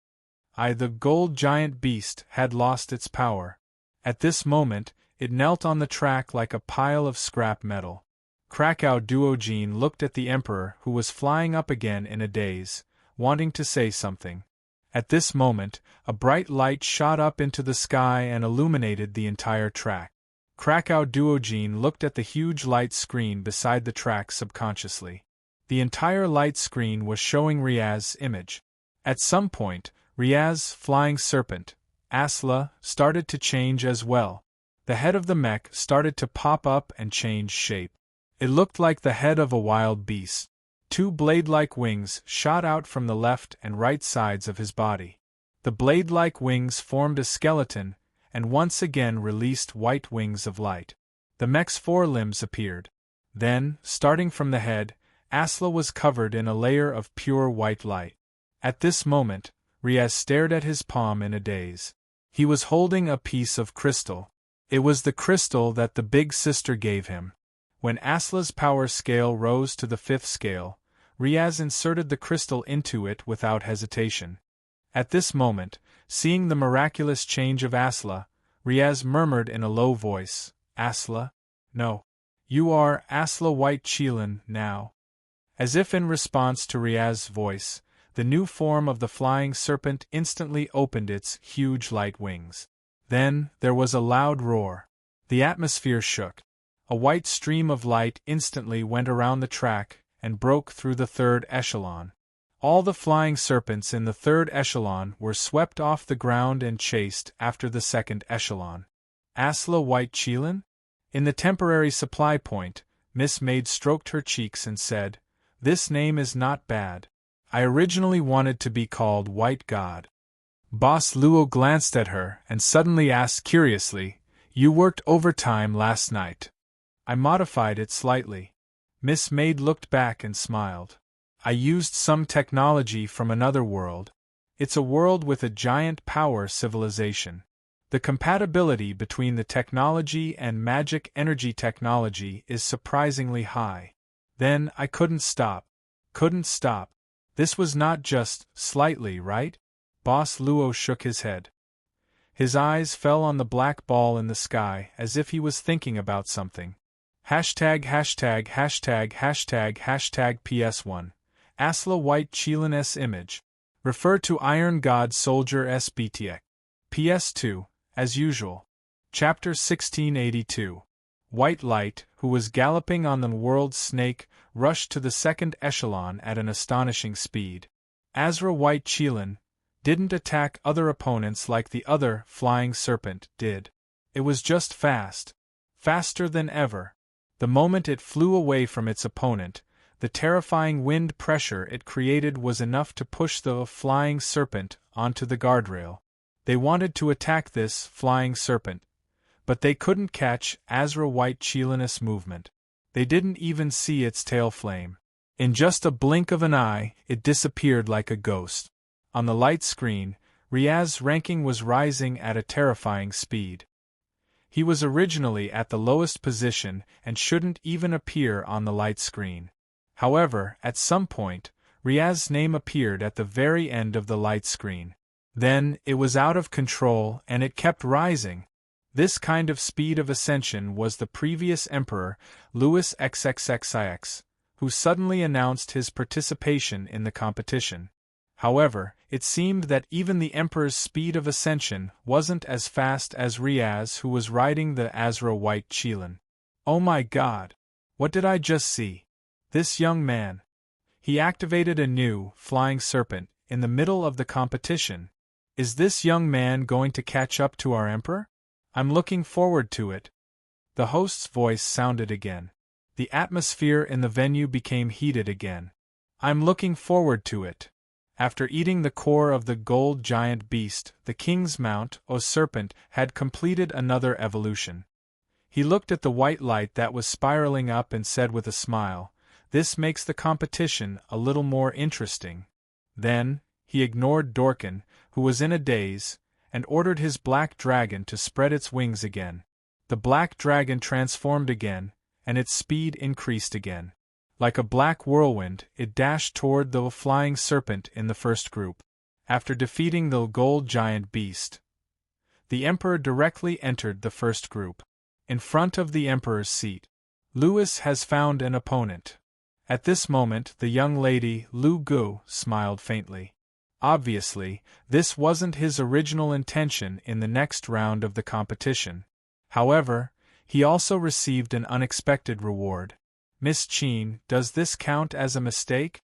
The gold giant beast had lost its power. At this moment, it knelt on the track like a pile of scrap metal. Krakow Duogene looked at the Emperor, who was flying up again in a daze, wanting to say something. At this moment, a bright light shot up into the sky and illuminated the entire track. Krakow Duogene looked at the huge light screen beside the track subconsciously. The entire light screen was showing Riaz's image. At some point, Riaz's flying serpent, Asla, started to change as well. The head of the mech started to pop up and change shape. It looked like the head of a wild beast. 2 blade-like wings shot out from the left and right sides of his body. The blade-like wings formed a skeleton and once again released white wings of light. The mech's 4 limbs appeared. Then, starting from the head, Asla was covered in a layer of pure white light. At this moment, Riaz stared at his palm in a daze. He was holding a piece of crystal. It was the crystal that the big sister gave him. When Asla's power scale rose to the 5th scale, Riaz inserted the crystal into it without hesitation. At this moment, seeing the miraculous change of Asla, Riaz murmured in a low voice, Asla? No. You are Asla White Chelan now. As if in response to Riaz's voice, the new form of the flying serpent instantly opened its huge light wings. Then, there was a loud roar. The atmosphere shook. A white stream of light instantly went around the track and broke through the 3rd echelon. All the flying serpents in the 3rd echelon were swept off the ground and chased after the 2nd echelon. Asla White Chelan? In the temporary supply point, Miss Maid stroked her cheeks and said, This name is not bad. I originally wanted to be called White God. Boss Luo glanced at her and suddenly asked curiously, You worked overtime last night. I modified it slightly. Miss Maid looked back and smiled. I used some technology from another world. It's a world with a giant power civilization. The compatibility between the technology and magic energy technology is surprisingly high. Then I couldn't stop. Couldn't stop. This was not just slightly, right? Boss Luo shook his head. His eyes fell on the black ball in the sky as if he was thinking about something. ########## PS1. Asla White Chilan S image. Refer to Iron God Soldier SBTX. PS2, as usual. Chapter 1682. White Light, who was galloping on the world's snake, rushed to the second echelon at an astonishing speed. Azra White Chilan didn't attack other opponents like the other flying serpent did. It was just fast. Faster than ever. The moment it flew away from its opponent, the terrifying wind pressure it created was enough to push the flying serpent onto the guardrail. They wanted to attack this flying serpent, but they couldn't catch Azra White Chilan's movement. They didn't even see its tail flame. In just a blink of an eye, it disappeared like a ghost. On the light screen, Riaz's ranking was rising at a terrifying speed. He was originally at the lowest position and shouldn't even appear on the light screen. However, at some point, Riaz's name appeared at the very end of the light screen. Then, it was out of control and it kept rising. This kind of speed of ascension was the previous emperor, Louis XXXIX, who suddenly announced his participation in the competition. However, it seemed that even the emperor's speed of ascension wasn't as fast as Riaz, who was riding the Azra White Chilan. Oh my God! What did I just see? This young man. He activated a new, flying serpent, in the middle of the competition. Is this young man going to catch up to our emperor? I'm looking forward to it. The host's voice sounded again. The atmosphere in the venue became heated again. I'm looking forward to it. After eating the core of the gold giant beast, the king's mount, O serpent, had completed another evolution. He looked at the white light that was spiraling up and said with a smile, "This makes the competition a little more interesting." Then, he ignored Dorkin, who was in a daze, and ordered his black dragon to spread its wings again. The black dragon transformed again, and its speed increased again. Like a black whirlwind, it dashed toward the flying serpent in the first group. After defeating the gold giant beast, the emperor directly entered the first group. In front of the emperor's seat, Louis has found an opponent. At this moment, the young lady, Lu Gu, smiled faintly. Obviously, this wasn't his original intention in the next round of the competition. However, he also received an unexpected reward. Miss Qin, does this count as a mistake?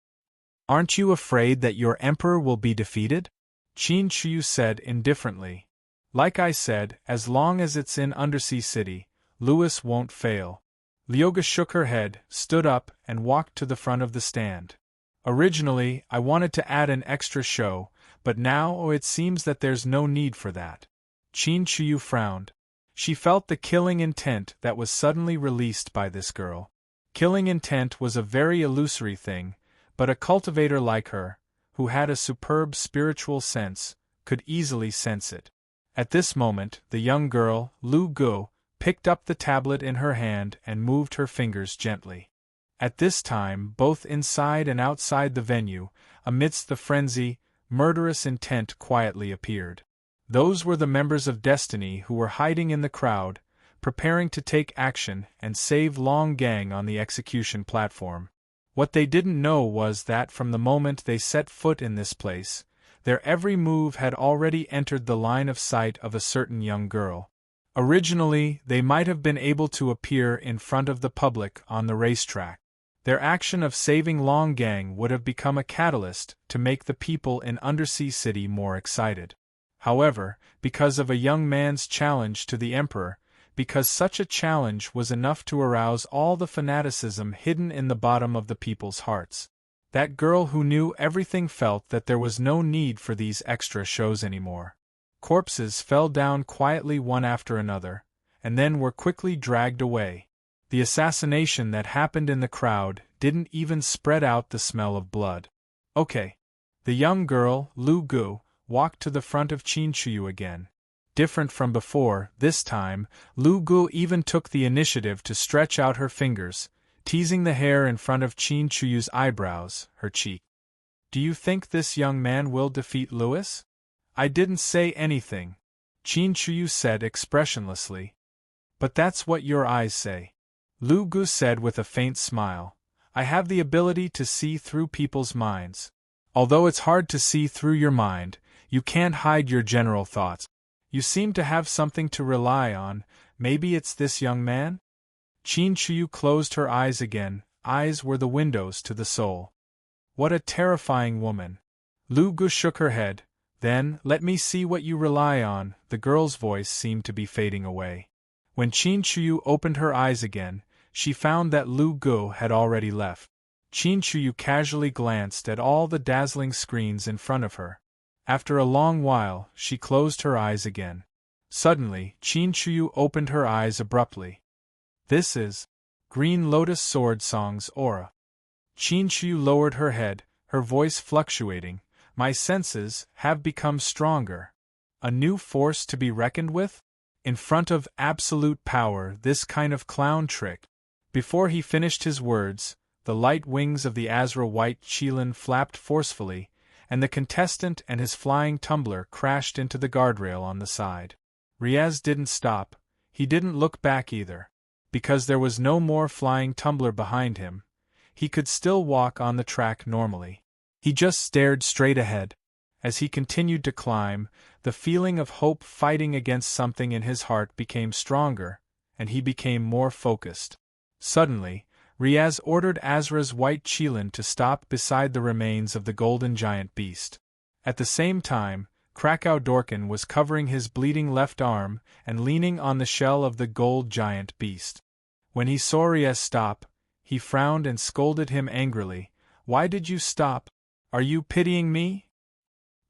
Aren't you afraid that your emperor will be defeated? Qin Shu said indifferently. Like I said, as long as it's in Undersea City, Louis won't fail. Lyoga shook her head, stood up, and walked to the front of the stand. Originally, I wanted to add an extra show, but now it seems that there's no need for that. Qin Shu frowned. She felt the killing intent that was suddenly released by this girl. Killing intent was a very illusory thing, but a cultivator like her, who had a superb spiritual sense, could easily sense it. At this moment, the young girl, Lu Gu, picked up the tablet in her hand and moved her fingers gently. At this time, both inside and outside the venue, amidst the frenzy, murderous intent quietly appeared. Those were the members of Destiny who were hiding in the crowd, preparing to take action and save Long Gang on the execution platform. What they didn't know was that from the moment they set foot in this place, their every move had already entered the line of sight of a certain young girl. Originally, they might have been able to appear in front of the public on the racetrack. Their action of saving Long Gang would have become a catalyst to make the people in Undersea City more excited. However, because of a young man's challenge to the Emperor, because such a challenge was enough to arouse all the fanaticism hidden in the bottom of the people's hearts, that girl who knew everything felt that there was no need for these extra shows anymore. Corpses fell down quietly one after another, and then were quickly dragged away. The assassination that happened in the crowd didn't even spread out the smell of blood. Okay. The young girl, Lu Gu, walked to the front of Qin Chuyu again. Different from before, this time, Lu Gu even took the initiative to stretch out her fingers, teasing the hair in front of Qin Chuyu's eyebrows, her cheek. Do you think this young man will defeat Louis? I didn't say anything, Qin Chuyu said expressionlessly. But that's what your eyes say. Lu Gu said with a faint smile. I have the ability to see through people's minds. Although it's hard to see through your mind, you can't hide your general thoughts. You seem to have something to rely on, maybe it's this young man? Qin Chuyu closed her eyes again, eyes were the windows to the soul. What a terrifying woman. Lu Gu shook her head, then, let me see what you rely on, the girl's voice seemed to be fading away. When Qin Chuyu opened her eyes again, she found that Lu Gu had already left. Qin Chuyu casually glanced at all the dazzling screens in front of her. After a long while, she closed her eyes again. Suddenly, Qin Chuyu opened her eyes abruptly. This is Green Lotus Sword Song's aura. Qin Chuyu lowered her head, her voice fluctuating. My senses have become stronger. A new force to be reckoned with? In front of absolute power, this kind of clown trick. Before he finished his words, the light wings of the azure white Qilin flapped forcefully, and the contestant and his flying tumbler crashed into the guardrail on the side. Riaz didn't stop, he didn't look back either. Because there was no more flying tumbler behind him, he could still walk on the track normally. He just stared straight ahead. As he continued to climb, the feeling of hope fighting against something in his heart became stronger, and he became more focused. Suddenly, Riaz ordered Azra's white Qilin to stop beside the remains of the golden giant beast. At the same time, Krakow Dorkin was covering his bleeding left arm and leaning on the shell of the gold giant beast. When he saw Riaz stop, he frowned and scolded him angrily. Why did you stop? Are you pitying me?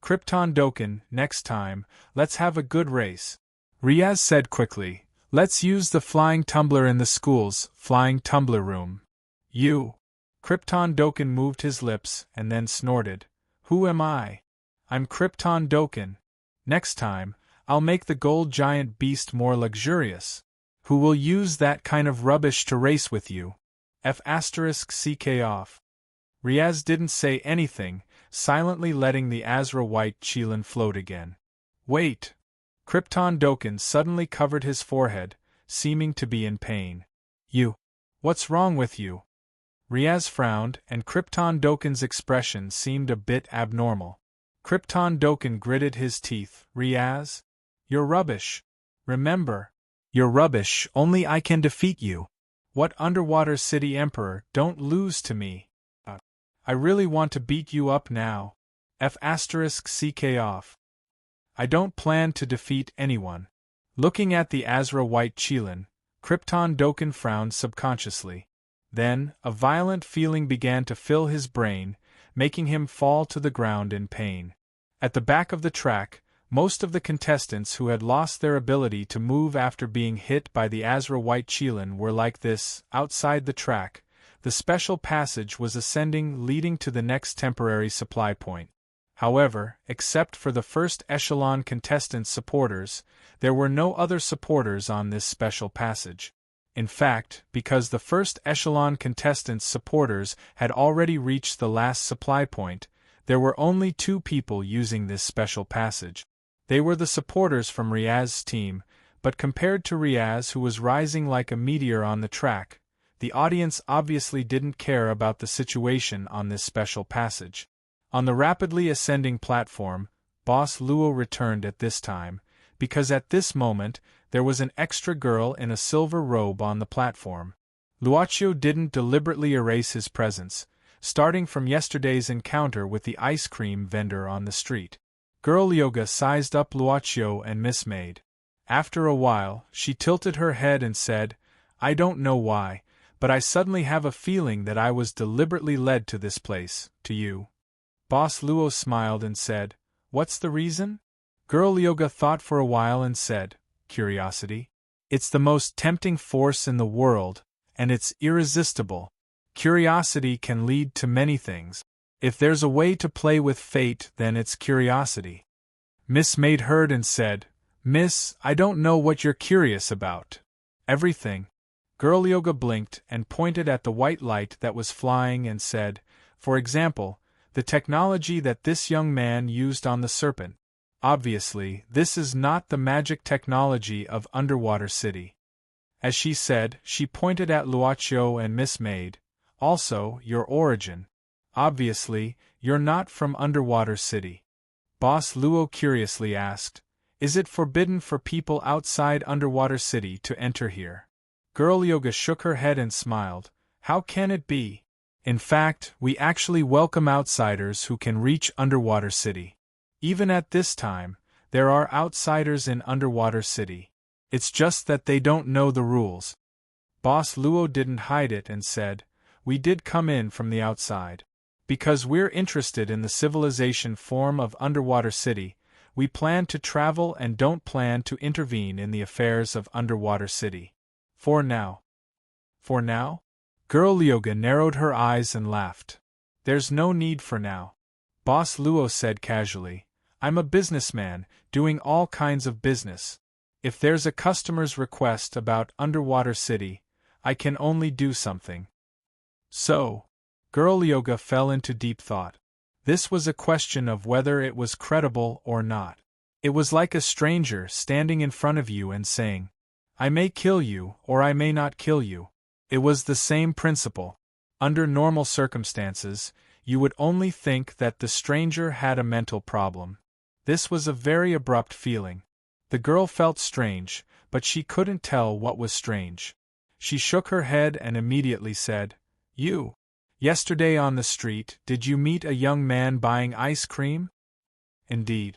Krypton Dorkin, next time, let's have a good race. Riaz said quickly. Let's use the flying tumbler in the school's flying tumbler room. You. Krypton Dorkin moved his lips and then snorted. Who am I? I'm Krypton Dorkin. Next time, I'll make the gold giant beast more luxurious. Who will use that kind of rubbish to race with you? F***ck off. Riaz didn't say anything, silently letting the azure white Qilin float again. Wait. Krypton Dorkin suddenly covered his forehead, seeming to be in pain. You. What's wrong with you? Riaz frowned, and Krypton Dorkin's expression seemed a bit abnormal. Krypton Dorkin gritted his teeth. Riaz? You're rubbish. Remember. You're rubbish, only I can defeat you. What underwater city emperor, don't lose to me. I really want to beat you up now. F***ck off. I don't plan to defeat anyone. Looking at the azure white Qilin, Krypton Dorkin frowned subconsciously. Then, a violent feeling began to fill his brain, making him fall to the ground in pain. At the back of the track, most of the contestants who had lost their ability to move after being hit by the azure white Qilin were like this. Outside the track, the special passage was ascending, leading to the next temporary supply point. However, except for the first echelon contestants' supporters, there were no other supporters on this special passage. In fact, because the first echelon contestants' supporters had already reached the last supply point, there were only 2 people using this special passage. They were the supporters from Riaz's team, but compared to Riaz, who was rising like a meteor on the track, the audience obviously didn't care about the situation on this special passage. On the rapidly ascending platform, Boss Luo returned at this time, because at this moment, there was an extra girl in a silver robe on the platform. Luochio didn't deliberately erase his presence, starting from yesterday's encounter with the ice cream vendor on the street. Girl Yoga sized up Luochio and mismade. After a while, she tilted her head and said, I don't know why, but I suddenly have a feeling that I was deliberately led to this place, to you. Boss Luo smiled and said, What's the reason? Girl Yoga thought for a while and said, Curiosity. It's the most tempting force in the world, and it's irresistible. Curiosity can lead to many things. If there's a way to play with fate, then it's curiosity. Miss Maid heard and said, "Miss, I don't know what you're curious about." "Everything." Girl Yoga blinked and pointed at the white light that was flying and said, "For example, the technology that this young man used on the serpent. Obviously, this is not the magic technology of Underwater City." As she said, she pointed at Luocho and Miss Maid. "Also, your origin. Obviously, you're not from Underwater City." Boss Luo curiously asked, "Is it forbidden for people outside Underwater City to enter here?" Girl Yoga shook her head and smiled. "How can it be? In fact, we actually welcome outsiders who can reach Underwater City. Even at this time, there are outsiders in Underwater City. It's just that they don't know the rules." Boss Luo didn't hide it and said, "We did come in from the outside. Because we're interested in the civilization form of Underwater City, we plan to travel and don't plan to intervene in the affairs of Underwater City. For now." "For now?" Girl Yoga narrowed her eyes and laughed. "There's no need for now," Boss Luo said casually. "I'm a businessman, doing all kinds of business. If there's a customer's request about Underwater City, I can only do something." "So?" Girl Yoga fell into deep thought. This was a question of whether it was credible or not. It was like a stranger standing in front of you and saying, "I may kill you, or I may not kill you." It was the same principle. Under normal circumstances, you would only think that the stranger had a mental problem. This was a very abrupt feeling. The girl felt strange, but she couldn't tell what was strange. She shook her head and immediately said, "You. Yesterday on the street, did you meet a young man buying ice cream?" "Indeed."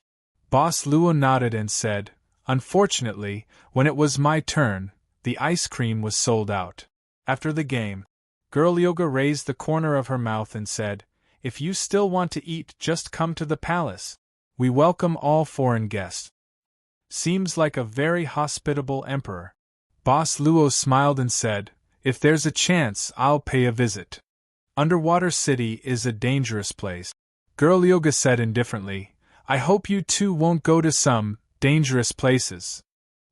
Boss Luo nodded and said, "Unfortunately, when it was my turn, the ice cream was sold out. After the game." Girl Yoga raised the corner of her mouth and said, "If you still want to eat, just come to the palace. We welcome all foreign guests." "Seems like a very hospitable emperor." Boss Luo smiled and said, "If there's a chance, I'll pay a visit. Underwater City is a dangerous place." Girl Yoga said indifferently, "I hope you two won't go to some dangerous places."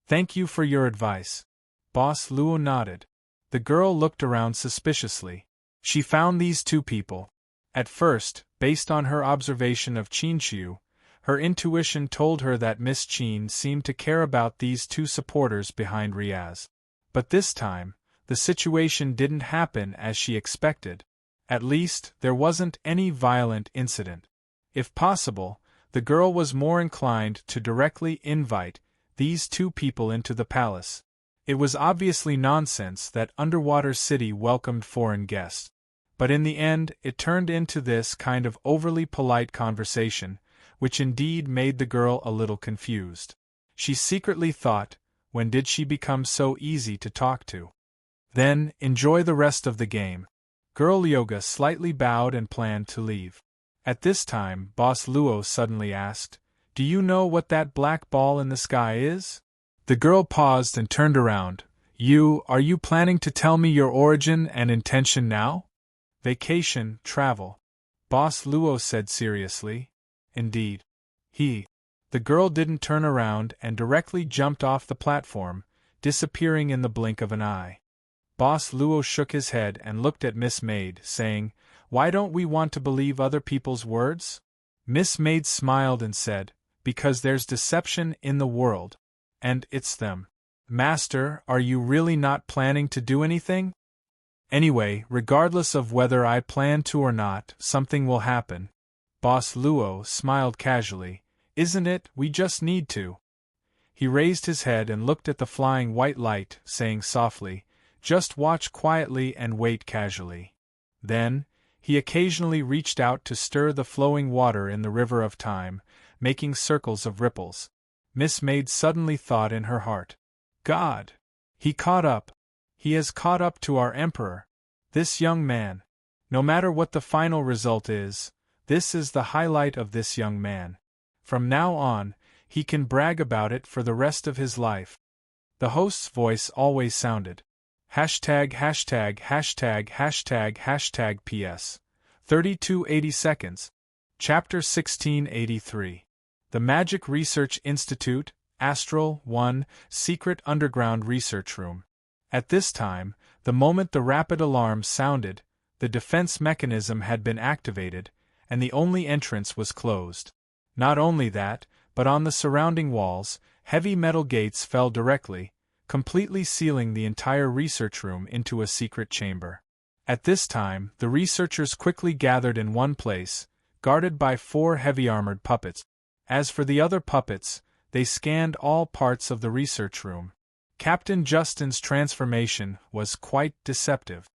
"Thank you for your advice." Boss Luo nodded. The girl looked around suspiciously. She found these two people. At first, based on her observation of Qinqiu, her intuition told her that Miss Qin seemed to care about these two supporters behind Riaz. But this time, the situation didn't happen as she expected. At least, there wasn't any violent incident. If possible, the girl was more inclined to directly invite these two people into the palace. It was obviously nonsense that Underwater City welcomed foreign guests. But in the end, it turned into this kind of overly polite conversation, which indeed made the girl a little confused. She secretly thought, when did she become so easy to talk to? Then, enjoy the rest of the game. Girl Yoga slightly bowed and planned to leave. At this time, Boss Luo suddenly asked, "Do you know what that black ball in the sky is?" The girl paused and turned around. Are you planning to tell me your origin and intention now?" "Vacation, travel," Boss Luo said seriously. "Indeed." The girl didn't turn around and directly jumped off the platform, disappearing in the blink of an eye. Boss Luo shook his head and looked at Miss Maid, saying, "Why don't we want to believe other people's words?" Miss Maid smiled and said, "Because there's deception in the world. And it's them." "Master, are you really not planning to do anything?" "Anyway, regardless of whether I plan to or not, something will happen." Boss Luo smiled casually. "Isn't it, we just need to." He raised his head and looked at the flying white light, saying softly, "Just watch quietly and wait casually." Then, he occasionally reached out to stir the flowing water in the river of time, making circles of ripples. Miss Maid suddenly thought in her heart, "God! He caught up. He has caught up to our emperor. This young man. No matter what the final result is, this is the highlight of this young man. From now on, he can brag about it for the rest of his life." The host's voice always sounded ######PS. 3280 seconds. Chapter 1683. The Magic Research Institute, Astral 1, Secret Underground Research Room. At this time, the moment the rapid alarm sounded, the defense mechanism had been activated, and the only entrance was closed. Not only that, but on the surrounding walls, heavy metal gates fell directly, completely sealing the entire research room into a secret chamber. At this time, the researchers quickly gathered in one place, guarded by 4 heavy-armored puppets. As for the other puppets, they scanned all parts of the research room. Captain Justin's transformation was quite deceptive.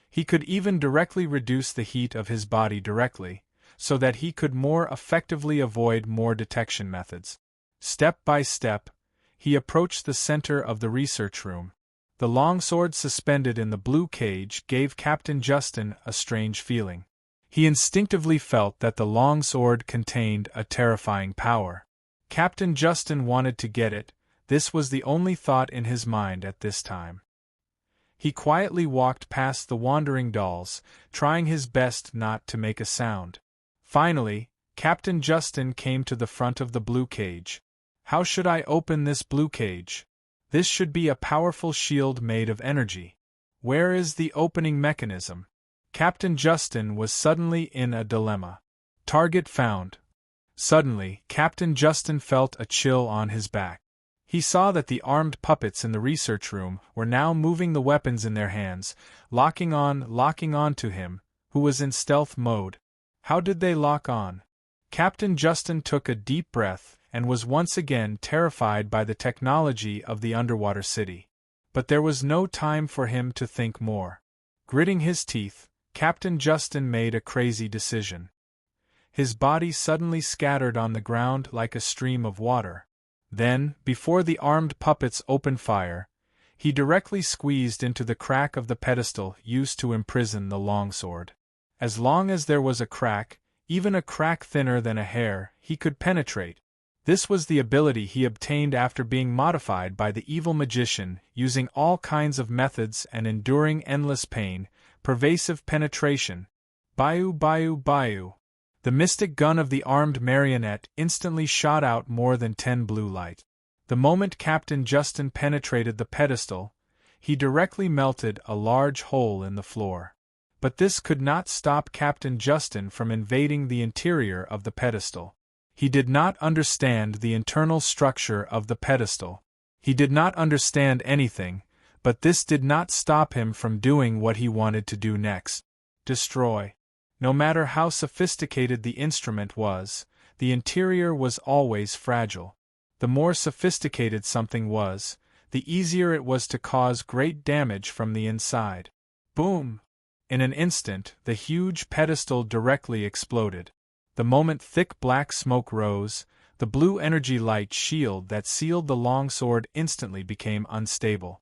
He could even directly reduce the heat of his body directly, so that he could more effectively avoid more detection methods. Step by step, he approached the center of the research room. The longsword suspended in the blue cage gave Captain Justin a strange feeling. He instinctively felt that the longsword contained a terrifying power. Captain Justin wanted to get it. This was the only thought in his mind at this time. He quietly walked past the wandering dolls, trying his best not to make a sound. Finally, Captain Justin came to the front of the blue cage. How should I open this blue cage? This should be a powerful shield made of energy. Where is the opening mechanism? Captain Justin was suddenly in a dilemma. Target found. Suddenly, Captain Justin felt a chill on his back. He saw that the armed puppets in the research room were now moving the weapons in their hands, locking on to him, who was in stealth mode. How did they lock on? Captain Justin took a deep breath and was once again terrified by the technology of the underwater city. But there was no time for him to think more. Gritting his teeth, Captain Justin made a crazy decision. His body suddenly scattered on the ground like a stream of water. Then, before the armed puppets opened fire, he directly squeezed into the crack of the pedestal used to imprison the longsword. As long as there was a crack, even a crack thinner than a hair, he could penetrate. This was the ability he obtained after being modified by the evil magician, using all kinds of methods and enduring endless pain, pervasive penetration. Bayou bayou bayou. The mystic gun of the armed marionette instantly shot out more than 10 blue light. The moment Captain Justin penetrated the pedestal, he directly melted a large hole in the floor. But this could not stop Captain Justin from invading the interior of the pedestal. He did not understand the internal structure of the pedestal. He did not understand anything, but this did not stop him from doing what he wanted to do next. Destroy. No matter how sophisticated the instrument was, the interior was always fragile. The more sophisticated something was, the easier it was to cause great damage from the inside. Boom! In an instant, the huge pedestal directly exploded. The moment thick black smoke rose, the blue energy light shield that sealed the longsword instantly became unstable.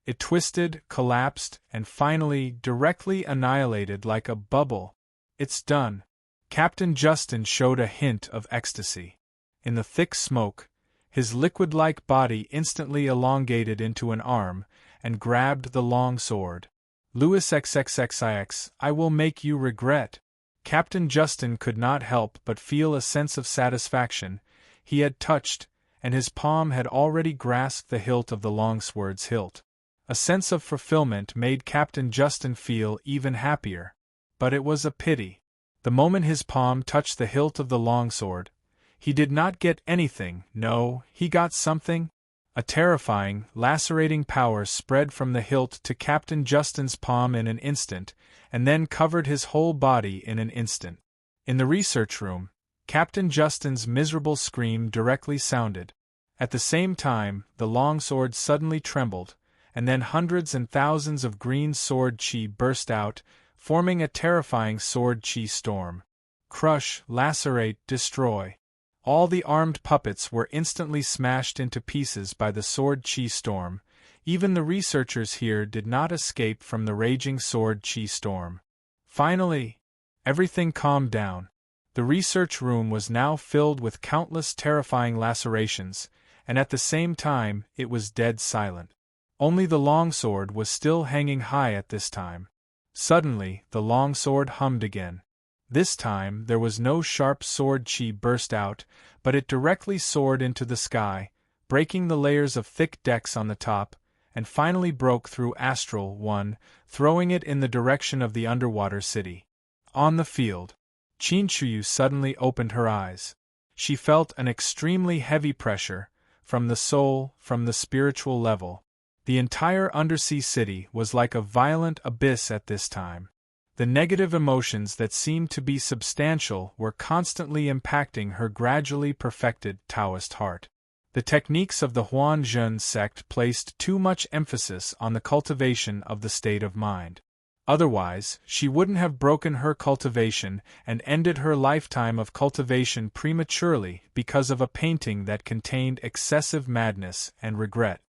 It twisted, collapsed, and finally directly annihilated like a bubble. It's done. Captain Justin showed a hint of ecstasy. In the thick smoke, his liquid-like body instantly elongated into an arm and grabbed the long sword. Louis XXXIX, I will make you regret. Captain Justin could not help but feel a sense of satisfaction. He had touched, and his palm had already grasped the hilt of the longsword's hilt. A sense of fulfillment made Captain Justin feel even happier. But it was a pity. The moment his palm touched the hilt of the longsword, he did not get anything. No, he got something. A terrifying, lacerating power spread from the hilt to Captain Justin's palm in an instant, and then covered his whole body in an instant. In the research room, Captain Justin's miserable scream directly sounded. At the same time, the longsword suddenly trembled, and then hundreds and thousands of green sword chi burst out, forming a terrifying sword chi storm. Crush, lacerate, destroy. All the armed puppets were instantly smashed into pieces by the sword chi storm. Even the researchers here did not escape from the raging sword chi storm. Finally, everything calmed down. The research room was now filled with countless terrifying lacerations, and at the same time it was dead silent. Only the longsword was still hanging high at this time. Suddenly, the longsword hummed again. This time there was no sharp sword chi burst out, but it directly soared into the sky, breaking the layers of thick decks on the top, and finally broke through Astral 1, throwing it in the direction of the underwater city. On the field, Chinchuyu suddenly opened her eyes. She felt an extremely heavy pressure, from the soul, from the spiritual level. The entire undersea city was like a violent abyss at this time. The negative emotions that seemed to be substantial were constantly impacting her gradually perfected Taoist heart. The techniques of the Huan Zhen sect placed too much emphasis on the cultivation of the state of mind. Otherwise, she wouldn't have broken her cultivation and ended her lifetime of cultivation prematurely because of a painting that contained excessive madness and regret.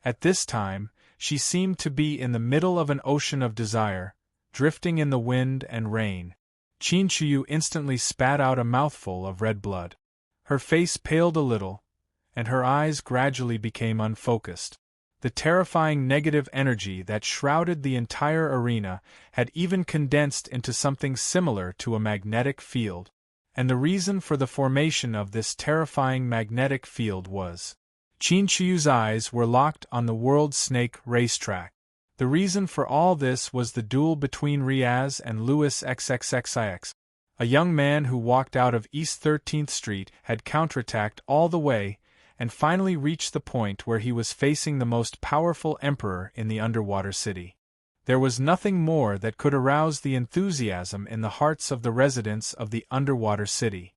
At this time, she seemed to be in the middle of an ocean of desire, drifting in the wind and rain. Chinchuyu instantly spat out a mouthful of red blood. Her face paled a little, and her eyes gradually became unfocused. The terrifying negative energy that shrouded the entire arena had even condensed into something similar to a magnetic field. And the reason for the formation of this terrifying magnetic field was Chinchuyu's eyes were locked on the World Snake racetrack. The reason for all this was the duel between Riaz and Louis XXXIX. A young man who walked out of East 13th Street had counterattacked all the way, and finally reached the point where he was facing the most powerful emperor in the underwater city. There was nothing more that could arouse the enthusiasm in the hearts of the residents of the underwater city.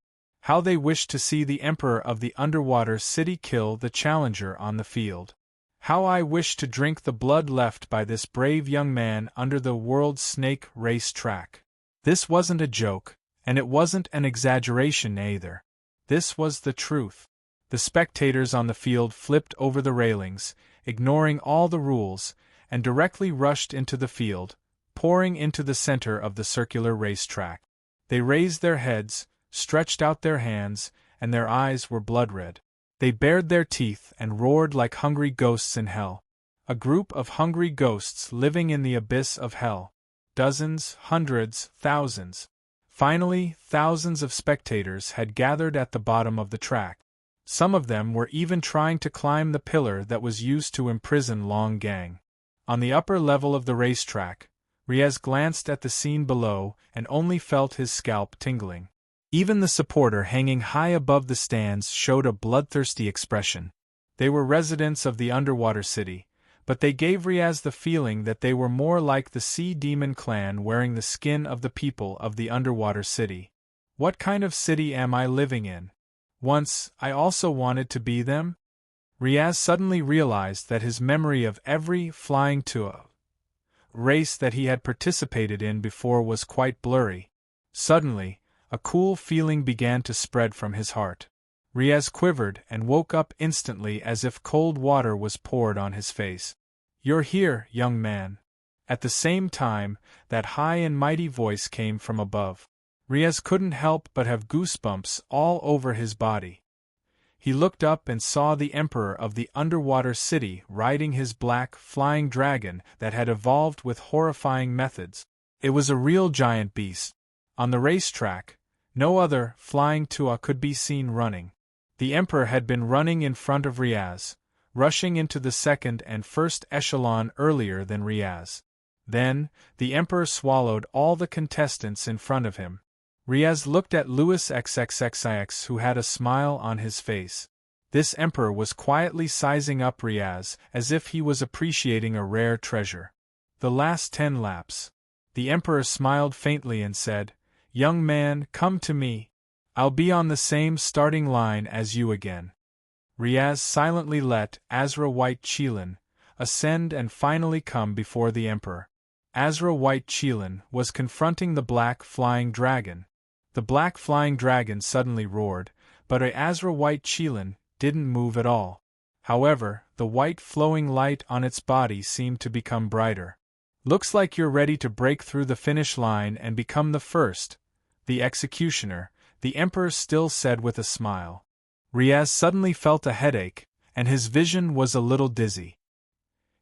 How they wished to see the emperor of the underwater city kill the challenger on the field. How I wished to drink the blood left by this brave young man under the World Snake race track. This wasn't a joke, and it wasn't an exaggeration either. This was the truth. The spectators on the field flipped over the railings, ignoring all the rules, and directly rushed into the field, pouring into the center of the circular racetrack. They raised their heads, stretched out their hands, and their eyes were blood-red. They bared their teeth and roared like hungry ghosts in hell. A group of hungry ghosts living in the abyss of hell. Dozens, hundreds, thousands. Finally, thousands of spectators had gathered at the bottom of the track. Some of them were even trying to climb the pillar that was used to imprison Long Gang. On the upper level of the racetrack, Riaz glanced at the scene below and only felt his scalp tingling. Even the supporter hanging high above the stands showed a bloodthirsty expression. They were residents of the underwater city, but they gave Riaz the feeling that they were more like the Sea Demon clan wearing the skin of the people of the underwater city. What kind of city am I living in? Once, I also wanted to be them? Riaz suddenly realized that his memory of every flying Tua race that he had participated in before was quite blurry. Suddenly, a cool feeling began to spread from his heart. Riaz quivered and woke up instantly as if cold water was poured on his face. "You're here, young man." At the same time, that high and mighty voice came from above. Riaz couldn't help but have goosebumps all over his body. He looked up and saw the emperor of the underwater city riding his black, flying dragon that had evolved with horrifying methods. It was a real giant beast. On the racetrack, no other flying Tua could be seen running. The emperor had been running in front of Riaz, rushing into the second and first echelon earlier than Riaz. Then, the emperor swallowed all the contestants in front of him. Riaz looked at Louis XXXIX, who had a smile on his face. This emperor was quietly sizing up Riaz as if he was appreciating a rare treasure. The last 10 laps. The emperor smiled faintly and said, "Young man, come to me. I'll be on the same starting line as you again." Riaz silently let Azra White Qilin ascend and finally come before the emperor. Azra White Qilin was confronting the black flying dragon. The black flying dragon suddenly roared, but Azra White Qilin didn't move at all. However, the white flowing light on its body seemed to become brighter. "Looks like you're ready to break through the finish line and become the first, the executioner," the emperor still said with a smile. Riaz suddenly felt a headache, and his vision was a little dizzy.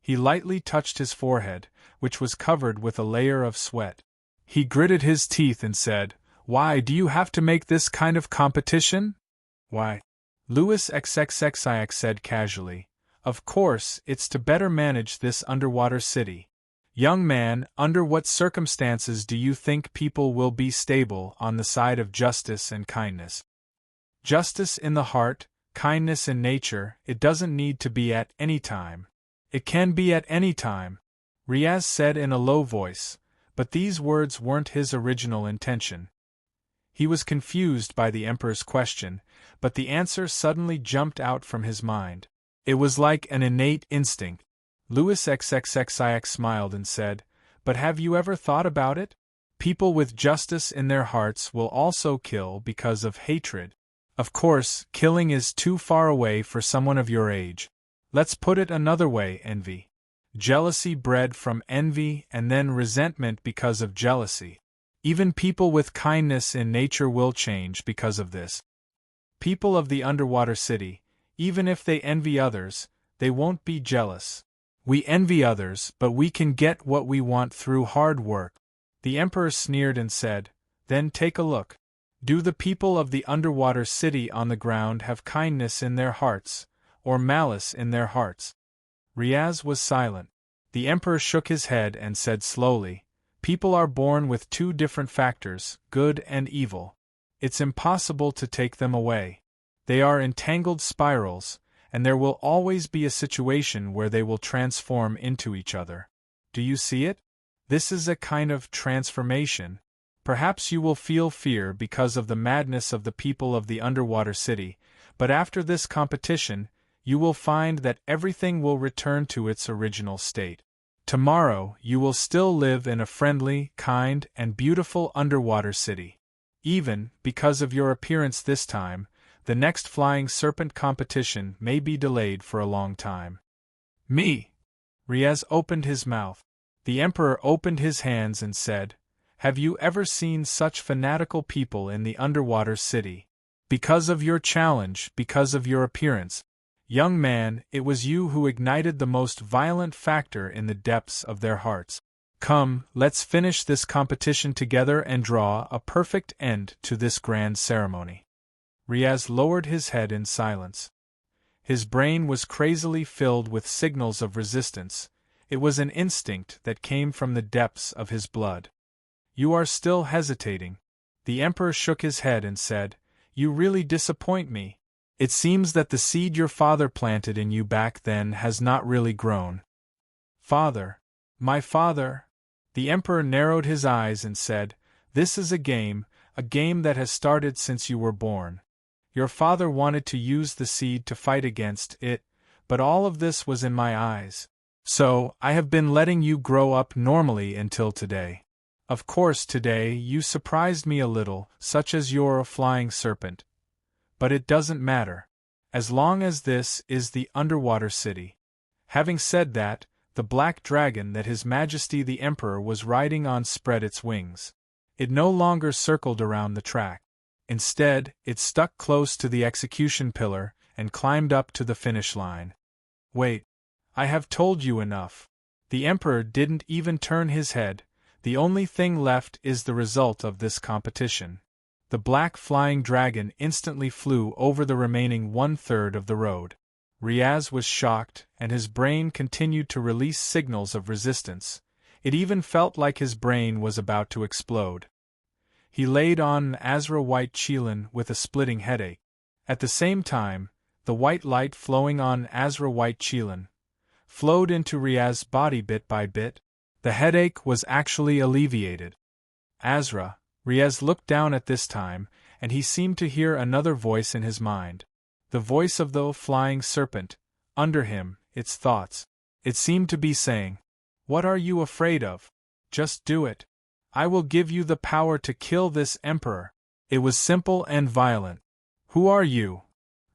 He lightly touched his forehead, which was covered with a layer of sweat. He gritted his teeth and said, "Why do you have to make this kind of competition?" "Why?" Louis XXXIX said casually. "Of course, it's to better manage this underwater city. Young man, under what circumstances do you think people will be stable on the side of justice and kindness?" Justice in the heart, kindness in nature, it doesn't need to be at any time. It can be at any time, Riaz said in a low voice, but these words weren't his original intention. He was confused by the Emperor's question, but the answer suddenly jumped out from his mind. It was like an innate instinct. Louis XXXIX smiled and said, "But have you ever thought about it? People with justice in their hearts will also kill because of hatred. Of course, killing is too far away for someone of your age. Let's put it another way: envy. Jealousy bred from envy and then resentment because of jealousy. Even people with kindness in nature will change because of this. People of the underwater city, even if they envy others, they won't be jealous. We envy others, but we can get what we want through hard work." The Emperor sneered and said, "Then take a look. Do the people of the underwater city on the ground have kindness in their hearts, or malice in their hearts?" Riaz was silent. The Emperor shook his head and said slowly, "People are born with two different factors, good and evil. It's impossible to take them away. They are entangled spirals, and there will always be a situation where they will transform into each other. Do you see it? This is a kind of transformation. Perhaps you will feel fear because of the madness of the people of the underwater city, but after this competition, you will find that everything will return to its original state. Tomorrow, you will still live in a friendly, kind, and beautiful underwater city. Even, because of your appearance this time, the next flying serpent competition may be delayed for a long time." "Me?" Riaz opened his mouth. The Emperor opened his hands and said, "Have you ever seen such fanatical people in the underwater city? Because of your challenge, because of your appearance. Young man, it was you who ignited the most violent factor in the depths of their hearts. Come, let's finish this competition together and draw a perfect end to this grand ceremony." Riaz lowered his head in silence. His brain was crazily filled with signals of resistance. It was an instinct that came from the depths of his blood. "You are still hesitating." The Emperor shook his head and said, "You really disappoint me. It seems that the seed your father planted in you back then has not really grown." "Father? My father?" The Emperor narrowed his eyes and said, "This is a game that has started since you were born. Your father wanted to use the seed to fight against it, but all of this was in my eyes. So, I have been letting you grow up normally until today. Of course today you surprised me a little, such as you're a flying serpent. But it doesn't matter. As long as this is the underwater city." Having said that, the black dragon that His Majesty the Emperor was riding on spread its wings. It no longer circled around the track. Instead, it stuck close to the execution pillar and climbed up to the finish line. "Wait. I have told you enough." The Emperor didn't even turn his head. "The only thing left is the result of this competition." The black flying dragon instantly flew over the remaining one-third of the road. Riaz was shocked, and his brain continued to release signals of resistance. It even felt like his brain was about to explode. He laid on an azure white chilan with a splitting headache. At the same time, the white light flowing on azure white chilan flowed into Riaz's body bit by bit. The headache was actually alleviated. "Azra," Riaz looked down at this time, and he seemed to hear another voice in his mind. The voice of the flying serpent, under him, its thoughts. It seemed to be saying, "What are you afraid of? Just do it. I will give you the power to kill this emperor." It was simple and violent. "Who are you?"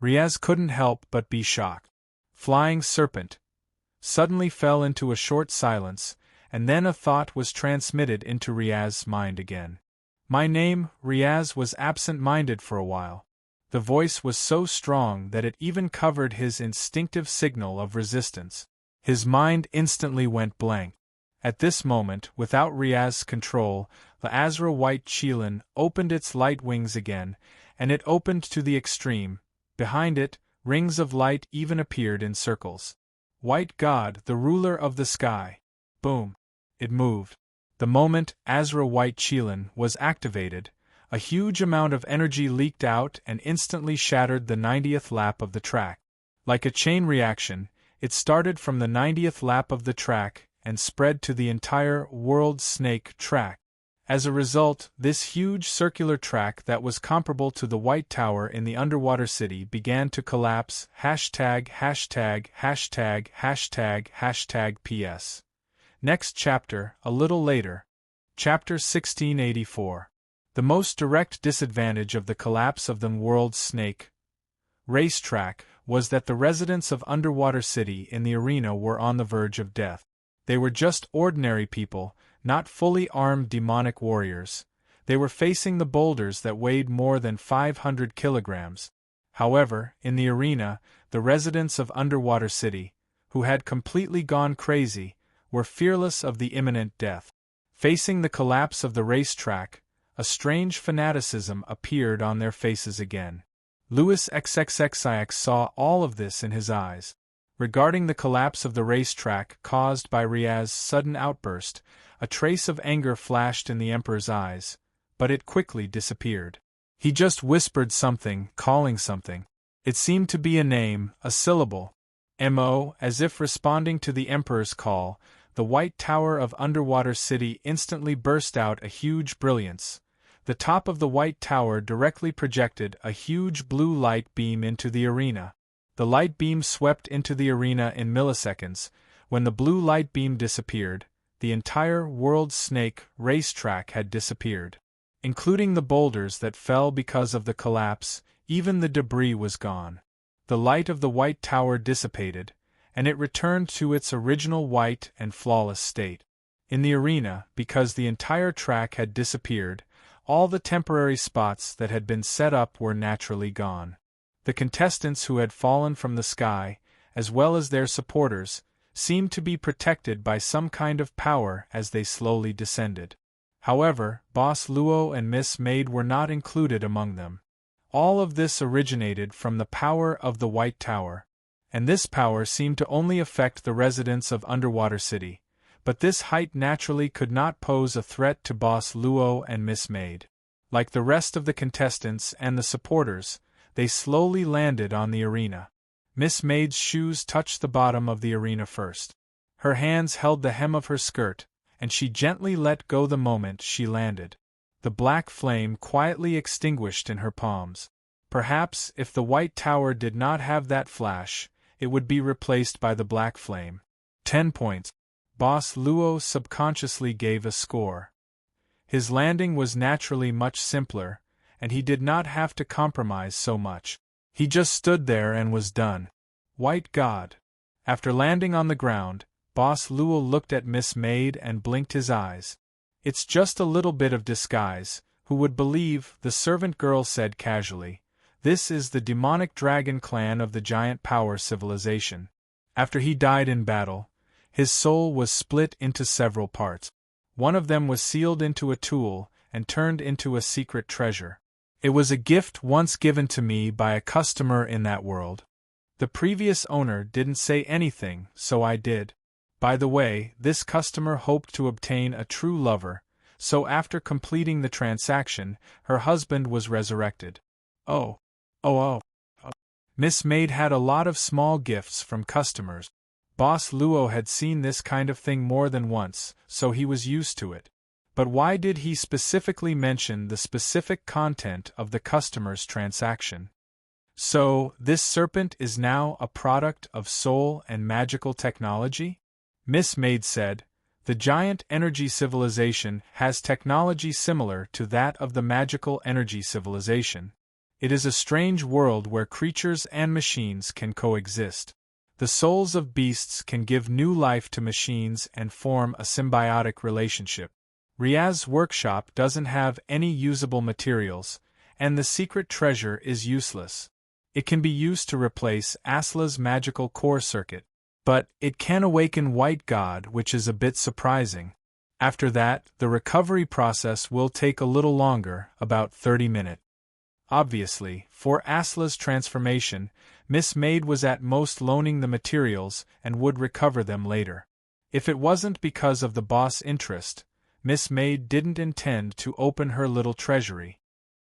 Riaz couldn't help but be shocked. "Flying serpent." Suddenly fell into a short silence, and then a thought was transmitted into Riaz's mind again. "My name." Riaz was absent-minded for a while. The voice was so strong that it even covered his instinctive signal of resistance. His mind instantly went blank. At this moment, without Riaz's control, the Azra white Qilin opened its light wings again, and it opened to the extreme. Behind it, rings of light even appeared in circles. White God, the ruler of the sky. Boom! It moved. The moment Azra white Qilin was activated, a huge amount of energy leaked out and instantly shattered the 90th lap of the track. Like a chain reaction, it started from the 90th lap of the track and spread to the entire world snake track. As a result, this huge circular track that was comparable to the White Tower in the underwater city began to collapse. ######PS. Next chapter, a little later. Chapter 1684. The most direct disadvantage of the collapse of the world's snake racetrack was that the residents of Underwater City in the arena were on the verge of death. They were just ordinary people, not fully armed demonic warriors. They were facing the boulders that weighed more than 500 kilograms. However, in the arena, the residents of Underwater City, who had completely gone crazy, were fearless of the imminent death. Facing the collapse of the racetrack, a strange fanaticism appeared on their faces again. Louis XXXIX saw all of this in his eyes. Regarding the collapse of the racetrack caused by Riaz's sudden outburst, a trace of anger flashed in the Emperor's eyes, but it quickly disappeared. He just whispered something, calling something. It seemed to be a name, a syllable. M.O. As if responding to the Emperor's call, the White Tower of Underwater City instantly burst out a huge brilliance. The top of the White Tower directly projected a huge blue light beam into the arena. The light beam swept into the arena in milliseconds. When the blue light beam disappeared, the entire world snake racetrack had disappeared. Including the boulders that fell because of the collapse, even the debris was gone. The light of the White Tower dissipated, and it returned to its original white and flawless state. In the arena, because the entire track had disappeared, all the temporary spots that had been set up were naturally gone. The contestants who had fallen from the sky, as well as their supporters, seemed to be protected by some kind of power as they slowly descended. However, Boss Luo and Miss Maid were not included among them. All of this originated from the power of the White Tower, and this power seemed to only affect the residents of Underwater City, but this height naturally could not pose a threat to Boss Luo and Miss Maid. Like the rest of the contestants and the supporters, they slowly landed on the arena. Miss Maid's shoes touched the bottom of the arena first. Her hands held the hem of her skirt, and she gently let go the moment she landed. The black flame quietly extinguished in her palms. Perhaps, if the White Tower did not have that flash, it would be replaced by the black flame. 10 points. Boss Luo subconsciously gave a score. His landing was naturally much simpler, and he did not have to compromise so much. He just stood there and was done. White God. After landing on the ground, Boss Luo looked at Miss Maid and blinked his eyes. It's just a little bit of disguise, who would believe, the servant girl said casually. This is the demonic dragon clan of the giant power civilization. After he died in battle, his soul was split into several parts. One of them was sealed into a tool and turned into a secret treasure. It was a gift once given to me by a customer in that world. The previous owner didn't say anything, so I did. By the way, this customer hoped to obtain a true lover, so after completing the transaction, her husband was resurrected. Oh. Miss Maid had a lot of small gifts from customers. Boss Luo had seen this kind of thing more than once, so he was used to it. But why did he specifically mention the specific content of the customer's transaction? So, this serpent is now a product of soul and magical technology? Miss Maid said, the giant energy civilization has technology similar to that of the magical energy civilization. It is a strange world where creatures and machines can coexist. The souls of beasts can give new life to machines and form a symbiotic relationship. Riaz's workshop doesn't have any usable materials, and the secret treasure is useless. It can be used to replace Asla's magical core circuit. But it can awaken White God, which is a bit surprising. After that, the recovery process will take a little longer, about 30 minutes. Obviously, for Asla's transformation, Miss Maid was at most loaning the materials and would recover them later. If it wasn't because of the boss' interest, Miss Maid didn't intend to open her little treasury.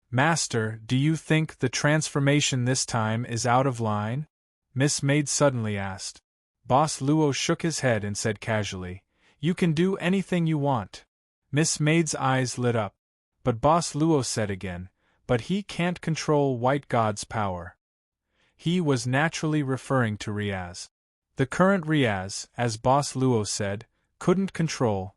"Master, do you think the transformation this time is out of line?" Miss Maid suddenly asked. Boss Luo shook his head and said casually, "You can do anything you want." Miss Maid's eyes lit up. But Boss Luo said again, "But he can't control White God's power." He was naturally referring to Riaz. The current Riaz, as Boss Luo said, couldn't control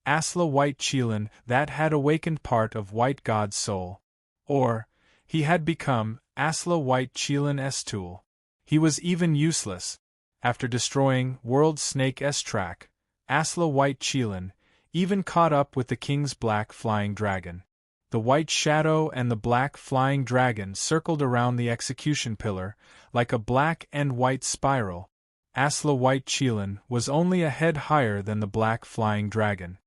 Asla White Qilin that had awakened part of White God's soul. Or, he had become Asla White Qilin's tool. He was even useless. After destroying World Snake's track, Asla White Qilin even caught up with the king's black flying dragon. The white shadow and the black flying dragon circled around the execution pillar like a black and white spiral. Asla White Qilin was only a head higher than the black flying dragon.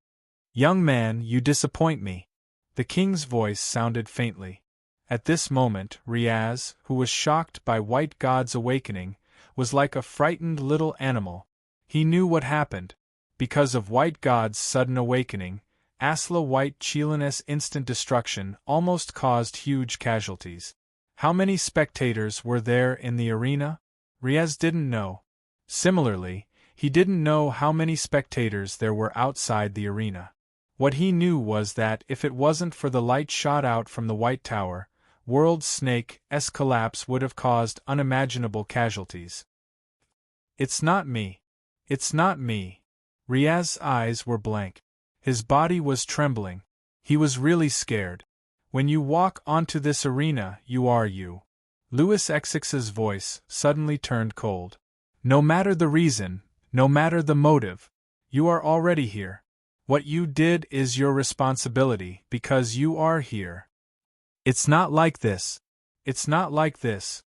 "Young man, you disappoint me." The king's voice sounded faintly. At this moment, Riaz, who was shocked by White God's awakening, was like a frightened little animal. He knew what happened. Because of White God's sudden awakening, Asla White Qilin's instant destruction almost caused huge casualties. How many spectators were there in the arena? Riaz didn't know. Similarly, he didn't know how many spectators there were outside the arena. What he knew was that if it wasn't for the light shot out from the White Tower, World Snake's collapse would have caused unimaginable casualties. "It's not me. It's not me." Riaz's eyes were blank. His body was trembling. He was really scared. "When you walk onto this arena, you are you." Louis Xx's voice suddenly turned cold. "No matter the reason, no matter the motive, you are already here. What you did is your responsibility because you are here. It's not like this. It's not like this."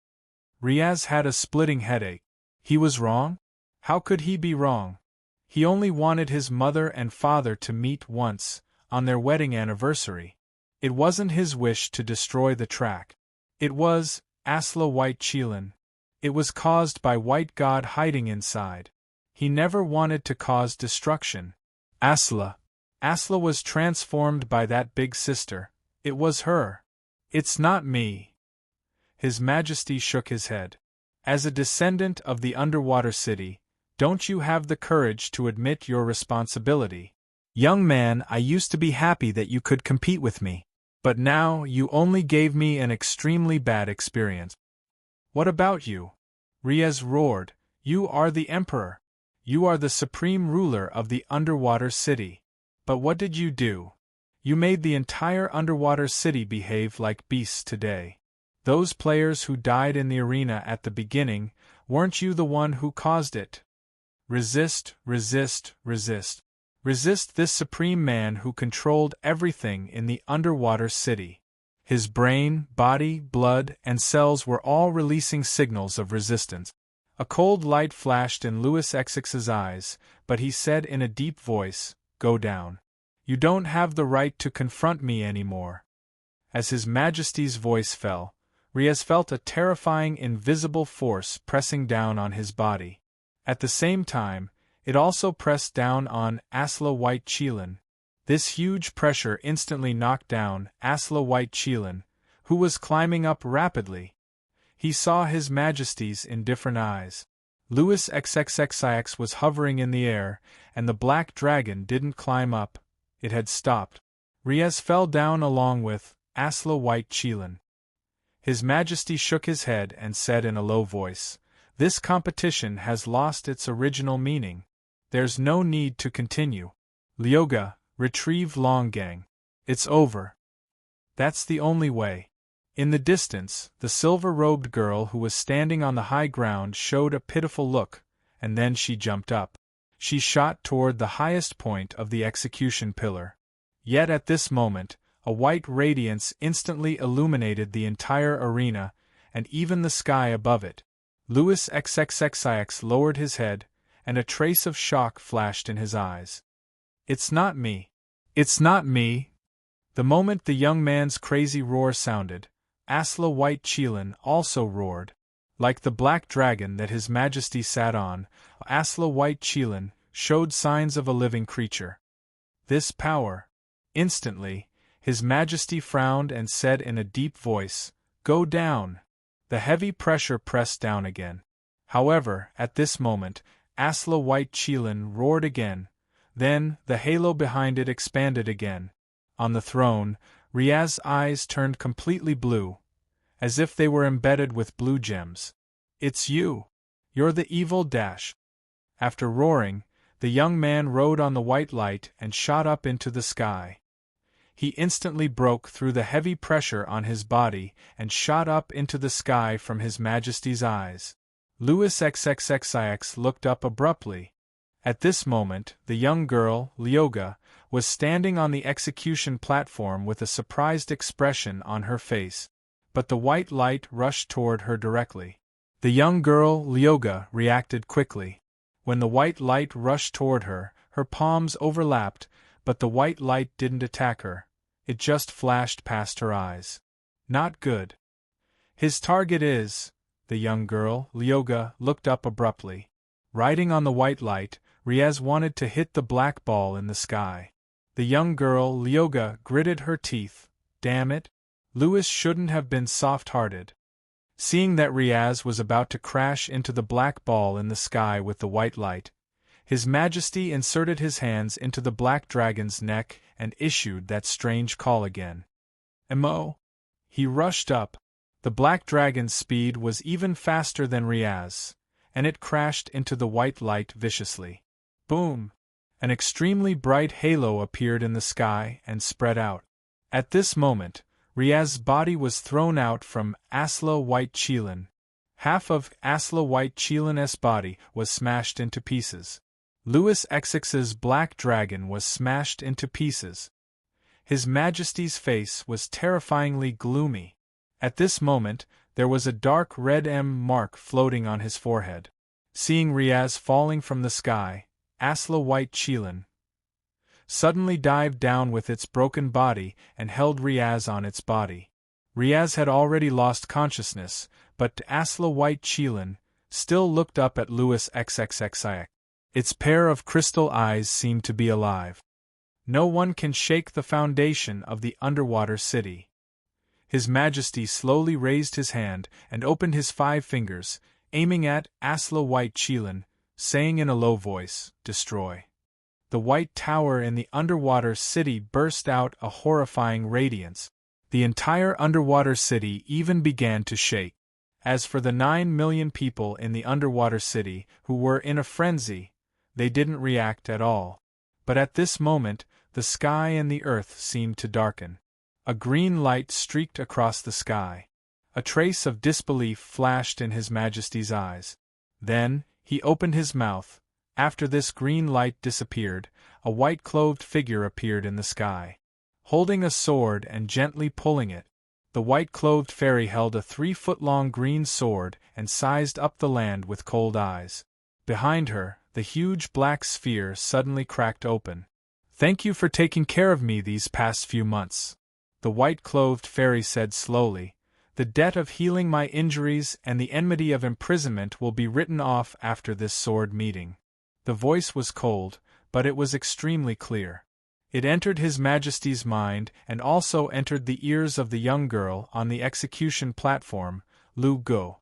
Riaz had a splitting headache. He was wrong? How could he be wrong? He only wanted his mother and father to meet once, on their wedding anniversary. It wasn't his wish to destroy the track. It was Asla White Qilin. It was caused by White God hiding inside. He never wanted to cause destruction. Asla was transformed by that big sister. It was her. "It's not me." His Majesty shook his head. "As a descendant of the underwater city, don't you have the courage to admit your responsibility? Young man, I used to be happy that you could compete with me. But now you only gave me an extremely bad experience." "What about you?" Riaz roared. "You are the emperor. You are the supreme ruler of the underwater city. But what did you do? You made the entire underwater city behave like beasts today. Those players who died in the arena at the beginning, weren't you the one who caused it? Resist, resist, resist. Resist this supreme man who controlled everything in the underwater city." His brain, body, blood, and cells were all releasing signals of resistance. A cold light flashed in Louis Xx's eyes, but he said in a deep voice, "Go down. You don't have the right to confront me anymore." As His Majesty's voice fell, Riaz felt a terrifying invisible force pressing down on his body. At the same time, it also pressed down on Asla White Qilin. This huge pressure instantly knocked down Asla White Qilin, who was climbing up rapidly. He saw His Majesty's indifferent eyes. Louis XXXIX was hovering in the air, and the black dragon didn't climb up. It had stopped. Riaz fell down along with Asla White Qilin. His Majesty shook his head and said in a low voice, "This competition has lost its original meaning. There's no need to continue. Lyoga, retrieve Longgang. It's over." "That's the only way." In the distance, the silver-robed girl who was standing on the high ground showed a pitiful look, and then she jumped up. She shot toward the highest point of the execution pillar. Yet at this moment, a white radiance instantly illuminated the entire arena, and even the sky above it. Louis XXXIX lowered his head, and a trace of shock flashed in his eyes. It's not me. It's not me. The moment the young man's crazy roar sounded, Asla White Chelan also roared. Like the black dragon that His Majesty sat on, Asla White Chelan showed signs of a living creature. This power. Instantly, His Majesty frowned and said in a deep voice, "Go down." The heavy pressure pressed down again. However, at this moment, Asla White Chelan roared again. Then, the halo behind it expanded again. On the throne, Riaz's eyes turned completely blue, as if they were embedded with blue gems. "It's you. You're the evil dash." After roaring, the young man rode on the white light and shot up into the sky. He instantly broke through the heavy pressure on his body and shot up into the sky from His Majesty's eyes. Louis XXXIX looked up abruptly. At this moment, the young girl, Lyoga, was standing on the execution platform with a surprised expression on her face. But the white light rushed toward her directly. The young girl, Lyoga, reacted quickly. When the white light rushed toward her, her palms overlapped, but the white light didn't attack her. It just flashed past her eyes. Not good. His target is... The young girl, Lyoga, looked up abruptly. Riding on the white light, Riaz wanted to hit the black ball in the sky. The young girl, Lyoga, gritted her teeth. Damn it. Louis shouldn't have been soft-hearted. Seeing that Riaz was about to crash into the black ball in the sky with the white light, His Majesty inserted his hands into the black dragon's neck and issued that strange call again. Emo! He rushed up. The black dragon's speed was even faster than Riaz, and it crashed into the white light viciously. Boom! An extremely bright halo appeared in the sky and spread out. At this moment, Riaz's body was thrown out from Asla White Chelan. Half of Asla White Chelan's body was smashed into pieces. Louis XX's black dragon was smashed into pieces. His Majesty's face was terrifyingly gloomy. At this moment, there was a dark red M mark floating on his forehead. Seeing Riaz falling from the sky, Asla White Chelan suddenly dived down with its broken body and held Riaz on its body. Riaz had already lost consciousness, but Asla White Chelan still looked up at Louis XXXIX. Its pair of crystal eyes seemed to be alive. No one can shake the foundation of the underwater city. His Majesty slowly raised his hand and opened his 5 fingers, aiming at Asla White Chelan, saying in a low voice, "Destroy." The white tower in the underwater city burst out a horrifying radiance. The entire underwater city even began to shake. As for the 9 million people in the underwater city who were in a frenzy, they didn't react at all. But at this moment, the sky and the earth seemed to darken. A green light streaked across the sky. A trace of disbelief flashed in His Majesty's eyes. Then, he opened his mouth. After this green light disappeared, a white-clothed figure appeared in the sky. Holding a sword and gently pulling it, the white-clothed fairy held a 3-foot-long green sword and sized up the land with cold eyes. Behind her, the huge black sphere suddenly cracked open. "Thank you for taking care of me these past few months," the white-clothed fairy said slowly. "The debt of healing my injuries and the enmity of imprisonment will be written off after this sword meeting." The voice was cold, but it was extremely clear. It entered His Majesty's mind and also entered the ears of the young girl on the execution platform, Lu Go.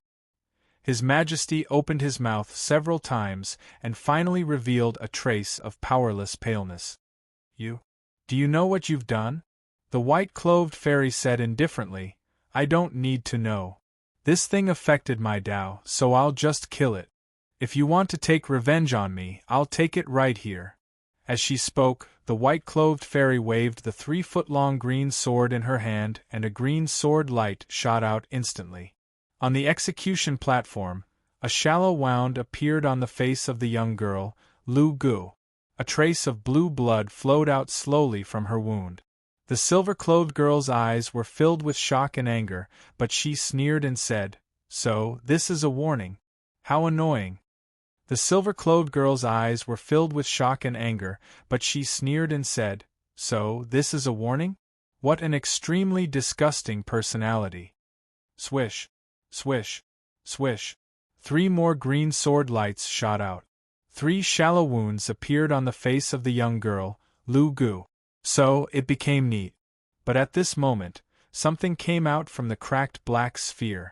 His Majesty opened his mouth several times and finally revealed a trace of powerless paleness. Do you know what you've done?" The white-clothed fairy said indifferently. "I don't need to know. This thing affected my Tao, so I'll just kill it. If you want to take revenge on me, I'll take it right here." As she spoke, the white-clothed fairy waved the 3-foot-long green sword in her hand and a green sword light shot out instantly. On the execution platform, a shallow wound appeared on the face of the young girl, Lu Gu. A trace of blue blood flowed out slowly from her wound. The silver-clothed girl's eyes were filled with shock and anger, but she sneered and said, "So, this is a warning. How annoying! The silver-clothed girl's eyes were filled with shock and anger, but she sneered and said, "So, this is a warning? What an extremely disgusting personality." Swish, swish, swish. 3 more green sword lights shot out. 3 shallow wounds appeared on the face of the young girl, Lu Gu. So, it became neat. But at this moment, something came out from the cracked black sphere.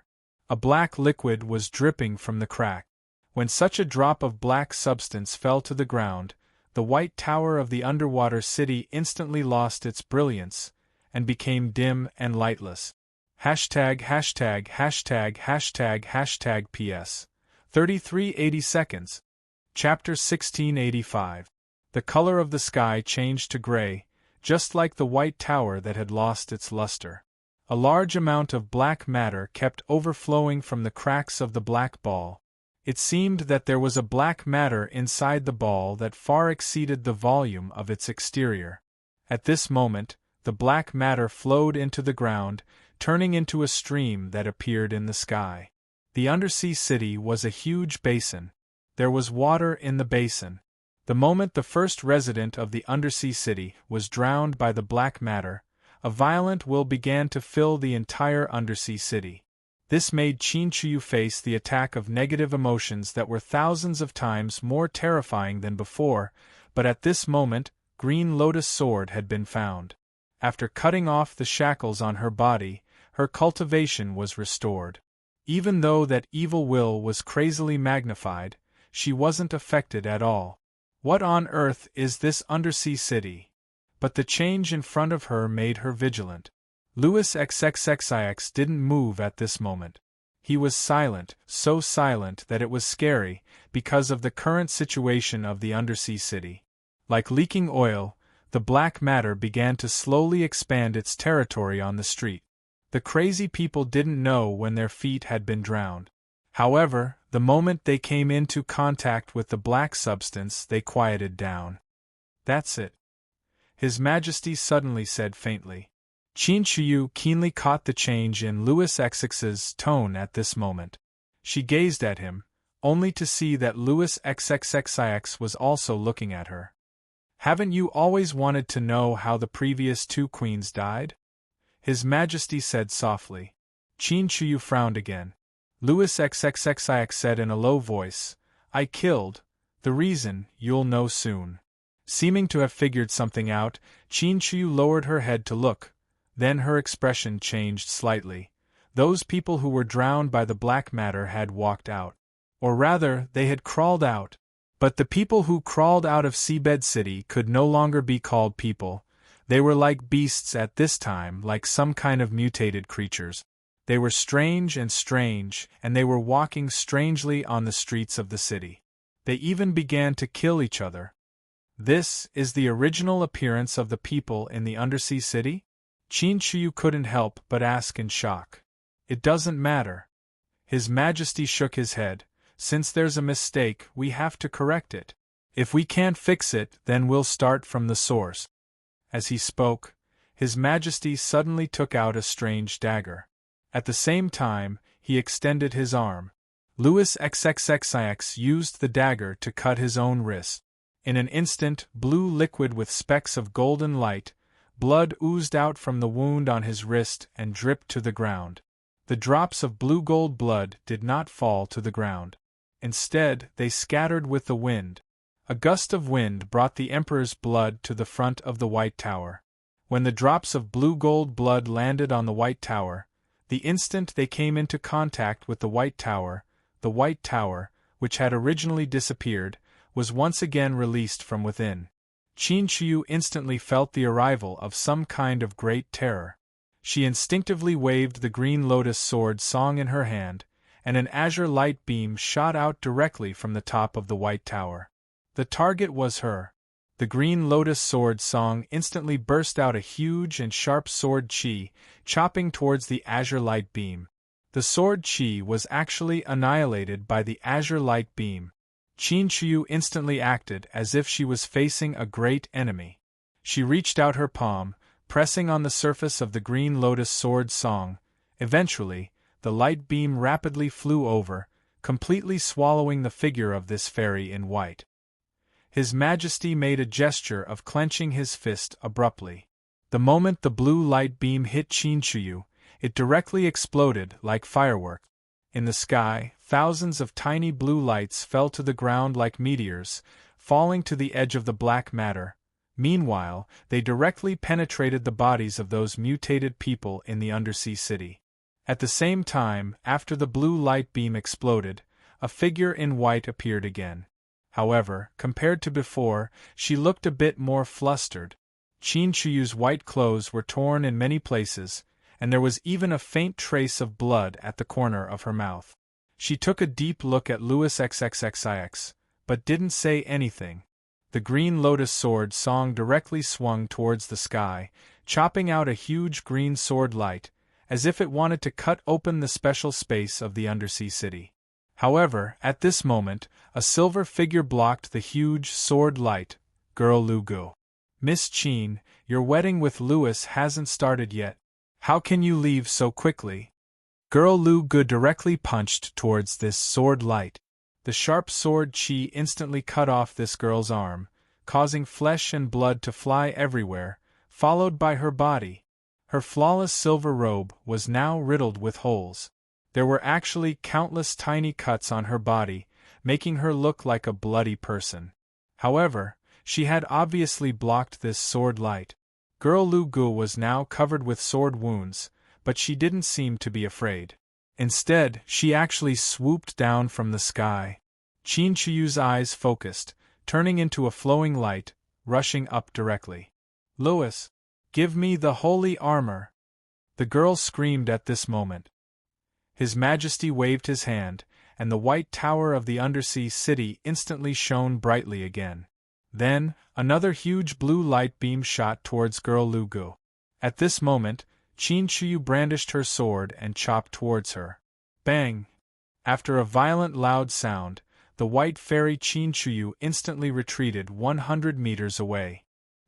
A black liquid was dripping from the crack. When such a drop of black substance fell to the ground, the white tower of the underwater city instantly lost its brilliance, and became dim and lightless. Hashtag hashtag hashtag hashtag hashtag PS. 3380 seconds. Chapter 1685. The color of the sky changed to gray, just like the white tower that had lost its luster. A large amount of black matter kept overflowing from the cracks of the black ball. It seemed that there was a black matter inside the ball that far exceeded the volume of its exterior. At this moment, the black matter flowed into the ground, turning into a stream that appeared in the sky. The undersea city was a huge basin. There was water in the basin. The moment the first resident of the undersea city was drowned by the black matter, a violent will began to fill the entire undersea city. This made Qin Chuyu face the attack of negative emotions that were thousands of times more terrifying than before, but at this moment, Green Lotus Sword had been found. After cutting off the shackles on her body, her cultivation was restored. Even though that evil will was crazily magnified, she wasn't affected at all. What on earth is this undersea city? But the change in front of her made her vigilant. Louis XXXIX didn't move at this moment. He was silent, so silent that it was scary, because of the current situation of the undersea city. Like leaking oil, the black matter began to slowly expand its territory on the street. The crazy people didn't know when their feet had been drowned. However, the moment they came into contact with the black substance, they quieted down. "That's it," His Majesty suddenly said faintly. Qin Chuyu keenly caught the change in Louis XXX's tone at this moment. She gazed at him, only to see that Louis XXXIX was also looking at her. "Haven't you always wanted to know how the previous 2 queens died?" His Majesty said softly. Qin Chuyu frowned again. Louis XXXIX said in a low voice, "I killed. The reason, you'll know soon." Seeming to have figured something out, Qin Chuyu lowered her head to look. Then her expression changed slightly. Those people who were drowned by the black matter had walked out. Or rather, they had crawled out. But the people who crawled out of Seabed City could no longer be called people. They were like beasts at this time, like some kind of mutated creatures. They were strange, and they were walking strangely on the streets of the city. They even began to kill each other. This is the original appearance of the people in the undersea city? Qin Chuyu couldn't help but ask in shock. "It doesn't matter." His Majesty shook his head. "Since there's a mistake, we have to correct it. If we can't fix it, then we'll start from the source." As he spoke, His Majesty suddenly took out a strange dagger. At the same time, he extended his arm. Louis XXXIX used the dagger to cut his own wrist. In an instant, blue liquid with specks of golden light, blood oozed out from the wound on his wrist and dripped to the ground. The drops of blue-gold blood did not fall to the ground. Instead, they scattered with the wind. A gust of wind brought the Emperor's blood to the front of the White Tower. When the drops of blue-gold blood landed on the White Tower, the instant they came into contact with the White Tower, which had originally disappeared, was once again released from within. Qin Chuyu instantly felt the arrival of some kind of great terror. She instinctively waved the Green Lotus Sword song in her hand, and an azure light beam shot out directly from the top of the White Tower. The target was her. The Green Lotus Sword song instantly burst out a huge and sharp sword chi, chopping towards the azure light beam. The sword chi was actually annihilated by the azure light beam. Qin Chuyu instantly acted as if she was facing a great enemy. She reached out her palm, pressing on the surface of the Green Lotus Sword song. Eventually, the light beam rapidly flew over, completely swallowing the figure of this fairy in white. His Majesty made a gesture of clenching his fist abruptly. The moment the blue light beam hit Chinchuyu, it directly exploded like fireworks. In the sky, thousands of tiny blue lights fell to the ground like meteors, falling to the edge of the black matter. Meanwhile, they directly penetrated the bodies of those mutated people in the undersea city. At the same time, after the blue light beam exploded, a figure in white appeared again. However, compared to before, she looked a bit more flustered. Chinchuyu's white clothes were torn in many places, and there was even a faint trace of blood at the corner of her mouth. She took a deep look at Louis XXXIX, but didn't say anything. The green lotus sword song directly swung towards the sky, chopping out a huge green sword light, as if it wanted to cut open the special space of the undersea city. However, at this moment, a silver figure blocked the huge sword light. Girl Lu Gu. Miss Qin, your wedding with Louis hasn't started yet. How can you leave so quickly? Girl Lu Gu directly punched towards this sword light. The sharp sword Qi instantly cut off this girl's arm, causing flesh and blood to fly everywhere, followed by her body. Her flawless silver robe was now riddled with holes. There were actually countless tiny cuts on her body, making her look like a bloody person. However, she had obviously blocked this sword light. Girl Lu Gu was now covered with sword wounds, but she didn't seem to be afraid. Instead, she actually swooped down from the sky. Chinchuyu's eyes focused, turning into a flowing light, rushing up directly. Louis, give me the holy armor! The girl screamed at this moment. His Majesty waved his hand, and the white tower of the undersea city instantly shone brightly again. Then, another huge blue light beam shot towards Girl Lu Gu. At this moment, Chinchuyu brandished her sword and chopped towards her. Bang! After a violent loud sound, the white fairy Chinchuyu instantly retreated 100 meters away.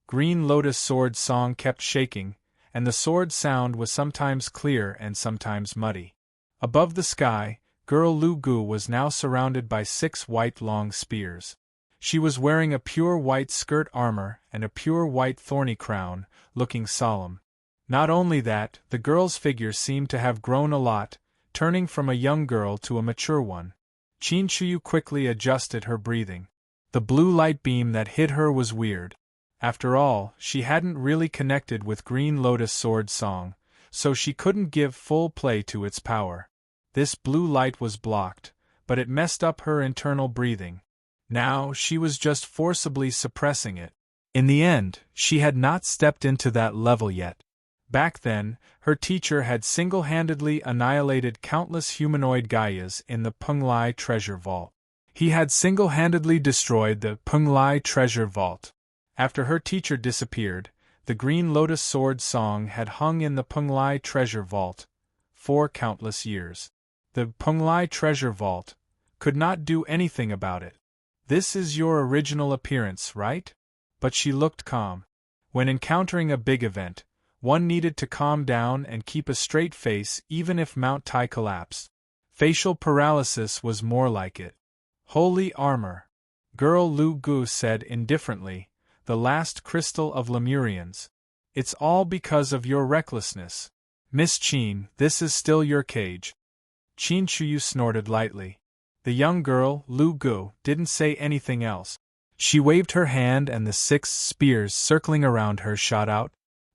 Green Lotus sword song kept shaking, and the sword sound was sometimes clear and sometimes muddy. Above the sky, Girl Lu Gu was now surrounded by 6 white long spears. She was wearing a pure white skirt armor and a pure white thorny crown, looking solemn. Not only that, the girl's figure seemed to have grown a lot, turning from a young girl to a mature one. Chinchuyu quickly adjusted her breathing. The blue light beam that hit her was weird. After all, she hadn't really connected with Green Lotus sword song, so she couldn't give full play to its power. This blue light was blocked, but it messed up her internal breathing. Now she was just forcibly suppressing it. In the end, she had not stepped into that level yet. Back then, her teacher had single-handedly annihilated countless humanoid Gaias in the Penglai treasure vault. He had single-handedly destroyed the Penglai treasure vault. After her teacher disappeared, the Green Lotus sword song had hung in the Penglai treasure vault for countless years. The Penglai treasure vault could not do anything about it. This is your original appearance, right? But she looked calm. When encountering a big event, one needed to calm down and keep a straight face even if Mount Tai collapsed. Facial paralysis was more like it. Holy armor. Girl Lu Gu said indifferently, the last crystal of Lemurians. It's all because of your recklessness. Miss Qin, this is still your cage. Chinchuyu snorted lightly. The young girl, Lu Gu, didn't say anything else. She waved her hand and the 6 spears circling around her shot out.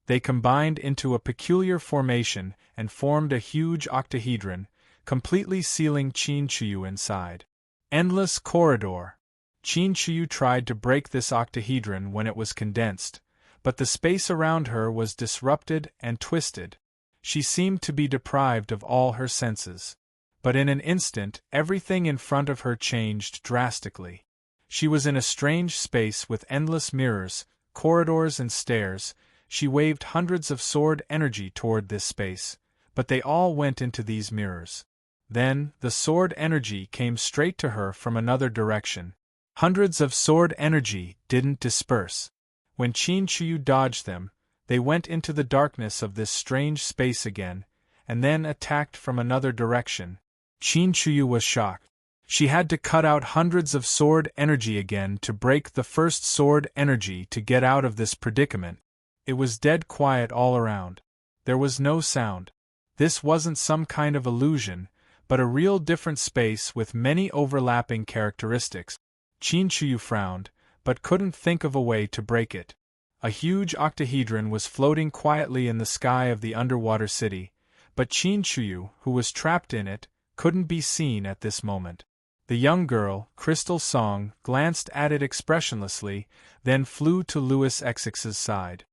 They combined into a peculiar formation and formed a huge octahedron, completely sealing Chinchuyu inside. Endless corridor. Chinchuyu tried to break this octahedron when it was condensed, but the space around her was disrupted and twisted. She seemed to be deprived of all her senses. But in an instant, everything in front of her changed drastically. She was in a strange space with endless mirrors, corridors and stairs. She waved hundreds of sword energy toward this space, but they all went into these mirrors. Then, the sword energy came straight to her from another direction. Hundreds of sword energy didn't disperse. When Chinchuyu dodged them, they went into the darkness of this strange space again, and then attacked from another direction. Chinchuyu was shocked. She had to cut out hundreds of sword energy again to break the first sword energy to get out of this predicament. It was dead quiet all around. There was no sound. This wasn't some kind of illusion, but a real different space with many overlapping characteristics. Qin Shuyu frowned, but couldn't think of a way to break it. A huge octahedron was floating quietly in the sky of the underwater city, but Qin Shuyu, who was trapped in it, couldn't be seen at this moment. The young girl, Crystal Song, glanced at it expressionlessly, then flew to Louis Xx's side.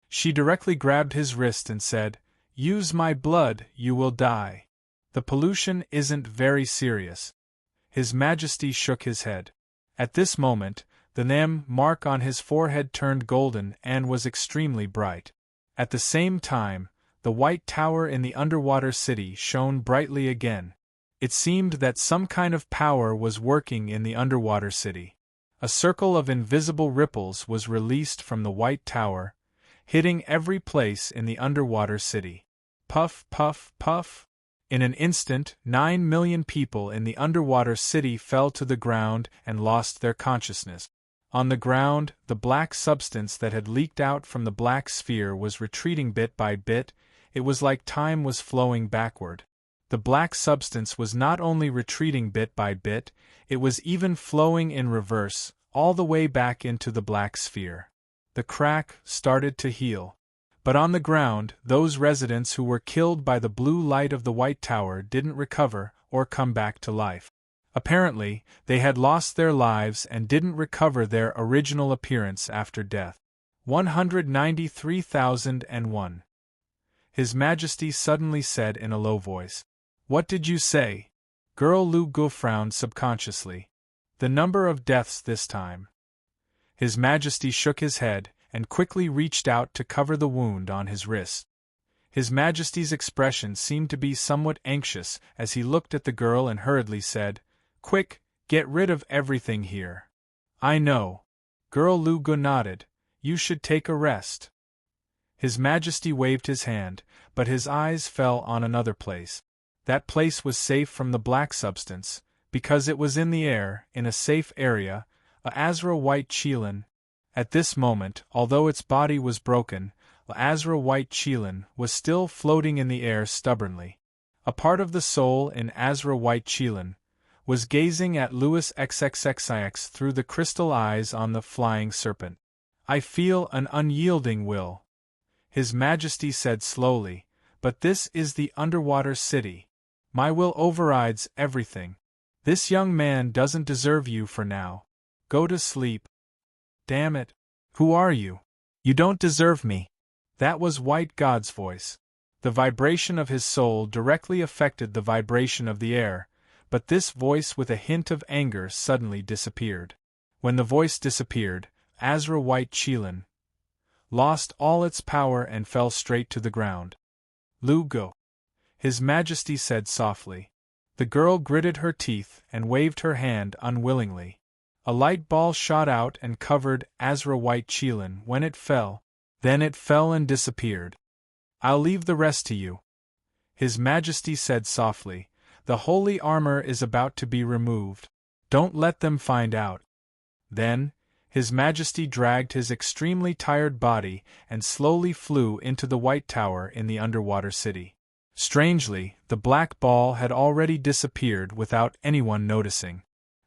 She directly grabbed his wrist and said, "Use my blood, you will die. The pollution isn't very serious." His Majesty shook his head. At this moment, the name mark on his forehead turned golden and was extremely bright. At the same time, the white tower in the underwater city shone brightly again. It seemed that some kind of power was working in the underwater city. A circle of invisible ripples was released from the white tower, hitting every place in the underwater city. Puff, puff, puff. In an instant, 9 million people in the underwater city fell to the ground and lost their consciousness. On the ground, the black substance that had leaked out from the black sphere was retreating bit by bit. It was like time was flowing backward. The black substance was not only retreating bit by bit, it was even flowing in reverse, all the way back into the black sphere. The crack started to heal. But on the ground, those residents who were killed by the blue light of the white tower didn't recover or come back to life. Apparently, they had lost their lives and didn't recover their original appearance after death. 193,001. His Majesty suddenly said in a low voice. "What did you say?" Girl Lu Gu frowned subconsciously. "The number of deaths this time." His Majesty shook his head and quickly reached out to cover the wound on his wrist. His Majesty's expression seemed to be somewhat anxious as he looked at the girl and hurriedly said, "Quick, get rid of everything here." "I know." Girl Lu Gu nodded. "You should take a rest." His Majesty waved his hand, but his eyes fell on another place. That place was safe from the black substance, because it was in the air, in a safe area, a Azra white Qilin. At this moment, although its body was broken, the Azra white Qilin was still floating in the air stubbornly. A part of the soul in Azra white Qilin was gazing at Louis XXXIX through the crystal eyes on the flying serpent. "I feel an unyielding will," His Majesty said slowly, "but this is the underwater city. My will overrides everything. This young man doesn't deserve you for now. Go to sleep." "Damn it. Who are you? You don't deserve me." That was White God's voice. The vibration of his soul directly affected the vibration of the air, but this voice with a hint of anger suddenly disappeared. When the voice disappeared, Azra White Qilin lost all its power and fell straight to the ground. "Lu Go," His Majesty said softly. The girl gritted her teeth and waved her hand unwillingly. A light ball shot out and covered Azra White Qilin when it fell, then it fell and disappeared. "I'll leave the rest to you," His Majesty said softly. "The holy armor is about to be removed. Don't let them find out." Then, His Majesty dragged his extremely tired body and slowly flew into the White Tower in the underwater city. Strangely, the black ball had already disappeared without anyone noticing.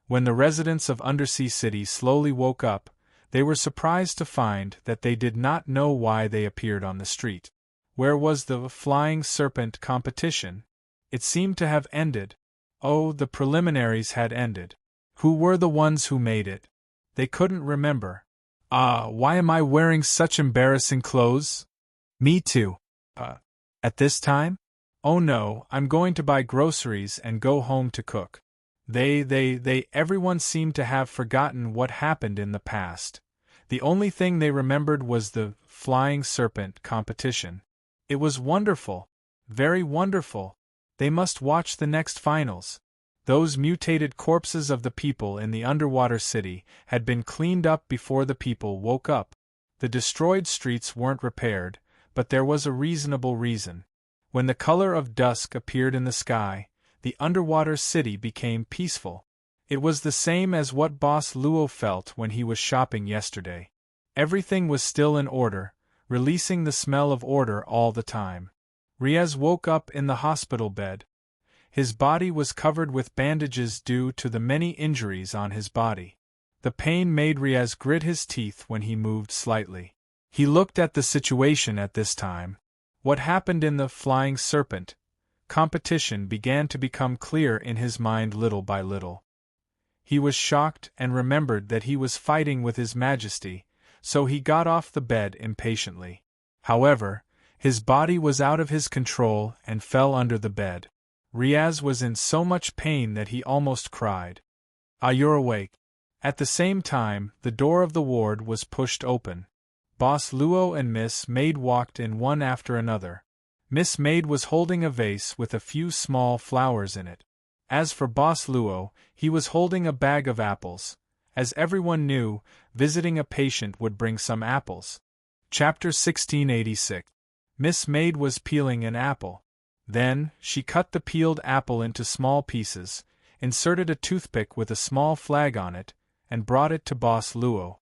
When the residents of Undersea City slowly woke up, they were surprised to find that they did not know why they appeared on the street. Where was the flying serpent competition? It seemed to have ended. Oh, the preliminaries had ended. Who were the ones who made it? They couldn't remember. Ah, why am I wearing such embarrassing clothes? Me too. At this time? Oh no, I'm going to buy groceries and go home to cook. Everyone seemed to have forgotten what happened in the past. The only thing they remembered was the flying serpent competition. It was wonderful. Very wonderful. They must watch the next finals. Those mutated corpses of the people in the underwater city had been cleaned up before the people woke up. The destroyed streets weren't repaired, but there was a reasonable reason. When the color of dusk appeared in the sky, the underwater city became peaceful. It was the same as what Boss Luo felt when he was shopping yesterday. Everything was still in order, releasing the smell of order all the time. Riaz woke up in the hospital bed. His body was covered with bandages due to the many injuries on his body. The pain made Riaz grit his teeth when he moved slightly. He looked at the situation at this time. What happened in the Flying Serpent competition began to become clear in his mind little by little. He was shocked and remembered that he was fighting with His Majesty, so he got off the bed impatiently. However, his body was out of his control and fell under the bed. Riaz was in so much pain that he almost cried. "Ah, you're awake." At the same time, the door of the ward was pushed open. Boss Luo and Miss Maid walked in one after another. Miss Maid was holding a vase with a few small flowers in it. As for Boss Luo, he was holding a bag of apples. As everyone knew, visiting a patient would bring some apples. Chapter 1686. Miss Maid was peeling an apple. Then, she cut the peeled apple into small pieces, inserted a toothpick with a small flag on it, and brought it to Boss Luo.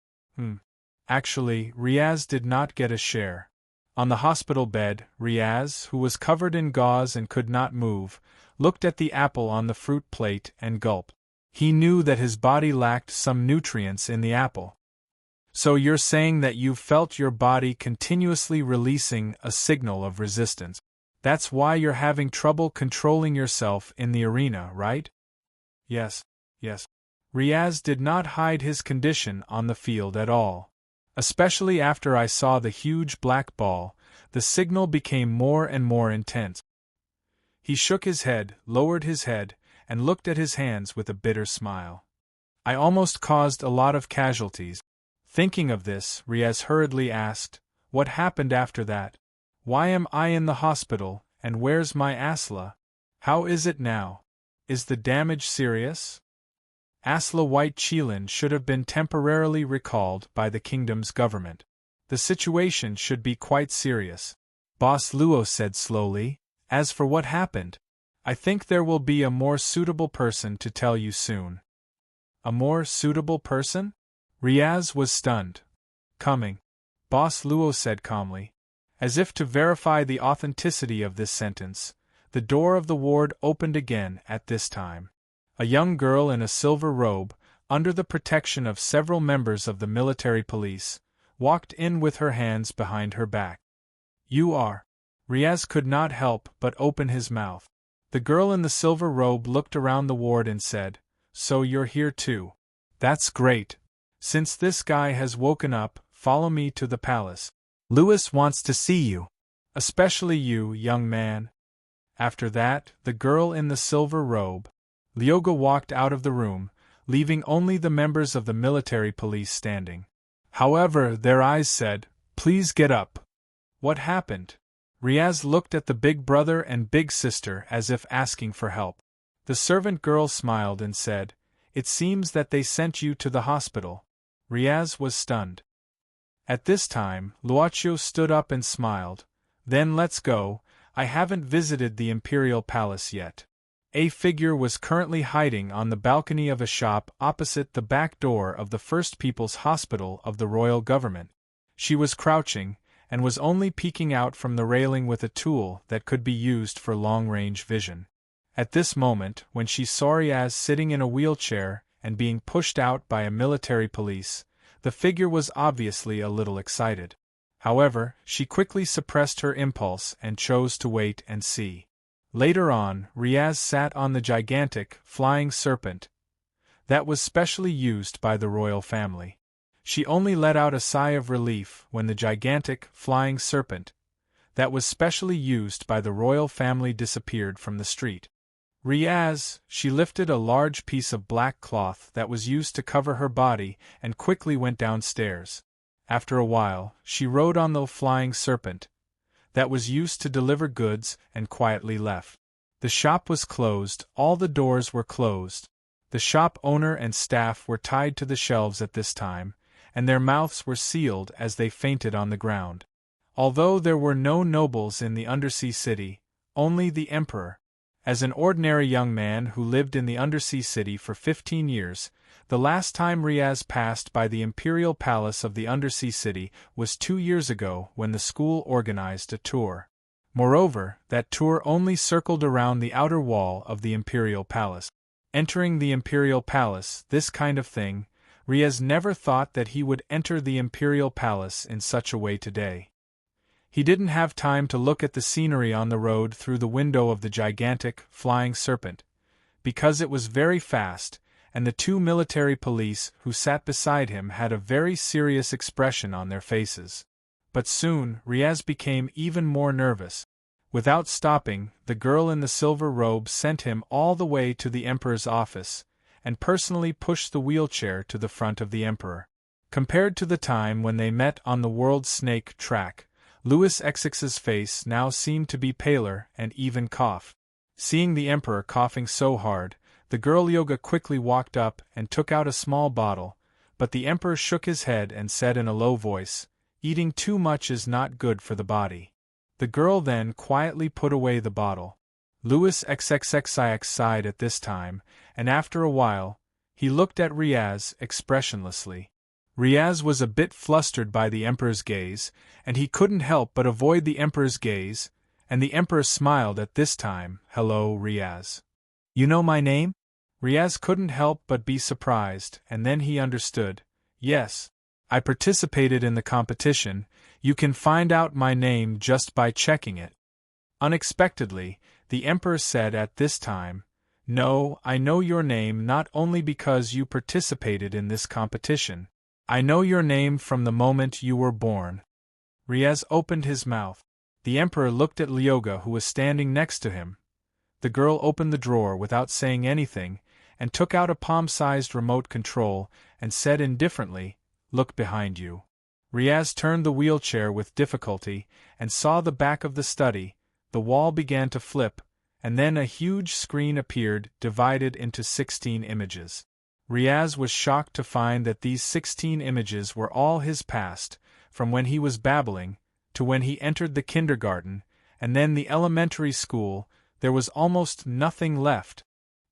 Actually, Riaz did not get a share. On the hospital bed, Riaz, who was covered in gauze and could not move, looked at the apple on the fruit plate and gulped. He knew that his body lacked some nutrients in the apple. "So you're saying that you've felt your body continuously releasing a signal of resistance. That's why you're having trouble controlling yourself in the arena, right?" Yes. Riaz did not hide his condition on the field at all. Especially after I saw the huge black ball, the signal became more and more intense. He shook his head, lowered his head, and looked at his hands with a bitter smile. "I almost caused a lot of casualties." Thinking of this, Riaz hurriedly asked, "What happened after that? Why am I in the hospital, and where's my Asla? How is it now? Is the damage serious?" Asla White Qilin should have been temporarily recalled by the kingdom's government. "The situation should be quite serious," Boss Luo said slowly. "As for what happened, I think there will be a more suitable person to tell you soon." "A more suitable person?" Riaz was stunned. "Coming," Boss Luo said calmly. As if to verify the authenticity of this sentence, the door of the ward opened again at this time. A young girl in a silver robe, under the protection of several members of the military police, walked in with her hands behind her back. "You are..." Riaz could not help but open his mouth. The girl in the silver robe looked around the ward and said, "So you're here too. That's great. Since this guy has woken up, follow me to the palace. Louis wants to see you. Especially you, young man." After that, the girl in the silver robe, Lyoga, walked out of the room, leaving only the members of the military police standing. However, their eyes said, "Please get up." What happened? Riaz looked at the big brother and big sister as if asking for help. The servant girl smiled and said, "It seems that they sent you to the hospital." Riaz was stunned. At this time, Luochio stood up and smiled. "Then let's go. I haven't visited the imperial palace yet." A figure was currently hiding on the balcony of a shop opposite the back door of the First People's Hospital of the royal government. She was crouching, and was only peeking out from the railing with a tool that could be used for long-range vision. At this moment, when she saw Riaz sitting in a wheelchair and being pushed out by a military police, the figure was obviously a little excited. However, she quickly suppressed her impulse and chose to wait and see. Later on, Riaz sat on the gigantic, flying serpent that was specially used by the royal family. She only let out a sigh of relief when the gigantic, flying serpent that was specially used by the royal family disappeared from the street. "Riaz," she lifted a large piece of black cloth that was used to cover her body and quickly went downstairs. After a while, she rode on the flying serpent that was used to deliver goods and quietly left. The shop was closed, all the doors were closed. The shop owner and staff were tied to the shelves at this time, and their mouths were sealed as they fainted on the ground. Although there were no nobles in the undersea city, only the emperor As an ordinary young man who lived in the undersea city for 15 years, the last time Riaz passed by the imperial palace of the undersea city was 2 years ago when the school organized a tour. Moreover, that tour only circled around the outer wall of the imperial palace. Entering the imperial palace, this kind of thing, Riaz never thought that he would enter the imperial palace in such a way today. He didn't have time to look at the scenery on the road through the window of the gigantic, flying serpent, because it was very fast, and the 2 military police who sat beside him had a very serious expression on their faces. But soon, Riaz became even more nervous. Without stopping, the girl in the silver robe sent him all the way to the emperor's office, and personally pushed the wheelchair to the front of the emperor. Compared to the time when they met on the world snake track, Louis XX's face now seemed to be paler and even coughed. Seeing the emperor coughing so hard, the girl Yoga quickly walked up and took out a small bottle, but the emperor shook his head and said in a low voice, "Eating too much is not good for the body." The girl then quietly put away the bottle. Louis XXXIX sighed at this time, and after a while, he looked at Riaz expressionlessly. Riaz was a bit flustered by the emperor's gaze, and he couldn't help but avoid the emperor's gaze, and the emperor smiled at this time. "Hello, Riaz. You know my name?" Riaz couldn't help but be surprised, and then he understood. "Yes. I participated in the competition. You can find out my name just by checking it." Unexpectedly, the emperor said at this time, "No, I know your name not only because you participated in this competition. I know your name from the moment you were born." Riaz opened his mouth. The emperor looked at Lyoga, who was standing next to him. The girl opened the drawer without saying anything, and took out a palm-sized remote control, and said indifferently, "Look behind you." Riaz turned the wheelchair with difficulty, and saw the back of the study. The wall began to flip, and then a huge screen appeared, divided into 16 images. Riaz was shocked to find that these 16 images were all his past, from when he was babbling, to when he entered the kindergarten, and then the elementary school. There was almost nothing left.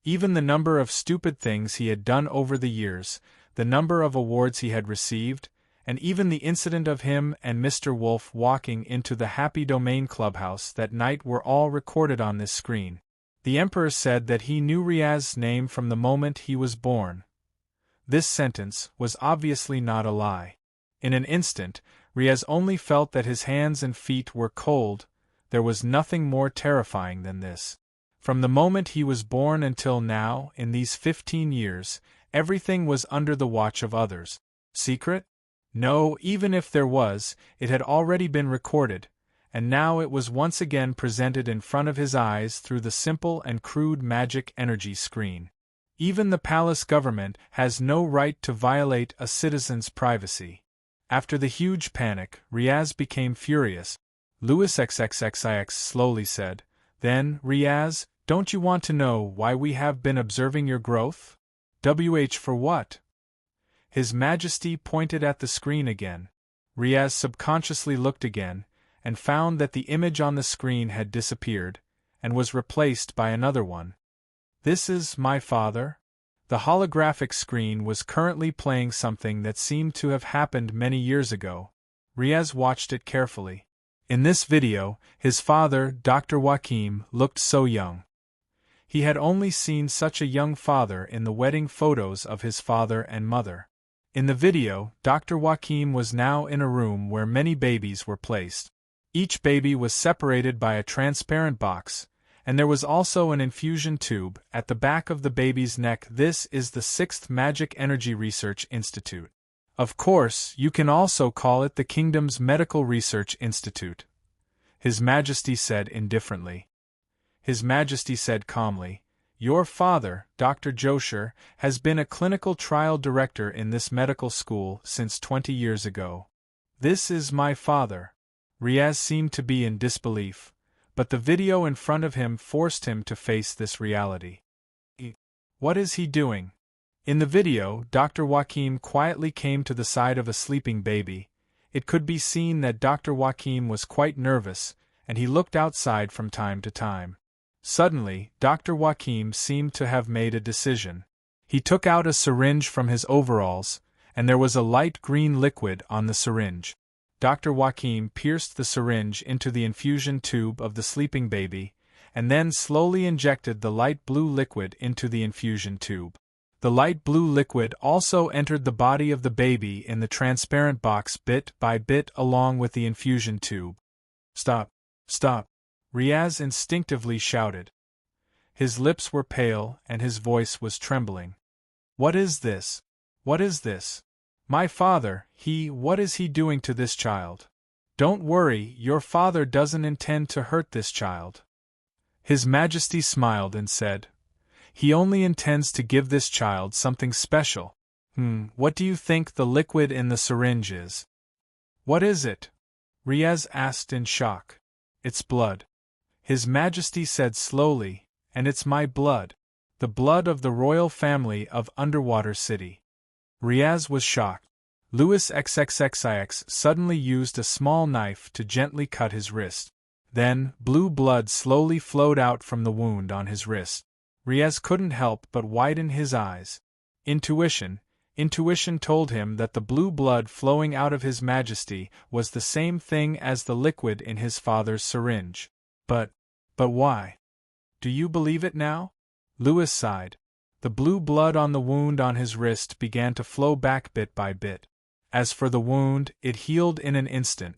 Even the number of stupid things he had done over the years, the number of awards he had received, and even the incident of him and Mr. Wolf walking into the Happy Domain clubhouse that night were all recorded on this screen. The emperor said that he knew Riaz's name from the moment he was born. This sentence was obviously not a lie. In an instant, Riaz only felt that his hands and feet were cold. There was nothing more terrifying than this. From the moment he was born until now, in these 15 years, everything was under the watch of others. Secret? No, even if there was, it had already been recorded, and now it was once again presented in front of his eyes through the simple and crude magic energy screen. Even the palace government has no right to violate a citizen's privacy. After the huge panic, Riaz became furious. Louis XXXIX slowly said, "Then, Riaz, don't you want to know why we have been observing your growth?" For what? His Majesty pointed at the screen again. Riaz subconsciously looked again, and found that the image on the screen had disappeared, and was replaced by another one. "This is my father?" The holographic screen was currently playing something that seemed to have happened many years ago. Riaz watched it carefully. In this video, his father, Dr. Joachim, looked so young. He had only seen such a young father in the wedding photos of his father and mother. In the video, Dr. Joachim was now in a room where many babies were placed. Each baby was separated by a transparent box, and there was also an infusion tube at the back of the baby's neck. This is the 6th Magic Energy Research Institute. Of course, you can also call it the Kingdom's Medical Research Institute. His Majesty said indifferently. His Majesty said calmly, "Your father, Dr. Josher, has been a clinical trial director in this medical school since 20 years ago." "This is my father." Riaz seemed to be in disbelief, but the video in front of him forced him to face this reality. What is he doing? In the video, Dr. Joachim quietly came to the side of a sleeping baby. It could be seen that Dr. Joachim was quite nervous, and he looked outside from time to time. Suddenly, Dr. Joachim seemed to have made a decision. He took out a syringe from his overalls, and there was a light green liquid on the syringe. Dr. Joachim pierced the syringe into the infusion tube of the sleeping baby, and then slowly injected the light blue liquid into the infusion tube. The light blue liquid also entered the body of the baby in the transparent box bit by bit along with the infusion tube. "Stop! Stop!" Riaz instinctively shouted. His lips were pale and his voice was trembling. "What is this? What is this? My father, what is he doing to this child? Don't worry, your father doesn't intend to hurt this child." His Majesty smiled and said, "He only intends to give this child something special." What do you think the liquid in the syringe is?" "What is it?" Riaz asked in shock. "It's blood," His Majesty said slowly, "and it's my blood. The blood of the royal family of Underwater City." Riaz was shocked. Louis XXXIX suddenly used a small knife to gently cut his wrist. Then, blue blood slowly flowed out from the wound on his wrist. Riaz couldn't help but widen his eyes. Intuition told him that the blue blood flowing out of His Majesty was the same thing as the liquid in his father's syringe. But why? "Do you believe it now?" Louis sighed. The blue blood on the wound on his wrist began to flow back bit by bit. As for the wound, it healed in an instant.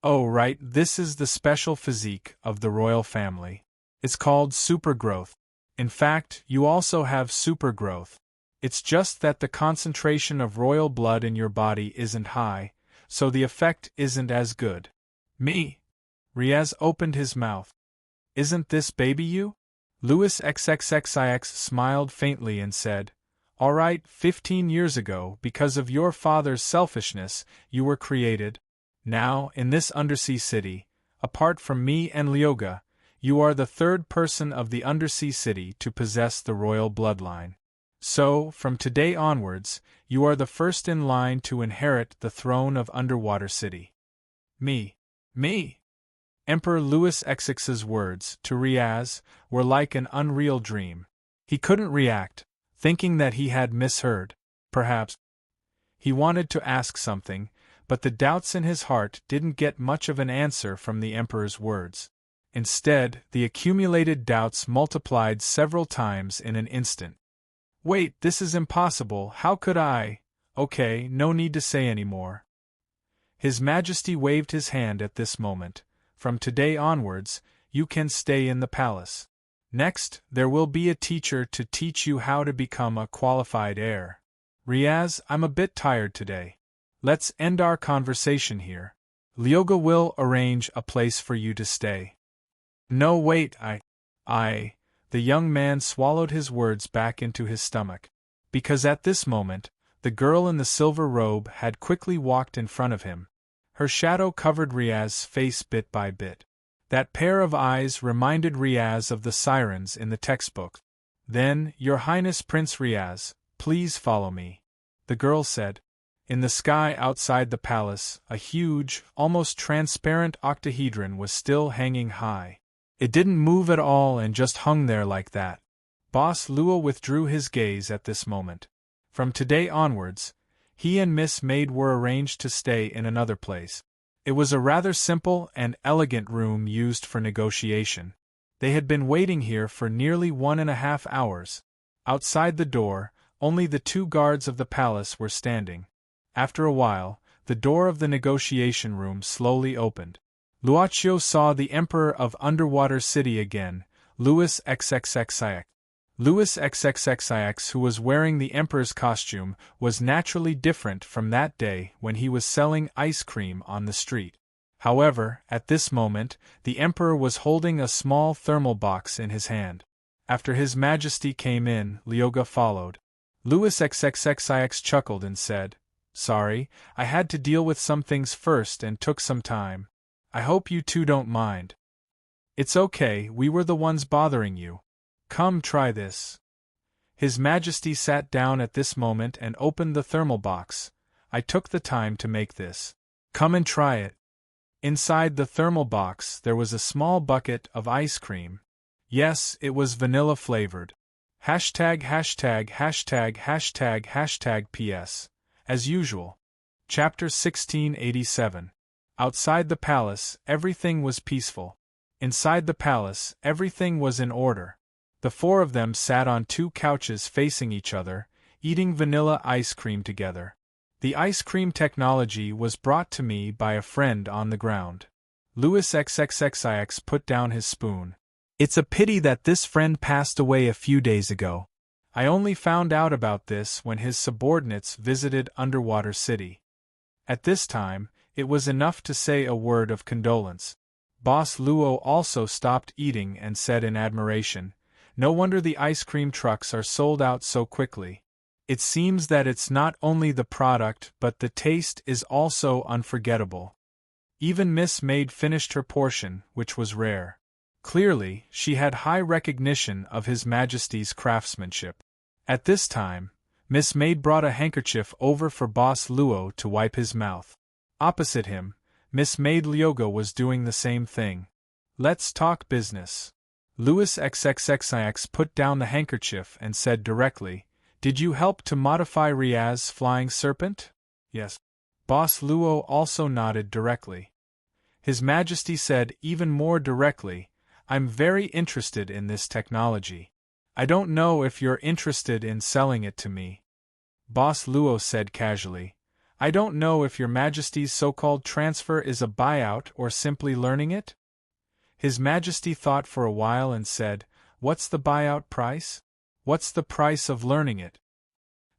"Oh right, this is the special physique of the royal family. It's called supergrowth. In fact, you also have supergrowth. It's just that the concentration of royal blood in your body isn't high, so the effect isn't as good." "Me?" Riaz opened his mouth. "Isn't this baby you?" Louis XXXIX smiled faintly and said, "All right, 15 years ago, because of your father's selfishness, you were created. Now, in this undersea city, apart from me and Lyoga, you are the third person of the undersea city to possess the royal bloodline. So, from today onwards, you are the first in line to inherit the throne of Underwater City." Me? Emperor Louis XX's words, to Riaz, were like an unreal dream. He couldn't react, thinking that he had misheard. Perhaps he wanted to ask something, but the doubts in his heart didn't get much of an answer from the Emperor's words. Instead, the accumulated doubts multiplied several times in an instant. "Wait, this is impossible, how could I? Okay, no need to say any more." His Majesty waved his hand at this moment. "From today onwards, you can stay in the palace. Next, there will be a teacher to teach you how to become a qualified heir. Riaz, I'm a bit tired today. Let's end our conversation here. Lyoga will arrange a place for you to stay." "No, wait, I. The young man swallowed his words back into his stomach. Because at this moment, the girl in the silver robe had quickly walked in front of him. Her shadow covered Riaz's face bit by bit. That pair of eyes reminded Riaz of the sirens in the textbook. "Then, Your Highness Prince Riaz, please follow me," the girl said. In the sky outside the palace, a huge, almost transparent octahedron was still hanging high. It didn't move at all and just hung there like that. Boss Luo withdrew his gaze at this moment. From today onwards, he and Miss Maid were arranged to stay in another place. It was a rather simple and elegant room used for negotiation. They had been waiting here for nearly 1.5 hours. Outside the door, only the 2 guards of the palace were standing. After a while, the door of the negotiation room slowly opened. Luochio saw the Emperor of Underwater City again, Louis XXXIX. Louis XXXIX, who was wearing the Emperor's costume, was naturally different from that day when he was selling ice cream on the street. However, at this moment, the Emperor was holding a small thermal box in his hand. After His Majesty came in, Lyoga followed. Louis XXXIX chuckled and said, "Sorry, I had to deal with some things first and took some time. I hope you two don't mind." "It's okay, we were the ones bothering you. Come try this." His Majesty sat down at this moment and opened the thermal box. "I took the time to make this. Come and try it." Inside the thermal box there was a small bucket of ice cream. Yes, it was vanilla flavored. Hashtag hashtag hashtag hashtag hashtag PS. As usual. Chapter 1687. Outside the palace, everything was peaceful. Inside the palace, everything was in order. The four of them sat on two couches facing each other, eating vanilla ice cream together. The ice cream technology was brought to me by a friend on the ground. Louis XXXIX put down his spoon. It's a pity that this friend passed away a few days ago. I only found out about this when his subordinates visited Underwater City. At this time, it was enough to say a word of condolence. Boss Luo also stopped eating and said in admiration, "No wonder the ice cream trucks are sold out so quickly. It seems that it's not only the product but the taste is also unforgettable." Even Miss Maid finished her portion, which was rare. Clearly, she had high recognition of His Majesty's craftsmanship. At this time, Miss Maid brought a handkerchief over for Boss Luo to wipe his mouth. Opposite him, Miss Maid Lyoga was doing the same thing. "Let's talk business." Louis XXXIX put down the handkerchief and said directly, "Did you help to modify Riaz's flying serpent?" "Yes." Boss Luo also nodded directly. His Majesty said even more directly, "I'm very interested in this technology. I don't know if you're interested in selling it to me." Boss Luo said casually, "I don't know if your Majesty's so-called transfer is a buyout or simply learning it?" His Majesty thought for a while and said, "What's the buyout price? What's the price of learning it?"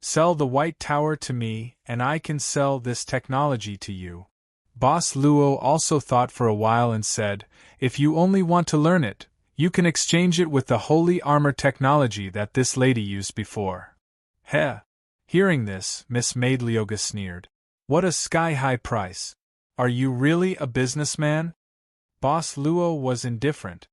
"Sell the White Tower to me, and I can sell this technology to you." Boss Luo also thought for a while and said, "If you only want to learn it, you can exchange it with the holy armor technology that this lady used before." Heh! Hearing this, Miss Maid Lyoga sneered. "What a sky-high price! Are you really a businessman?" Boss Luo was indifferent.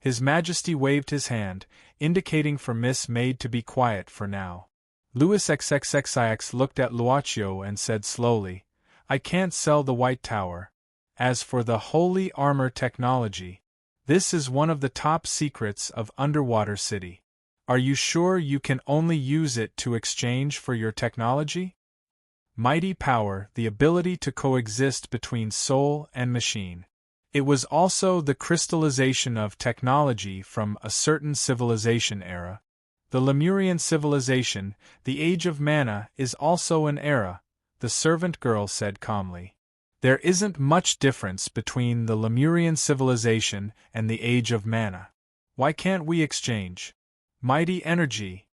His Majesty waved his hand, indicating for Miss Maid to be quiet for now. Louis XXXIX looked at Luochio and said slowly, "I can't sell the White Tower. As for the holy armor technology, this is one of the top secrets of Underwater City. Are you sure you can only use it to exchange for your technology?" Mighty power, the ability to coexist between soul and machine. It was also the crystallization of technology from a certain civilization era. The Lemurian civilization, the Age of Mana, is also an era, the servant girl said calmly. "There isn't much difference between the Lemurian civilization and the Age of Mana. Why can't we exchange? Mighty energy."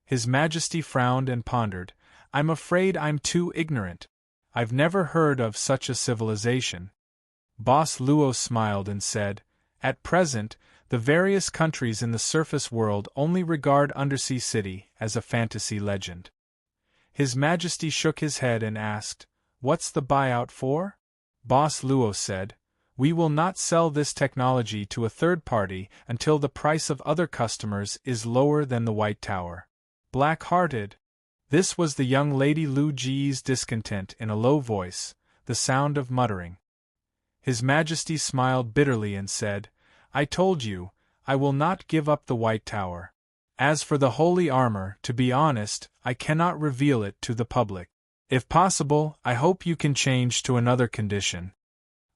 His Majesty frowned and pondered. "I'm afraid I'm too ignorant. I've never heard of such a civilization." Boss Luo smiled and said, "At present, the various countries in the surface world only regard Undersea City as a fantasy legend." His Majesty shook his head and asked, "What's the buyout for?" Boss Luo said, "We will not sell this technology to a third party until the price of other customers is lower than the White Tower." Black-hearted. This was the young lady Lu Ji's discontent in a low voice, the sound of muttering. His Majesty smiled bitterly and said, "I told you, I will not give up the White Tower. As for the holy armor, to be honest, I cannot reveal it to the public. If possible, I hope you can change to another condition."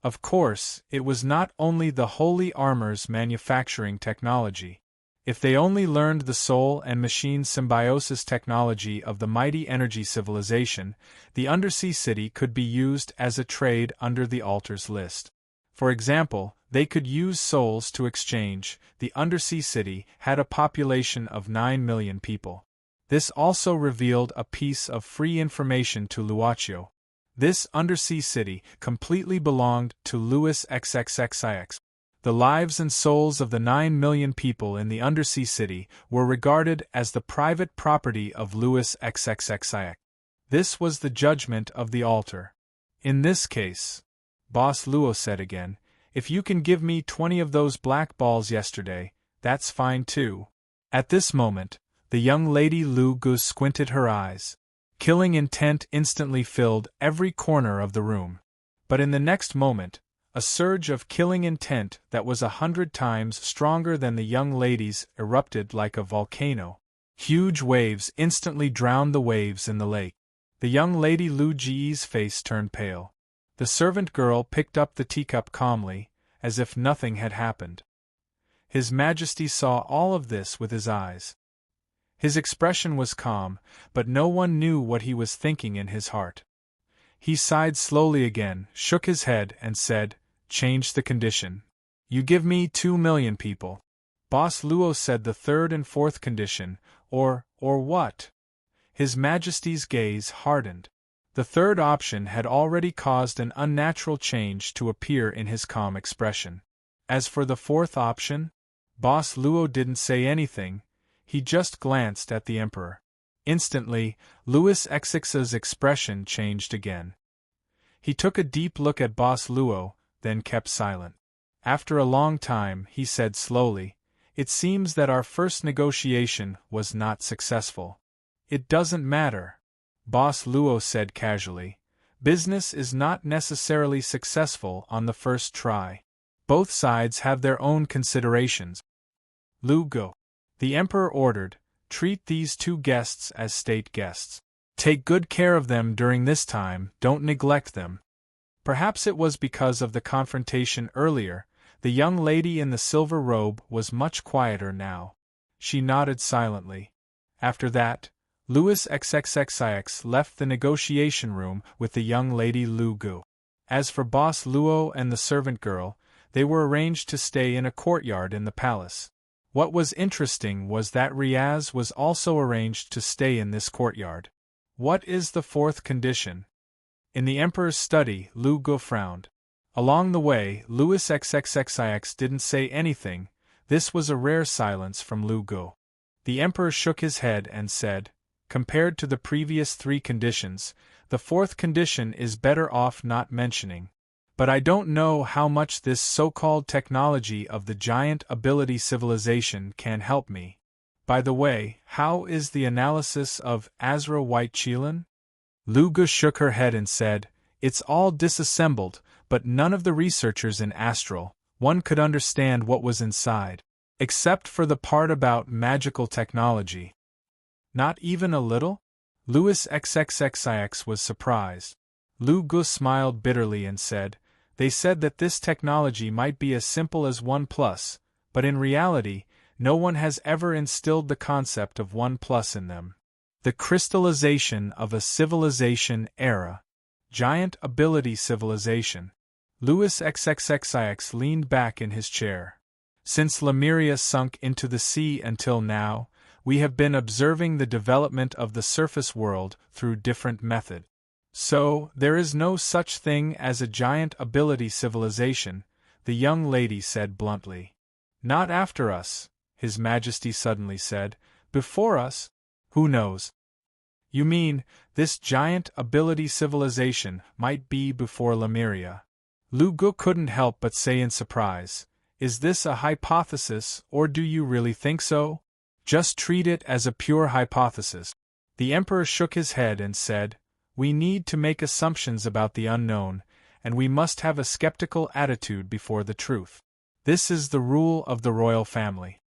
Of course, it was not only the holy armor's manufacturing technology. If they only learned the soul and machine symbiosis technology of the mighty energy civilization, the Undersea City could be used as a trade under the altar's list. For example, they could use souls to exchange. The Undersea City had a population of 9 million people. This also revealed a piece of free information to Luochio. This Undersea City completely belonged to Louis XXXIX. The lives and souls of the 9 million people in the Undersea City were regarded as the private property of Louis XXXIX. This was the judgment of the altar. "In this case," Boss Luo said again, "if you can give me 20 of those black balls yesterday, that's fine too." At this moment, the young lady Lu Gu squinted her eyes. Killing intent instantly filled every corner of the room. But in the next moment, A surge of killing intent that was 100 times stronger than the young lady's erupted like a volcano. Huge waves instantly drowned the waves in the lake. The young lady Lu Ji's face turned pale. The servant girl picked up the teacup calmly, as if nothing had happened. His Majesty saw all of this with his eyes. His expression was calm, but no one knew what he was thinking in his heart. He sighed slowly again, shook his head, and said, "Change the condition. You give me 2 million people." Boss Luo said the third and fourth condition, or what? His Majesty's gaze hardened. The third option had already caused an unnatural change to appear in his calm expression. As for the fourth option, Boss Luo didn't say anything, he just glanced at the Emperor. Instantly, Louis XX's expression changed again. He took a deep look at Boss Luo, then kept silent. After a long time, he said slowly, "It seems that our first negotiation was not successful." "It doesn't matter," Boss Luo said casually. "Business is not necessarily successful on the first try. Both sides have their own considerations." "Lu Go," the Emperor ordered, "treat these 2 guests as state guests. Take good care of them during this time, don't neglect them." Perhaps it was because of the confrontation earlier, the young lady in the silver robe was much quieter now. She nodded silently. After that, Louis XXXIX left the negotiation room with the young lady Lu Gu. As for Boss Luo and the servant girl, they were arranged to stay in a courtyard in the palace. What was interesting was that Riaz was also arranged to stay in this courtyard. "What is the fourth condition?" In the Emperor's study, Lu Gu frowned. Along the way, Louis XXXIX didn't say anything. This was a rare silence from Lu Gu. The Emperor shook his head and said, "Compared to the previous 3 conditions, the fourth condition is better off not mentioning. But I don't know how much this so-called technology of the giant ability civilization can help me. By the way, how is the analysis of Azra White Qilin?" Lu Gu shook her head and said, "It's all disassembled, but none of the researchers in Astral, one could understand what was inside. Except for the part about magical technology." "Not even a little?" Louis XXXIX was surprised. Lu Gu smiled bitterly and said, "They said that this technology might be as simple as 1+, but in reality, no one has ever instilled the concept of 1+ in them. The crystallization of a civilization era. Giant ability civilization." Louis XXXIX leaned back in his chair. "Since Lemuria sunk into the sea until now, we have been observing the development of the surface world through different methods. So, there is no such thing as a giant ability civilization," the young lady said bluntly. "Not after us," His Majesty suddenly said. "Before us? Who knows?" "You mean, this giant ability civilization might be before Lemuria?" Lu Gu couldn't help but say in surprise, "Is this a hypothesis, or do you really think so?" "Just treat it as a pure hypothesis." The Emperor shook his head and said, "We need to make assumptions about the unknown, and we must have a skeptical attitude before the truth. This is the rule of the royal family."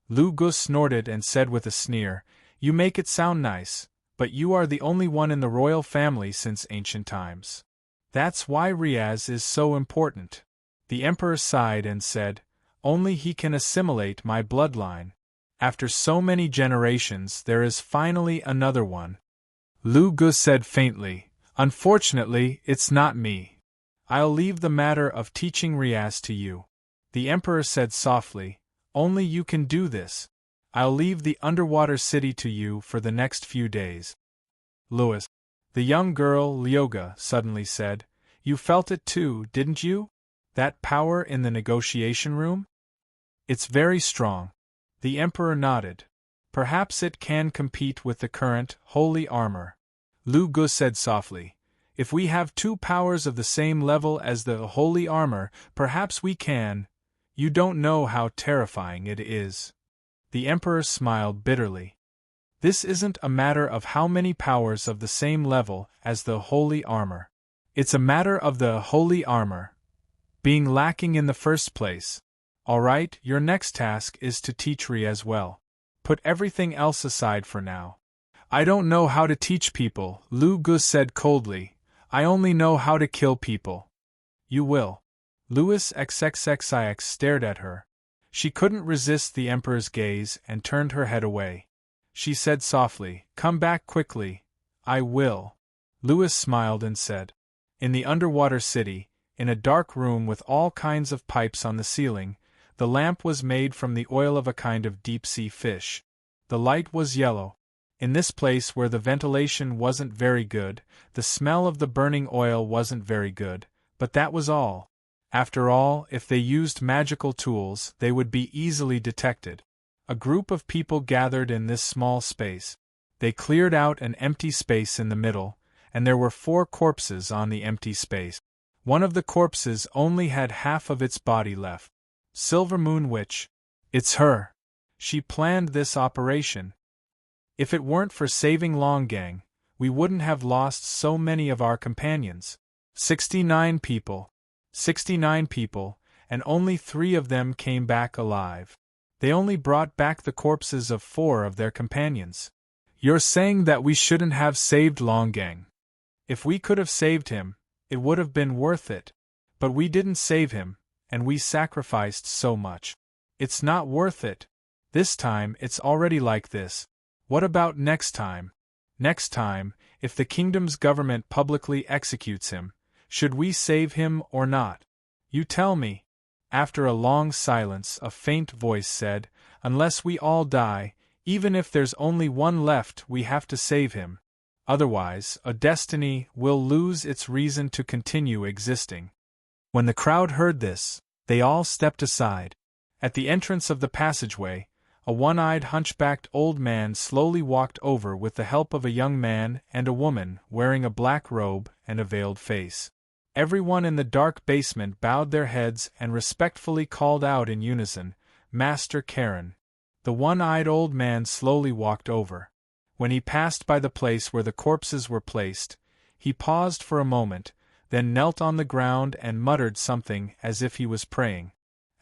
Lu Gu snorted and said with a sneer, "You make it sound nice, but you are the only one in the royal family since ancient times. That's why Riaz is so important." The Emperor sighed and said, "Only he can assimilate my bloodline. After so many generations there is finally another one." Lu Gu said faintly, "Unfortunately, it's not me. I'll leave the matter of teaching Riaz to you." The Emperor said softly, "Only you can do this. I'll leave the underwater city to you for the next few days." "Louis," the young girl Lyoga suddenly said, "you felt it too, didn't you? That power in the negotiation room? It's very strong." The Emperor nodded. "Perhaps it can compete with the current holy armor." Lu Gu said softly, "If we have 2 powers of the same level as the holy armor, perhaps we can. You don't know how terrifying it is." The Emperor smiled bitterly. "This isn't a matter of how many powers of the same level as the holy armor. It's a matter of the holy armor." being lacking in the first place. Alright, your next task is to teach Ri as well. Put everything else aside for now. I don't know how to teach people, Lu Gus said coldly. I only know how to kill people. You will. Louis XXXIX stared at her. She couldn't resist the Emperor's gaze and turned her head away. She said softly, "Come back quickly." "I will." Louis smiled and said. In the underwater city, in a dark room with all kinds of pipes on the ceiling, the lamp was made from the oil of a kind of deep-sea fish. The light was yellow. In this place where the ventilation wasn't very good, the smell of the burning oil wasn't very good, but that was all. After all, if they used magical tools, they would be easily detected. A group of people gathered in this small space. They cleared out an empty space in the middle, and there were 4 corpses on the empty space. One of the corpses only had half of its body left. Silver Moon Witch. It's her. She planned this operation. If it weren't for saving Longgang, we wouldn't have lost so many of our companions. 69 people. 69 people, and only 3 of them came back alive. They only brought back the corpses of 4 of their companions. You're saying that we shouldn't have saved Longgang. If we could have saved him, it would have been worth it. But we didn't save him, and we sacrificed so much. It's not worth it. This time it's already like this. What about next time? Next time, if the kingdom's government publicly executes him, should we save him or not? You tell me. After a long silence, a faint voice said, "Unless we all die, even if there's only one left, we have to save him. Otherwise, a destiny will lose its reason to continue existing." When the crowd heard this, they all stepped aside. At the entrance of the passageway, a one-eyed hunchbacked old man slowly walked over with the help of a young man and a woman wearing a black robe and a veiled face. Everyone in the dark basement bowed their heads and respectfully called out in unison, "Master Karen." The one-eyed old man slowly walked over. When he passed by the place where the corpses were placed, he paused for a moment, then knelt on the ground and muttered something as if he was praying.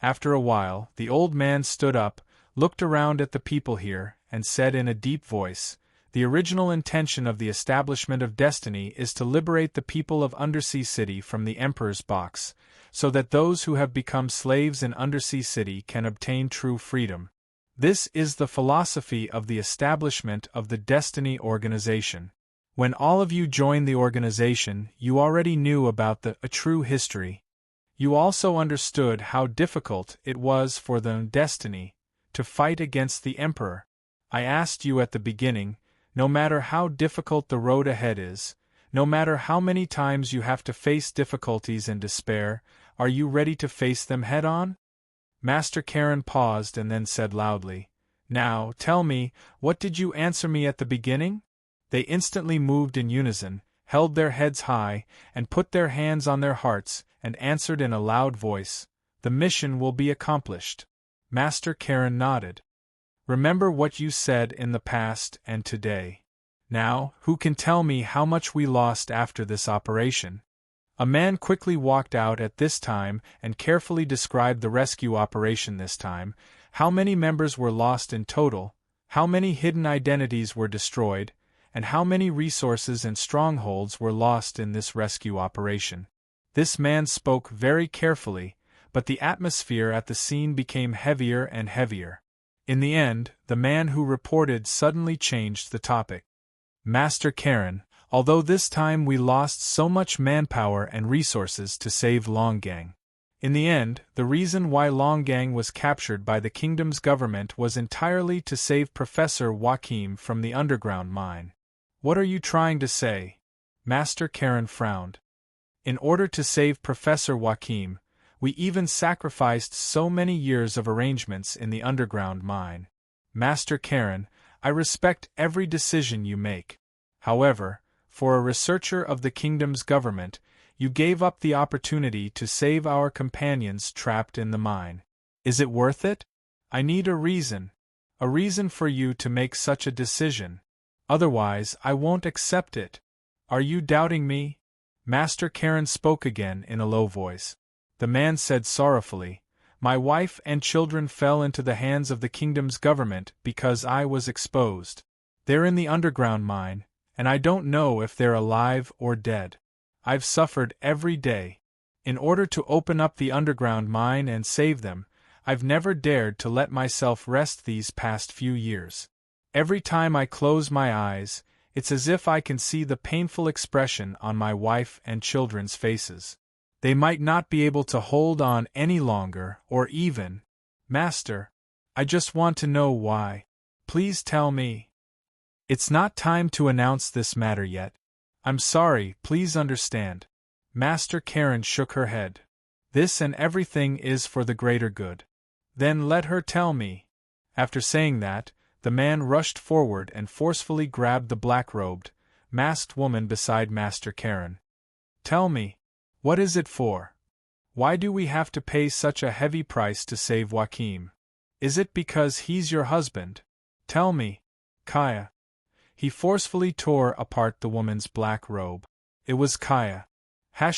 After a while, the old man stood up, looked around at the people here, and said in a deep voice, "The original intention of the establishment of destiny is to liberate the people of Undersea City from the Emperor's box, so that those who have become slaves in Undersea City can obtain true freedom. This is the philosophy of the establishment of the Destiny Organization. When all of you joined the organization, you already knew about a true history. You also understood how difficult it was for the Destiny to fight against the Emperor. I asked you at the beginning, no matter how difficult the road ahead is, no matter how many times you have to face difficulties and despair, are you ready to face them head-on?" Master Karen paused and then said loudly, "Now, tell me, what did you answer me at the beginning?" They instantly moved in unison, held their heads high, and put their hands on their hearts, and answered in a loud voice, "The mission will be accomplished." Master Karen nodded. "Remember what you said in the past and today. Now, who can tell me how much we lost after this operation?" A man quickly walked out at this time and carefully described the rescue operation this time, how many members were lost in total, how many hidden identities were destroyed, and how many resources and strongholds were lost in this rescue operation. This man spoke very carefully, but the atmosphere at the scene became heavier and heavier. In the end, the man who reported suddenly changed the topic. "Master Karen, although this time we lost so much manpower and resources to save Longgang. In the end, the reason why Longgang was captured by the kingdom's government was entirely to save Professor Joachim from the underground mine." "What are you trying to say?" Master Karen frowned. "In order to save Professor Joachim, we even sacrificed so many years of arrangements in the underground mine. Master Karen, I respect every decision you make. However, for a researcher of the kingdom's government, you gave up the opportunity to save our companions trapped in the mine. Is it worth it? I need a reason for you to make such a decision. Otherwise, I won't accept it. Are you doubting me?" Master Karen spoke again in a low voice. The man said sorrowfully, "My wife and children fell into the hands of the kingdom's government because I was exposed. They're in the underground mine, and I don't know if they're alive or dead. I've suffered every day. In order to open up the underground mine and save them, I've never dared to let myself rest these past few years. Every time I close my eyes, it's as if I can see the painful expression on my wife and children's faces. They might not be able to hold on any longer, or even, Master, I just want to know why. Please tell me." "It's not time to announce this matter yet. I'm sorry, please understand." Master Karen shook her head. "This and everything is for the greater good." "Then let her tell me." After saying that, the man rushed forward and forcefully grabbed the black-robed, masked woman beside Master Karen. "Tell me, what is it for? Why do we have to pay such a heavy price to save Joachim? Is it because he's your husband? Tell me, Kaya." He forcefully tore apart the woman's black robe. It was Kaya. #########.